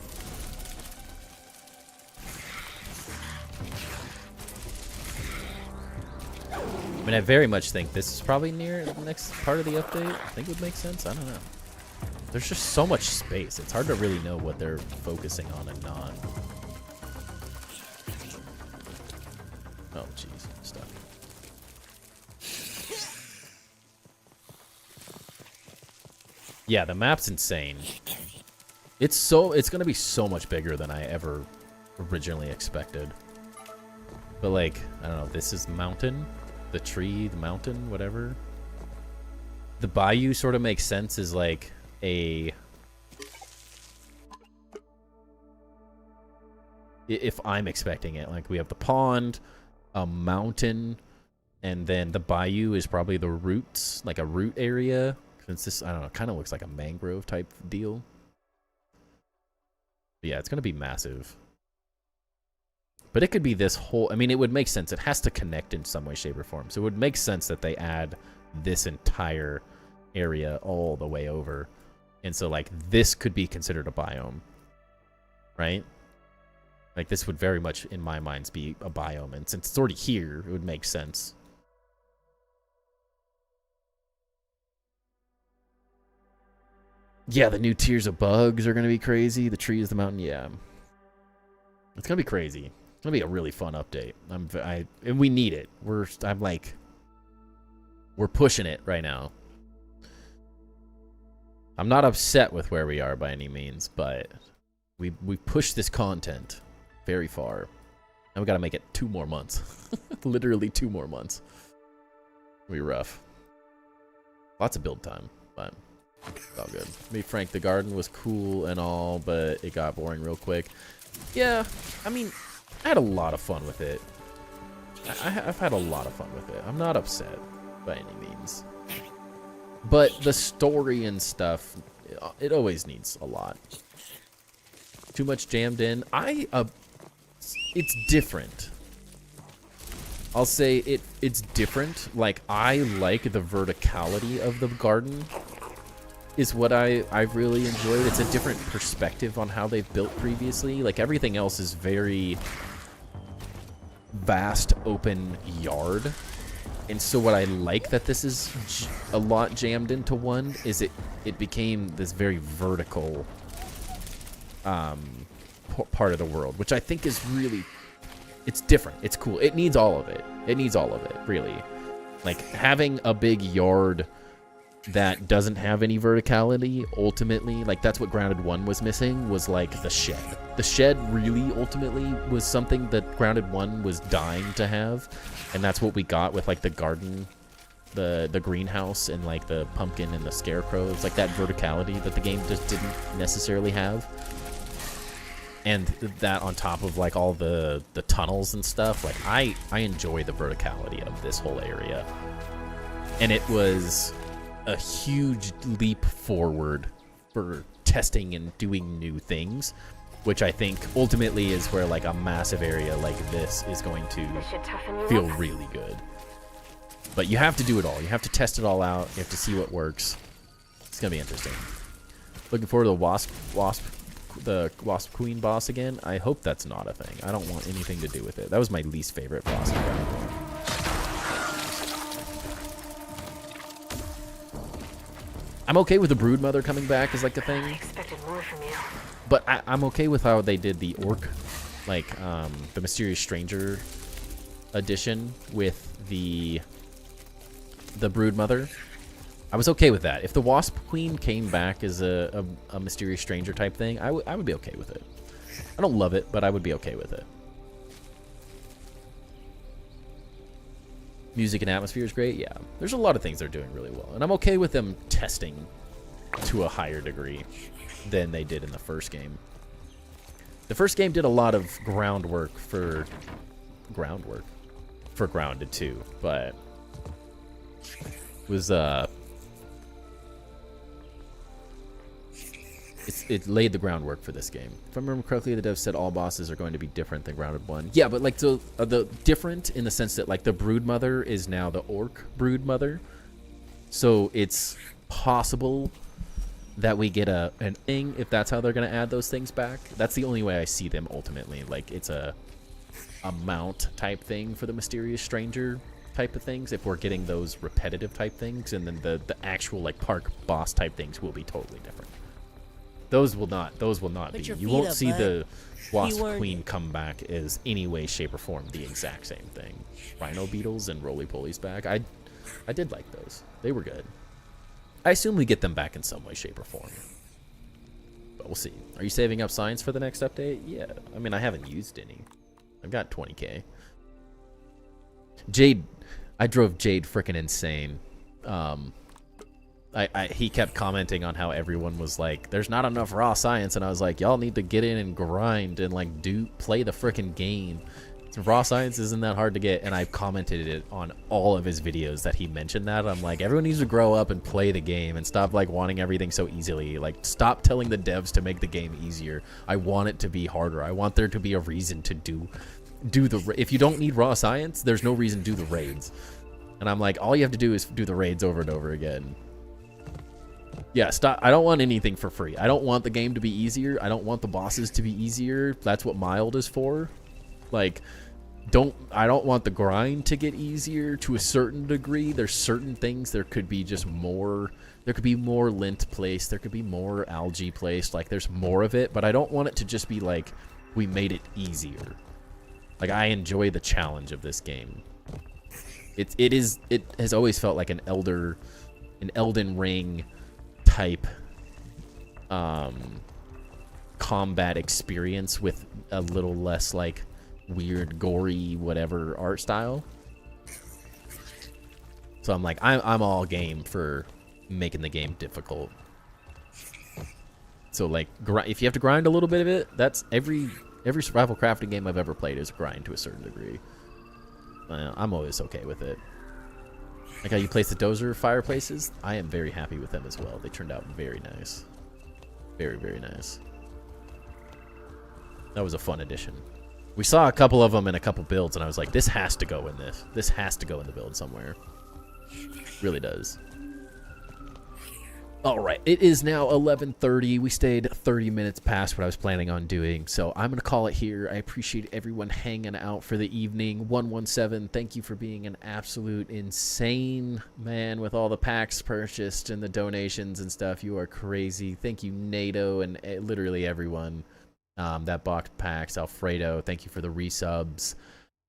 I mean, I very much think this is probably near the next part of the update. I think it would make sense. I don't know. There's just so much space. It's hard to really know what they're focusing on and not. Oh, jeez. Stuck. Yeah, the map's insane. It's going to be so much bigger than I ever originally expected. But like, I don't know, this is the mountain, the tree, the mountain, whatever. The bayou sort of makes sense as like if I'm expecting it, like we have the pond, a mountain, and then the bayou is probably the roots, like a root area. Since this, I don't know, kind of looks like a mangrove type deal. But yeah, it's going to be massive. But it could be this whole, I mean, it would make sense. It has to connect in some way, shape, or form. So it would make sense that they add this entire area all the way over. And so, like, this could be considered a biome, right? Like, this would very much, in my mind, be a biome. And since it's already here, it would make sense. Yeah, the new tiers of bugs are going to be crazy. The trees, the mountain, yeah. It's going to be crazy. It's going to be a really fun update. And we need it. I'm like... We're pushing it right now. I'm not upset with where we are by any means, but we pushed this content very far. And we gotta make it 2 more months. Literally 2 more months. We rough. Lots of build time, but it's all good. To be frank, the garden was cool and all, but it got boring real quick. Yeah, I mean, I had a lot of fun with it. I've had a lot of fun with it. I'm not upset by any means. But the story and stuff, it always needs a lot. Too much jammed in. It's different. I'll say it's different. Like, I like the verticality of the garden is what I really enjoyed. It's a different perspective on how they've built previously. Like, everything else is very vast open yard. And so what I like that this is a lot jammed into one is it became this very vertical part of the world, which I think is really, it's different. It's cool. It needs all of it. It needs all of it, really. Like, having a big yard that doesn't have any verticality, ultimately, like, that's what Grounded 1 was missing, was, like, the shed. The shed really, ultimately, was something that Grounded 1 was dying to have, and that's what we got with, like, the garden, the greenhouse, and, like, the pumpkin and the scarecrow. It's like that verticality that the game just didn't necessarily have. And that on top of, like, all the tunnels and stuff, like, I enjoy the verticality of this whole area. And it was a huge leap forward for testing and doing new things, which I think ultimately is where, like, a massive area like this is going to This should toughen you feel up. really good. But you have to do it all. You have to test it all out. You have to see what works. It's gonna be interesting. Looking forward to the Wasp Queen boss again. I hope that's not a thing. I don't want anything to do with it. That was my least favorite boss in Grounded 1. I'm okay with the Broodmother coming back as, like, a I thing, expected more from you. but I'm okay with how they did the orc, like, the Mysterious Stranger edition with the Broodmother. I was okay with that. If the Wasp Queen came back as a Mysterious Stranger type thing, I would be okay with it. I don't love it, but I would be okay with it. Music and atmosphere is great. Yeah, there's a lot of things they're doing really well, and I'm okay with them testing to a higher degree than they did in the first game. The first game did a lot of groundwork for Grounded 2, but was it laid the groundwork for this game. If I remember correctly, the devs said all bosses are going to be different than Grounded 1. Yeah, but, like, the different in the sense that, like, the Broodmother is now the Orc Broodmother. So it's possible that we get an thing if that's how they're going to add those things back. That's the only way I see them ultimately. Like, it's a mount type thing for the Mysterious Stranger type of things, if we're getting those repetitive type things, and then the actual, like, park boss type things will be totally different. Those will not Put be. your You feet won't up, see bud. the Wasp Keyword. Queen come back as any way, shape, or form the exact same thing. Rhino Beetles and Roly Poly's back. I did like those. They were good. I assume we get them back in some way, shape, or form. But we'll see. Are you saving up signs for the next update? Yeah. I mean, I haven't used any. I've got 20k. Jade, I drove Jade freaking insane. He kept commenting on how everyone was like, there's not enough raw science, and I was like, y'all need to get in and grind and, like, play the freaking game. Raw science isn't that hard to get, and I commented it on all of his videos that he mentioned that. I'm like, everyone needs to grow up and play the game and stop, like, wanting everything so easily. Like, stop telling the devs to make the game easier. I want it to be harder. I want there to be a reason to do the, if you don't need raw science, there's no reason to do the raids. And I'm like, all you have to do is do the raids over and over again. Yeah, stop. I don't want anything for free. I don't want the game to be easier. I don't want the bosses to be easier. That's what Mild is for. Like, I don't want the grind to get easier to a certain degree. There's certain things there could be just more. There could be more lint placed. There could be more algae placed. Like, there's more of it, but I don't want it to just be like, we made it easier. Like, I enjoy the challenge of this game. It has always felt like an Elden Ring type combat experience with a little less like weird, gory, whatever art style. So I'm like, I'm all game for making the game difficult. So like, if you have to grind a little bit of it, that's every survival crafting game I've ever played is a grind to a certain degree. I'm always okay with it. Like how you place the dozer fireplaces, I am very happy with them as well. They turned out very nice. Very, very nice. That was a fun addition. We saw a couple of them in a couple builds, and I was like, this has to go in this. This has to go in the build somewhere. Really does. All right, it is now 11:30. We stayed 30 minutes past what I was planning on doing, so I'm going to call it here. I appreciate everyone hanging out for the evening. 117, thank you for being an absolute insane man with all the packs purchased and the donations and stuff. You are crazy. Thank you, NATO, and literally everyone that bought packs. Alfredo, thank you for the resubs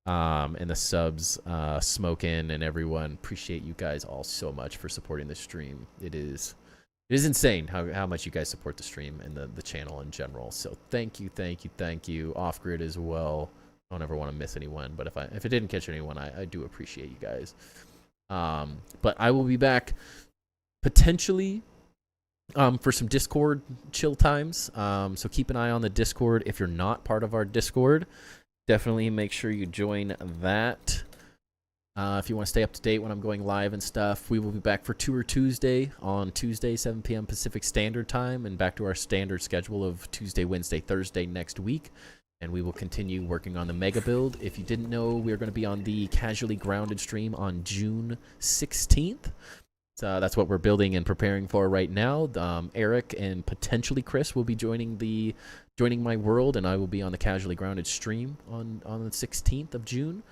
and the subs. Smokin' and everyone. Appreciate you guys all so much for supporting the stream. It is insane how much you guys support the stream and the channel in general. So thank you. Off Grid as well. I don't ever want to miss anyone, but if it didn't catch anyone, I do appreciate you guys. But I will be back potentially for some Discord chill times. So keep an eye on the Discord. If you're not part of our Discord, definitely make sure you join that. If you want to stay up to date when I'm going live and stuff, we will be back for Tour Tuesday on Tuesday, 7 p.m. Pacific Standard Time, and back to our standard schedule of Tuesday, Wednesday, Thursday next week. And we will continue working on the mega build. If you didn't know, we are going to be on the Casually Grounded stream on June 16th. So that's what we're building and preparing for right now. Eric and potentially Chris will be joining my world, and I will be on the Casually Grounded stream on the 16th of June.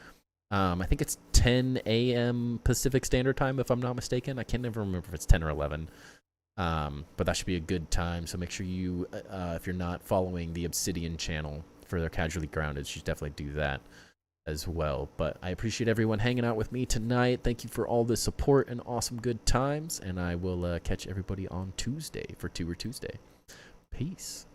I think it's 10 a.m. Pacific Standard Time, if I'm not mistaken. I can't never remember if it's 10 or 11. But that should be a good time. So make sure you, if you're not following the Obsidian channel for their Casually Grounded, you should definitely do that as well. But I appreciate everyone hanging out with me tonight. Thank you for all the support and awesome good times. And I will catch everybody on Tuesday for Tour Tuesday. Peace.